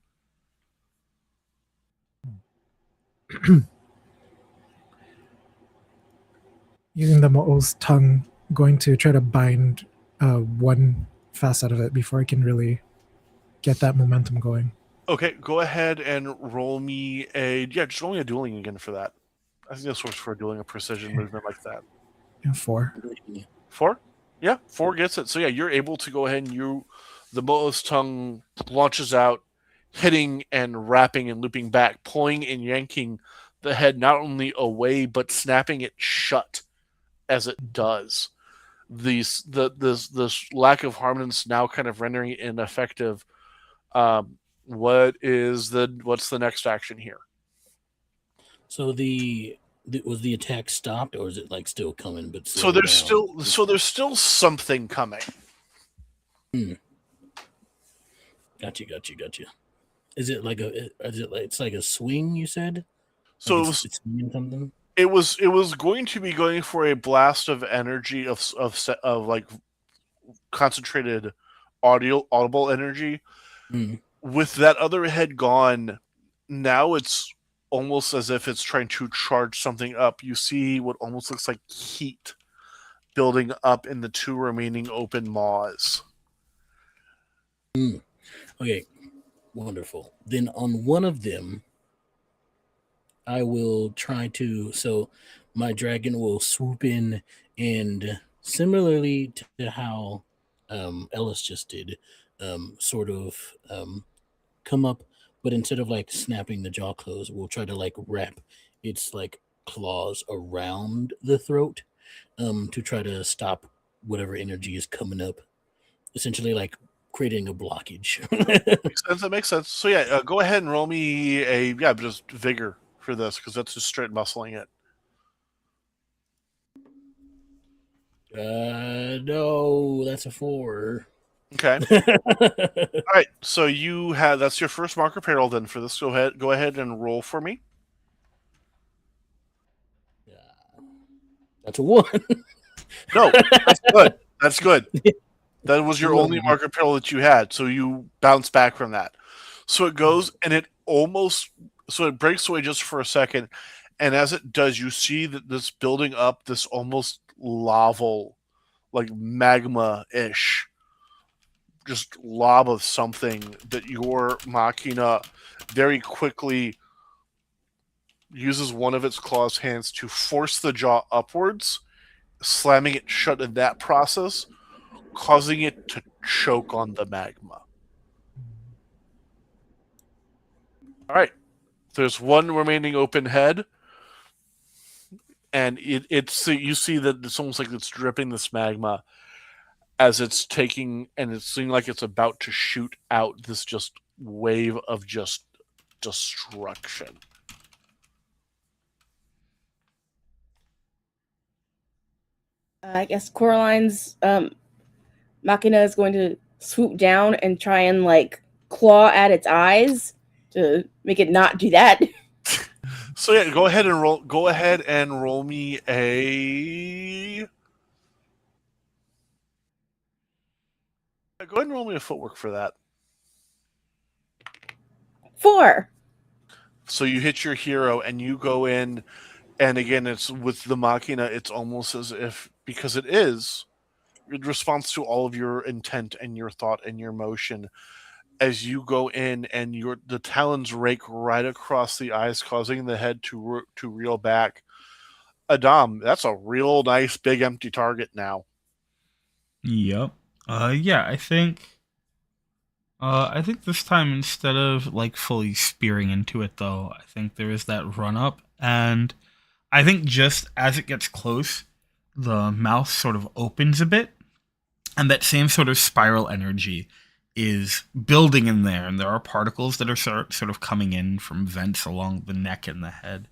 B: Using the Mo'o's tongue, going to try to bind one facet of it before I can really get that momentum going.
C: Okay, go ahead and roll me just roll me a dueling again for that. I think this works for doing a precision movement like that.
B: And 4.
C: 4? Yeah, 4 gets it. So yeah, you're able to go ahead and the Moa's tongue launches out, hitting and wrapping and looping back, pulling and yanking the head not only away but snapping it shut as it does. This lack of harmonious now kind of rendering it ineffective. What's the next action here?
D: So was the attack stopped, or is it like still coming? But
C: So there's still something coming.
D: Gotcha. Is it like it's like a swing? You said.
C: So
D: like it's swinging something.
C: It was going to be going for a blast of energy of like concentrated audible energy. With that other head gone, now it's almost as if it's trying to charge something up. You see what almost looks like heat building up in the 2 remaining open maws.
D: Okay, wonderful. Then on one of them, I will try to. So my dragon will swoop in, and similarly to how Ellis just did, sort of come up, but instead of like snapping the jaw closed, we'll try to like wrap its like claws around the throat to try to stop whatever energy is coming up, essentially like creating a blockage.
C: That makes sense. So yeah, go ahead and roll me just vigor for this, because that's just straight muscling it.
D: No, that's a 4.
C: Okay. All right. So that's your first marker peril then for this. Go ahead and roll for me.
D: That's a 1.
C: No, that's good. That's good. That was your only marker peril that you had, so you bounce back from that. So it goes, and it breaks away just for a second, and as it does, you see that this building up, this almost lava, like magma-ish, just lob of something that your machina very quickly uses one of its claws hands to force the jaw upwards, slamming it shut in that process, causing it to choke on the magma. All right. There's one remaining open head, and you see that it's almost like it's dripping this magma as it's taking, and it seems like it's about to shoot out this just wave of just destruction.
E: I guess Coraline's Machina is going to swoop down and try and like claw at its eyes to make it not do that.
C: So yeah, go ahead and roll me a. Go ahead and roll me a footwork for that.
E: 4.
C: So you hit your hero and you go in, and again, it's with the Machina, it's almost as if, because it is, in response to all of your intent and your thought and your motion, as you go in and the talons rake right across the eyes, causing the head to reel back. Adam, that's a real nice big empty target now.
A: Yep. Yeah, I think this time, instead of like fully spearing into it, though, I think there is that run up, and I think just as it gets close, the mouth sort of opens a bit, and that same sort of spiral energy is building in there, and there are particles that are sort of coming in from vents along the neck and the head,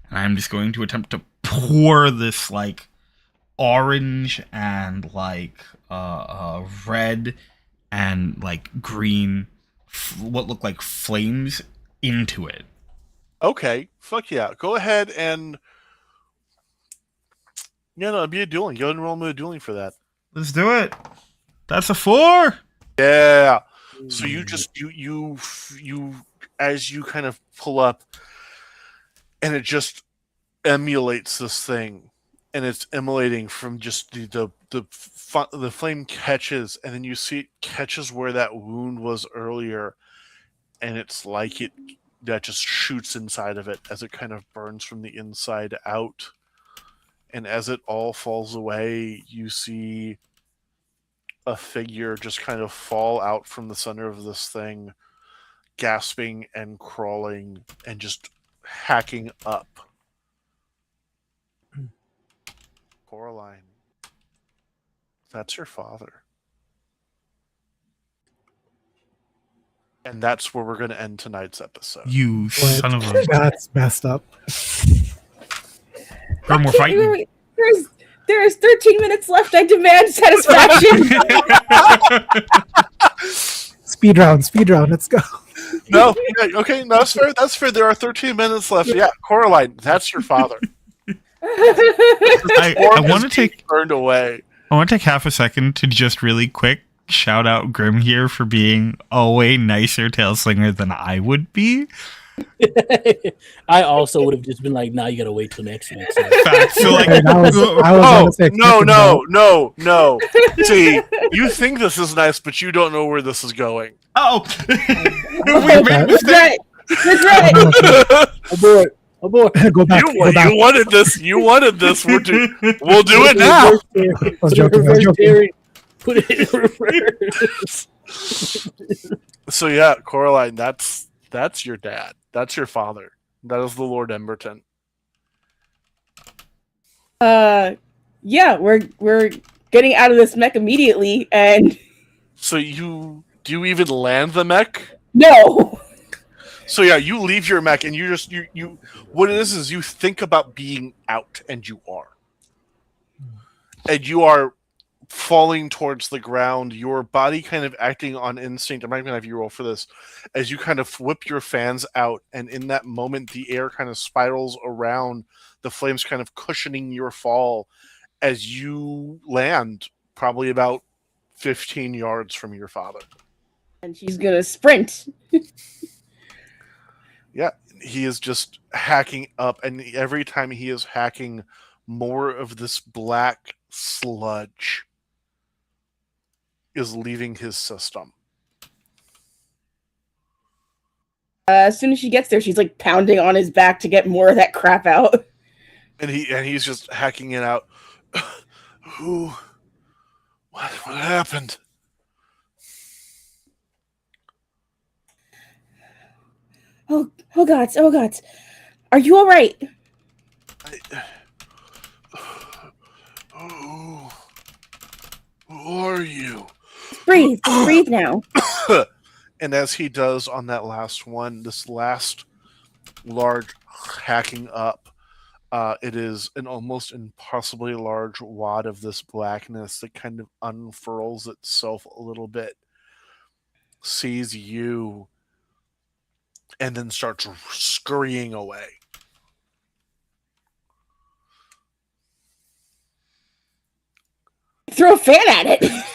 A: and I'm just going to attempt to pour this like orange and like red and like green what look like flames into it.
C: Okay, fuck yeah. Go ahead and it'd be a dueling. Go ahead and roll me a dueling for that.
A: Let's do it. That's a 4.
C: Yeah. So you just you as you kind of pull up, and it just emulates this thing, and it's emulating from just the flame catches, and then you see it catches where that wound was earlier, and it's like that just shoots inside of it as it kind of burns from the inside out. And as it all falls away, you see a figure just kind of fall out from the center of this thing, gasping and crawling and just hacking up. Coraline, that's your father. And that's where we're going to end tonight's episode.
A: You son of a...
B: That's messed up.
A: Grim, we're fighting.
E: There's 13 minutes left. I demand satisfaction.
B: Speed round. Let's go.
C: No, yeah, okay, no, that's fair. That's fair. There are 13 minutes left. Yeah, Coraline, that's your father.
A: I want to take
C: turned away.
A: I want to take half a second to just really quick shout out Grim here for being a way nicer tail slinger than I would be.
D: I also would have just been like, "Nah, you gotta wait till next week." So.
A: So like,
C: No. See, you think this is nice, but you don't know where this is going.
A: oh, we made a mistake.
D: Abort.
B: Go back.
C: You wanted this. You wanted this. We'll do it now.
B: I was joking.
D: Put it in reverse.
C: So yeah, Coraline, that's your dad. That's your father. That is the Lord Emberton.
E: Yeah, we're getting out of this mech immediately, and
C: So do you even land the mech?
E: no.
C: So yeah, you leave your mech and you what it is you think about being out, and you are. And you are falling towards the ground, your body kind of acting on instinct. I'm not going to have you roll for this. As you kind of whip your fans out, and in that moment, the air kind of spirals around, the flames kind of cushioning your fall as you land probably about 15 yards from your father.
E: And she's gonna sprint.
C: Yeah, he is just hacking up, and every time he is hacking, more of this black sludge is leaving his system.
E: As soon as she gets there, she's like pounding on his back to get more of that crap out.
C: And he's just hacking it out. What happened?
E: Oh gods. Are you all right?
C: Who are you?
E: Breathe now.
C: And as he does on that last one, this last large hacking up, it is an almost impossibly large wad of this blackness that kind of unfurls itself a little bit, sees you, and then starts scurrying away.
E: Throw a fan at it.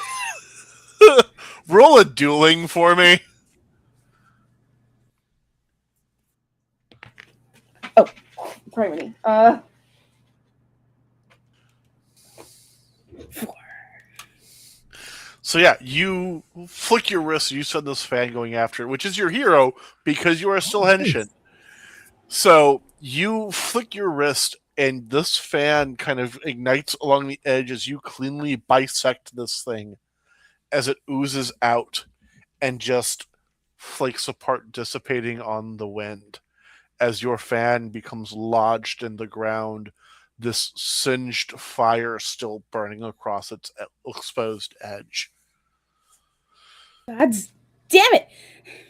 C: Roll a dueling for me.
E: Oh, sorry, 4.
C: So yeah, you flick your wrist, you send this fan going after it, which is your hero because you are still henshin. So you flick your wrist, and this fan kind of ignites along the edge as you cleanly bisect this thing as it oozes out and just flakes apart, dissipating on the wind. As your fan becomes lodged in the ground, this singed fire still burning across its exposed edge.
E: God damn it!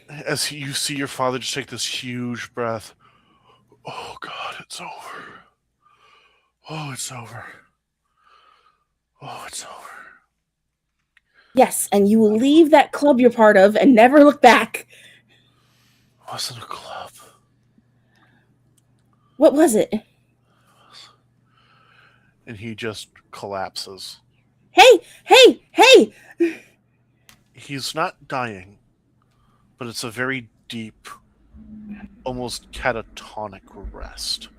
C: As you see your father just take this huge breath. Oh God, it's over. Oh, it's over. Oh, it's over.
E: Yes, and you will leave that club you're part of and never look back.
C: It wasn't a club.
E: What was it?
C: And he just collapses.
E: Hey!
C: He's not dying, but it's a very deep, almost catatonic rest.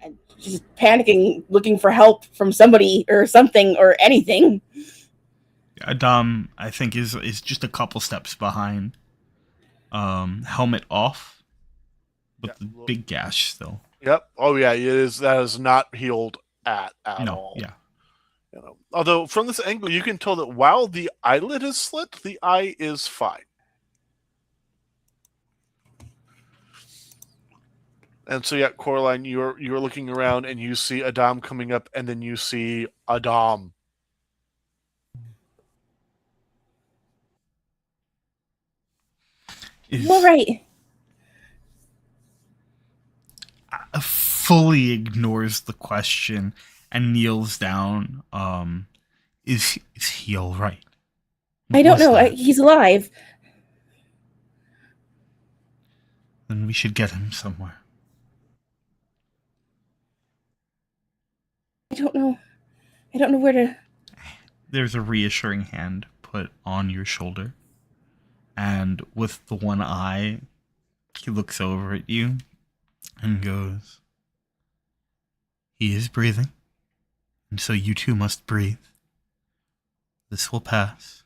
E: And she's panicking, looking for help from somebody or something or anything.
A: Adam, I think, is just a couple steps behind. Helmet off, but
C: Yeah.
A: the big gash still.
C: Yep. Oh yeah, it is. That is not healed at
A: No,
C: all.
A: yeah.
C: You know, although from this angle, you can tell that while the eyelid is slit, the eye is fine. And so, yeah, Coraline, you're looking around and you see Adam coming up, and then you see Adam.
E: You're right.
A: Fully ignores the question and kneels down. Is he all right?
E: I don't know.
A: that?
E: He's alive.
A: Then we should get him somewhere.
E: I don't know. I don't know where to.
A: There's a reassuring hand put on your shoulder, and with the one eye, he looks over at you and goes, "He is breathing, and so you too must breathe. This will pass.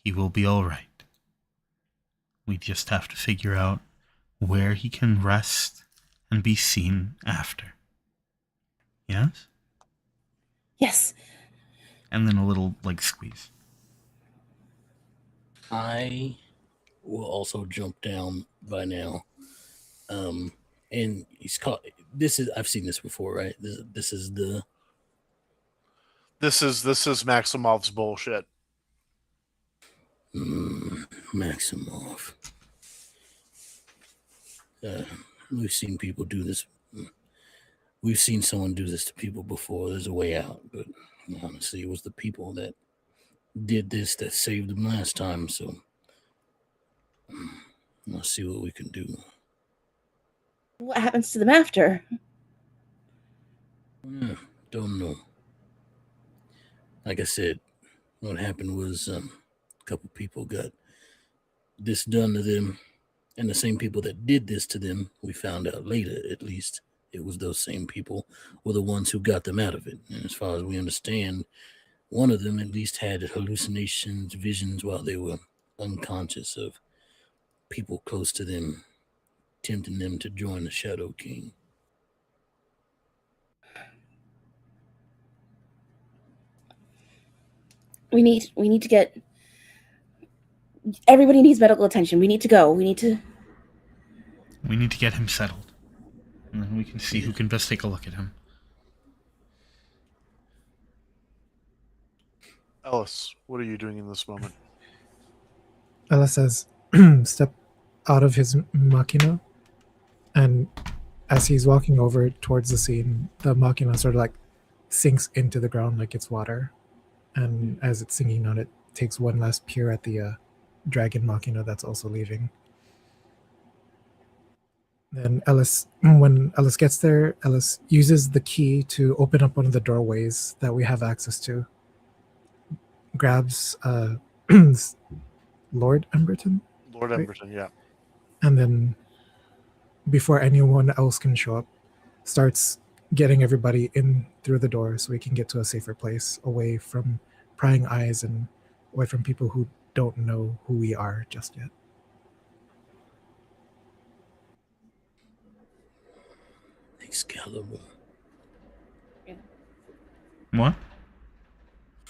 A: He will be all right. We just have to figure out where he can rest and be seen after. Yes?"
E: Yes.
A: And then a little, squeeze.
D: I will also jump down by now. And he's caught. I've seen this before, right? This is
C: Maximov's bullshit.
D: Maximov. We've seen people do this. We've seen someone do this to people before. There's a way out, but honestly, it was the people that did this that saved them last time. So let's see what we can do.
E: What happens to them after?
D: Don't know. Like I said, what happened was a couple people got this done to them, and the same people that did this to them, we found out later, at least, it was those same people were the ones who got them out of it. And as far as we understand, one of them at least had hallucinations, visions while they were unconscious of people close to them, tempting them to join the Shadow King.
E: We need to get. Everybody needs medical attention. We need to go. We need to
A: get him settled. And then we can see who can best take a look at him.
C: Ellis, what are you doing in this moment?
B: Ellis says, step out of his machina, and as he's walking over towards the scene, the machina sort of sinks into the ground like it's water, and as it's sinking on it, takes one last peer at the dragon machina that's also leaving. Then when Ellis gets there, Ellis uses the key to open up one of the doorways that we have access to, grabs Lord Emberton,
C: Lord
B: right?
C: Emberton, yeah.
B: And then before anyone else can show up, starts getting everybody in through the door so we can get to a safer place, away from prying eyes and away from people who don't know who we are just yet.
D: Excalibur.
A: What?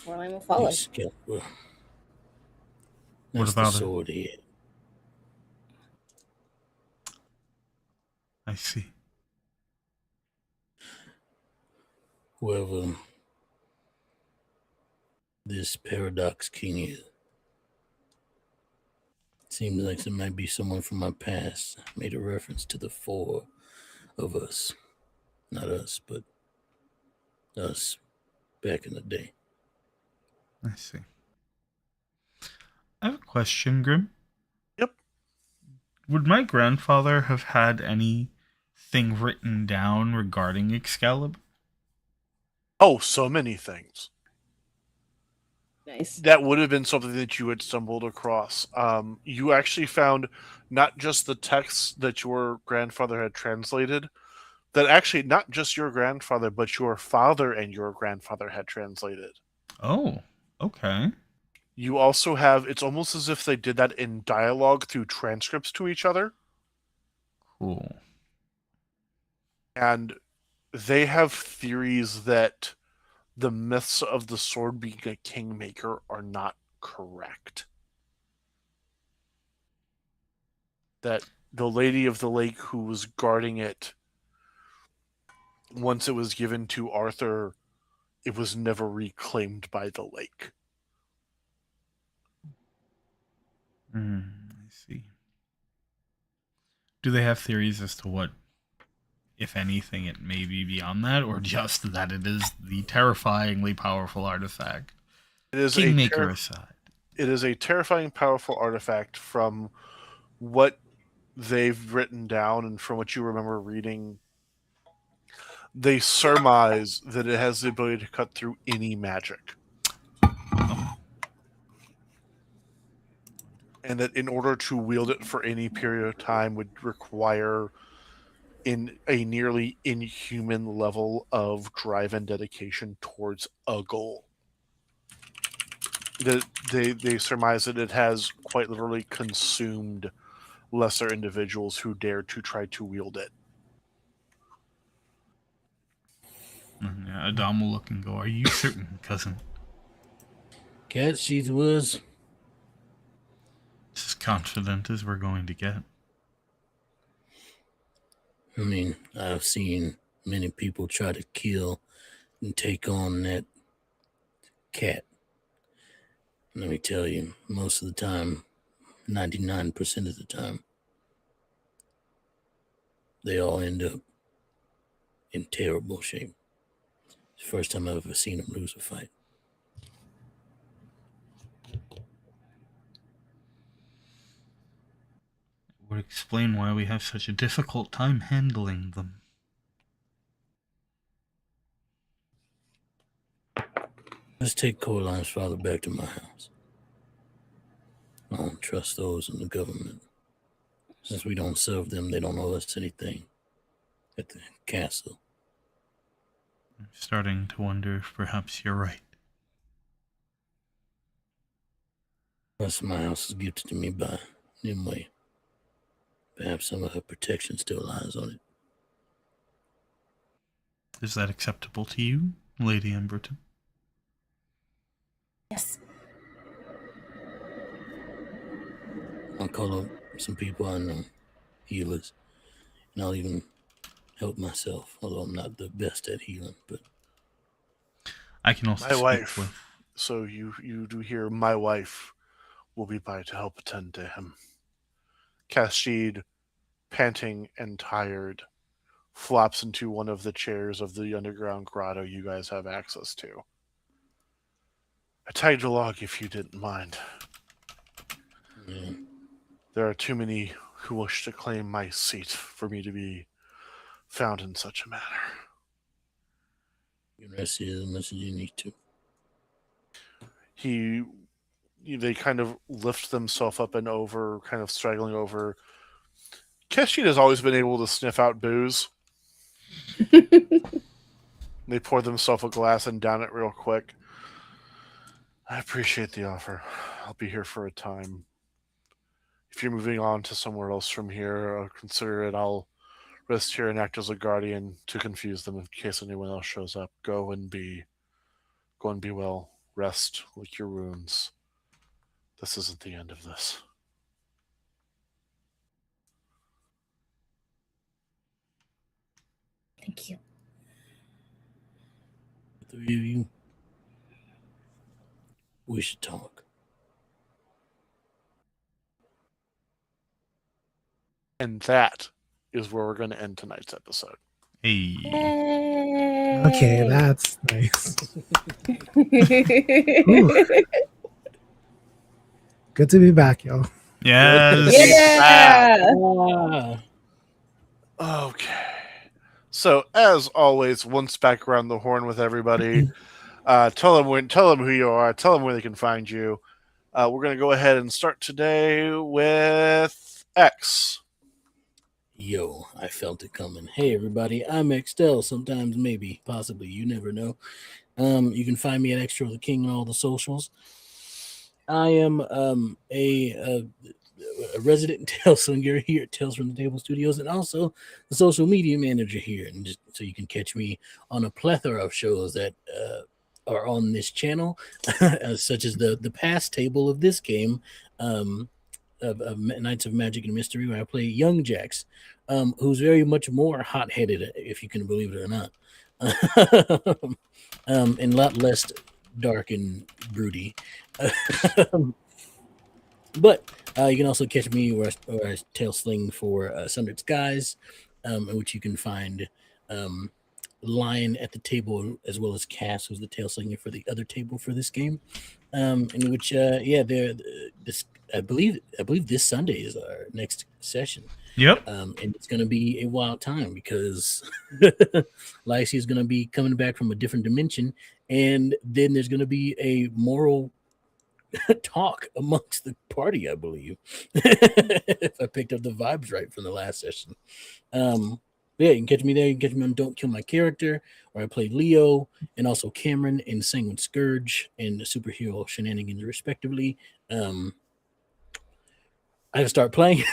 E: Coraline will follow.
D: Excalibur.
A: What
D: That's
A: about
D: the
A: it?
D: sword head.
A: I see.
D: Whoever this Paradox King is. Seems like it might be someone from my past. Made a reference to the four of us. Not us, but us back in the day.
A: I see. I have a question, Grim.
C: Yep.
A: Would my grandfather have had anything written down regarding Excalibur?
C: Oh, so many things.
E: Nice.
C: That would have been something that you had stumbled across. You actually found not just the texts that your grandfather had translated, that actually not just your grandfather, but your father and your grandfather had translated.
A: Oh. Okay.
C: You also have, it's almost as if they did that in dialogue through transcripts to each other.
A: Cool.
C: And they have theories that the myths of the sword being a kingmaker are not correct. That the Lady of the Lake who was guarding it, once it was given to Arthur, it was never reclaimed by the lake.
A: I see. Do they have theories as to what, if anything, it may be beyond that, or just that it is the terrifyingly powerful artifact?
C: It is
A: Kingmaker aside.
C: It is a terrifying, powerful artifact from what they've written down and from what you remember reading. They surmise that it has the ability to cut through any magic. And that in order to wield it for any period of time would require in a nearly inhuman level of drive and dedication towards a goal. That they surmise that it has quite literally consumed lesser individuals who dare to try to wield it.
A: Yeah, Adam will look and go, "Are you certain, cousin?
D: Cat she was.
A: It's as confident as we're going to get."
D: I mean, I've seen many people try to kill and take on that cat. Let me tell you, most of the time, 99% of the time, they all end up in terrible shape. It's the first time I've ever seen them lose a fight.
A: It would explain why we have such a difficult time handling them.
D: Let's take Coraline's father back to my house. I don't trust those in the government. Since we don't serve them, they don't owe us anything at the castle.
A: I'm starting to wonder if perhaps you're right.
D: The rest of my house is gifted to me by Nimue. Perhaps some of her protection still lies on it.
A: Is that acceptable to you, Lady Emberton?
E: Yes.
D: I'll call up some people I know, healers, and I'll even help myself, although I'm not the best at healing. But
A: I can also
C: My
A: speak
C: wife.
A: with.
C: So you do hear my wife will be by to help attend to him. Castide, panting and tired, flops into one of the chairs of the underground grotto you guys have access to. I tagged along if you didn't mind.
D: yeah,
C: There are too many who wish to claim my seat for me to be found in such a manner.
D: you can rest here as much as you need to.
C: They kind of lift themselves up and over, kind of straggling over. Keshin has always been able to sniff out booze. They pour themselves a glass and down it real quick. I appreciate the offer. I'll be here for a time. If you're moving on to somewhere else from here, I'll consider it. I'll rest here and act as a guardian to confuse them in case anyone else shows up. Go and be well. Rest, lick your wounds. This isn't the end of this.
E: Thank you.
D: The three of you, we should talk.
C: And that is where we're going to end tonight's episode.
A: Hey.
E: Yay!
B: Okay, that's nice. Ooh. Good to be back, yo.
A: Yes.
E: Yeah.
C: Okay. So as always, once back around the horn with everybody, tell them who you are, tell them where they can find you. We're going to go ahead and start today with X.
D: Yo, I felt it coming. Hey, everybody, I'm Extel. Sometimes, maybe, possibly, you never know. You can find me at Extra the King on all the socials. I am a resident Tales Slinger here at Tales from the Table Studios, and also the social media manager here. And just so you can catch me on a plethora of shows that are on this channel, such as the past table of this game, of Knights of Magic and Mystery, where I play Young Jax, who's very much more hot-headed, if you can believe it or not, and a lot less dark and broody. But you can also catch me where I tail sling for Sundered Skies, in which you can find Lion at the table, as well as Cass, who's the tail slinger for the other table for this game. In which, I believe this Sunday is our next session.
A: Yep.
D: And it's going to be a wild time because Lacey is going to be coming back from a different dimension, and then there's going to be a moral talk amongst the party, I believe. If I picked up the vibes right from the last session. Yeah, you can catch me there. You can catch me on Don't Kill My Character, where I play Leo, and also Cameron in Sanguine Scourge and Superhero Shenanigans, respectively. I have to start playing.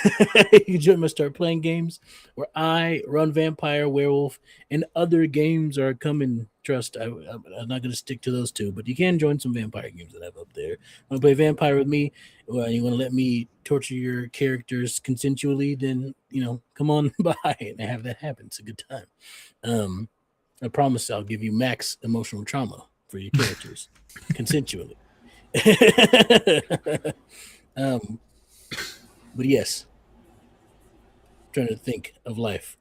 D: You can join me start playing games where I run Vampire, Werewolf, and other games are coming. Trust, I'm not going to stick to those two, but you can join some Vampire games that I have up there. Want to play Vampire with me? Well, you want to let me torture your characters consensually? Then come on by and have that happen. It's a good time. I promise I'll give you max emotional trauma for your characters consensually. But yes, trying to think of life.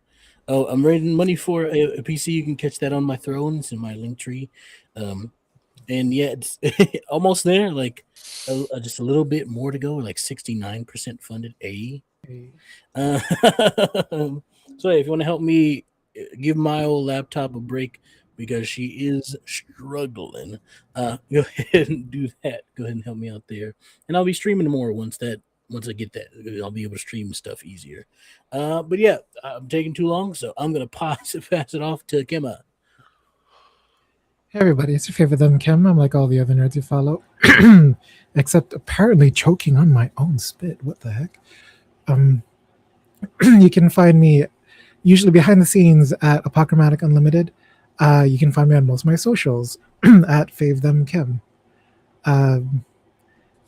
D: Oh, I'm raising money for a PC. You can catch that on my throne. It's in my link tree. And yeah, it's almost there. Like just a little bit more to go. Like 69% funded. So if you want to help me give my old laptop a break because she is struggling, go ahead and do that. Go ahead and help me out there, and I'll be streaming more once I get that. I'll be able to stream stuff easier. But yeah, I'm taking too long, so I'm gonna pass it off to Kemma.
B: Hey everybody, it's your favorite them Kim. I'm like all the other nerds you follow, except apparently choking on my own spit. What the heck? You can find me usually behind the scenes at Apochromatic Unlimited. You can find me on most of my socials at Fave Them Kim.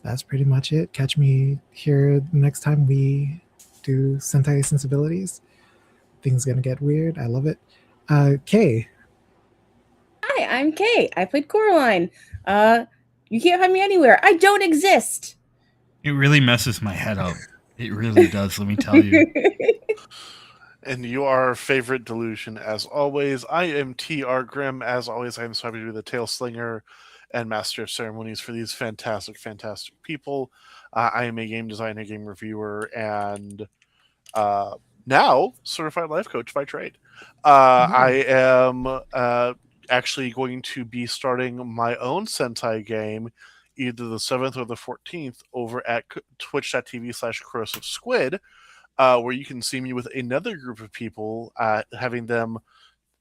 B: That's pretty much it. Catch me here next time we do Sentai Sensibilities. Things gonna get weird. I love it. Kay.
E: Hi, I'm Kay. I played Coraline. You can't find me anywhere. I don't exist.
A: It really messes my head up. It really does, let me tell you.
C: And you are our favorite delusion, as always. I am TR Grimm. As always, I am so happy to be the tail slinger and master of ceremonies for these fantastic, fantastic people. I am a game designer, game reviewer, and now certified life coach by trade. I am actually going to be starting my own Sentai game either the 7th or the 14th over at twitch.tv/corrosive squid, where you can see me with another group of people, having them.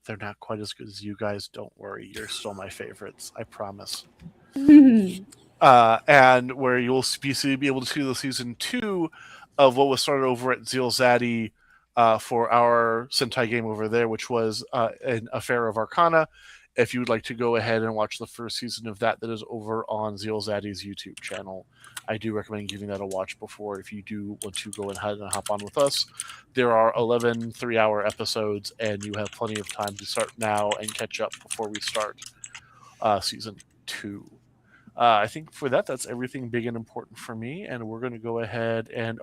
C: They're not quite as good as you guys. Don't worry. You're still my favorites. I promise. And where you'll be able to see the season 2 of what was started over at Zeal Zaddy for our Sentai game over there, which was an Affair of Arcana. If you would like to go ahead and watch the first season of that is over on Zeal Zaddy's YouTube channel. I do recommend giving that a watch before if you do want to go ahead and hop on with us. There are 11 3-hour episodes, and you have plenty of time to start now and catch up before we start season 2. I think for that's everything big and important for me, and we're going to go ahead and,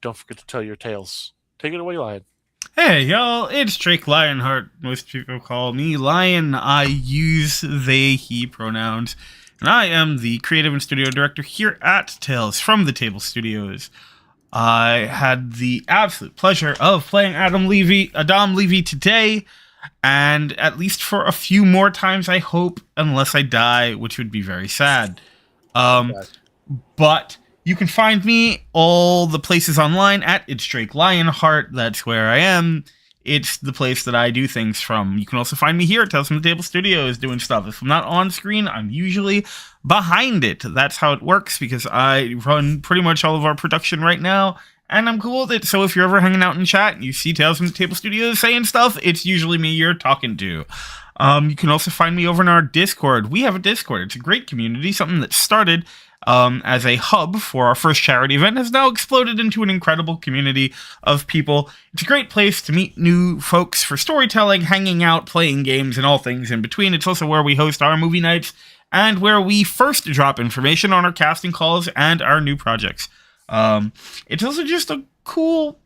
C: don't forget to tell your tales. Take it away, Lion.
A: Hey, y'all, it's Drake Lionheart. Most people call me Lion. I use they, he pronouns. And I am the creative and studio director here at Tales from the Table Studios. I had the absolute pleasure of playing Adam Levy today, and at least for a few more times, I hope, unless I die, which would be very sad. But you can find me all the places online at It's Drake Lionheart. That's where I am. it's the place that I do things from. You can also find me here at Tales from the Table Studios doing stuff. If I'm not on screen, I'm usually behind it. That's how it works because I run pretty much all of our production right now, and I'm cool with it. So if you're ever hanging out in chat and you see Tales from the Table Studios saying stuff, it's usually me you're talking to. You can also find me over in our Discord. We have a Discord. It's a great community, something that started as a hub for our first charity event, has now exploded into an incredible community of people. It's a great place to meet new folks for storytelling, hanging out, playing games, and all things in between. It's also where we host our movie nights and where we first drop information on our casting calls and our new projects. It's also just a cool,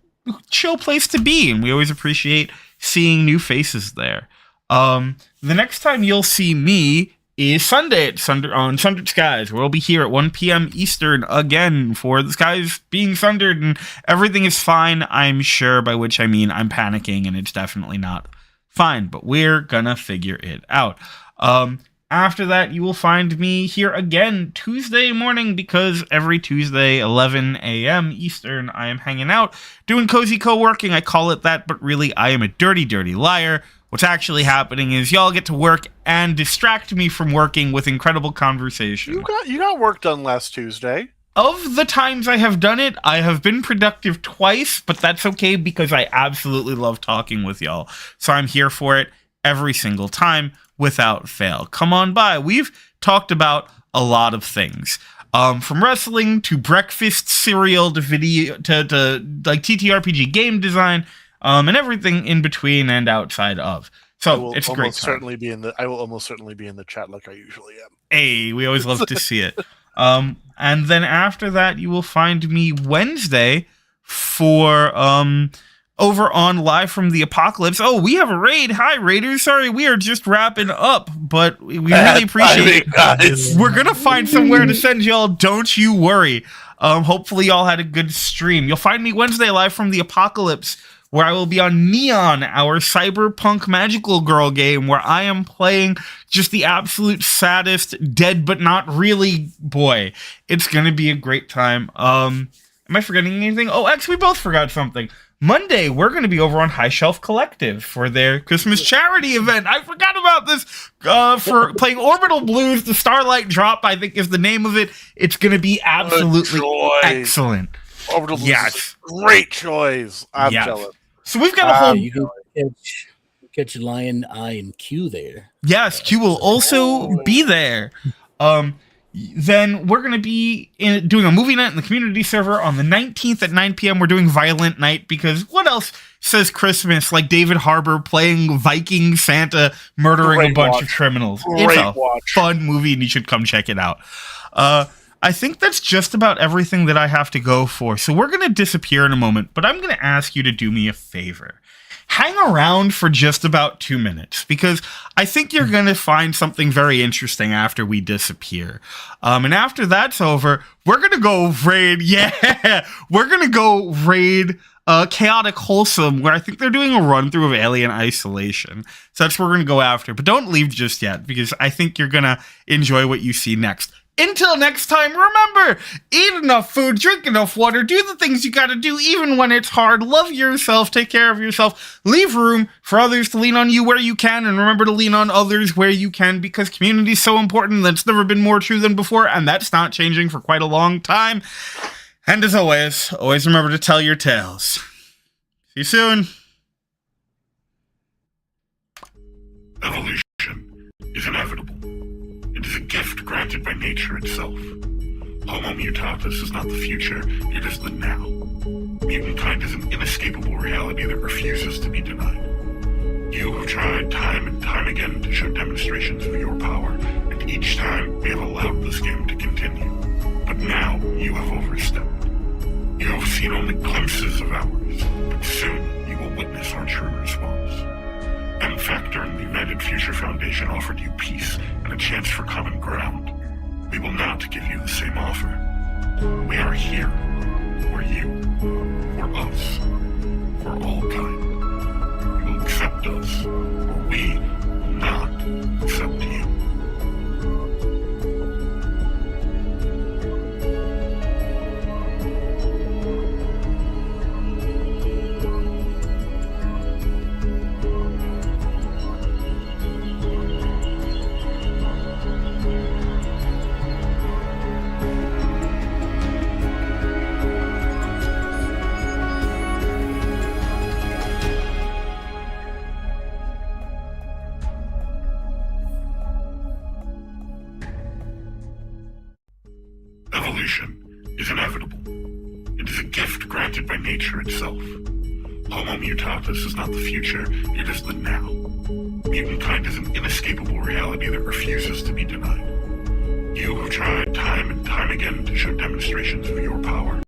A: chill place to be, and we always appreciate seeing new faces there. The next time you'll see me is Sunday on Sundered Skies, where we'll be here at 1 p.m. Eastern again for the skies being sundered and everything is fine, I'm sure, by which I mean I'm panicking and it's definitely not fine, but we're gonna figure it out. After that, you will find me here again Tuesday morning because every Tuesday, 11 a.m. Eastern, I am hanging out doing cozy co-working. I call it that, but really I am a dirty, dirty liar. What's actually happening is y'all get to work and distract me from working with incredible conversation.
C: You got work done last Tuesday.
A: Of the times I have done it, I have been productive twice, but that's okay because I absolutely love talking with y'all. So I'm here for it every single time without fail. Come on by. We've talked about a lot of things. From wrestling to breakfast cereal to video to like TTRPG game design. And everything in between and outside of. So it's a great time.
C: I will almost certainly be in the chat like I usually am.
A: Hey, we always love to see it. And then after that, you will find me Wednesday for over on Live from the Apocalypse. Oh, we have a raid. Hi, Raiders. Sorry, we are just wrapping up, but we really appreciate it.
C: Guys.
A: We're gonna find somewhere to send y'all. Don't you worry. Hopefully, y'all had a good stream. You'll find me Wednesday Live from the Apocalypse, where I will be on Neon, our cyberpunk magical girl game, where I am playing just the absolute saddest, dead but not really boy. It's going to be a great time. Am I forgetting anything? Oh, actually, we both forgot something. Monday, we're going to be over on High Shelf Collective for their Christmas charity event. I forgot about this. For playing Orbital Blues, the Starlight Drop, I think is the name of it. It's going to be absolutely excellent.
C: Orbital Blues is a great choice. I'm jealous.
A: So we've got a whole...
D: You can catch Lion, I, and Q there.
A: Yes, Q will also be there. Then we're going to be doing a movie night in the community server on the 19th at 9 p.m. We're doing Violent Night because what else says Christmas like David Harbour playing Viking Santa murdering a bunch of criminals? It's a fun movie and you should come check it out. I think that's just about everything that I have to go for. So we're going to disappear in a moment, but I'm going to ask you to do me a favor. Hang around for just about 2 minutes because I think you're going to find something very interesting after we disappear. And after that's over, we're going to go raid. Yeah, we're going to go raid Chaotic Wholesome, where I think they're doing a run through of Alien Isolation. So that's what we're going to go after. But don't leave just yet because I think you're going to enjoy what you see next. Until next time, remember, eat enough food, drink enough water, do the things you gotta do even when it's hard, love yourself, take care of yourself, leave room for others to lean on you where you can, and remember to lean on others where you can because community is so important that's never been more true than before, and that's not changing for quite a long time. And as always remember to tell your tales. See you soon.
F: Evolution is inevitable. It is a gift granted by nature itself. Homo mutatis is not the future, it is the now. Mutant kind is an inescapable reality that refuses to be denied. You have tried time and time again to show demonstrations of your power, and each time we have allowed this game to continue. But now you have overstepped. You have seen only glimpses of ours, but soon you will witness our true response. M-Factor and the United Future Foundation offered you peace and a chance for common ground. We will not give you the same offer. We are here for you, for us, for all kind. You will accept us, or we will not accept you. is inevitable. It is a gift granted by nature itself. Homo mutatis is not the future, it is the now. Mutant kind is an inescapable reality that refuses to be denied. You have tried time and time again to show demonstrations of your power,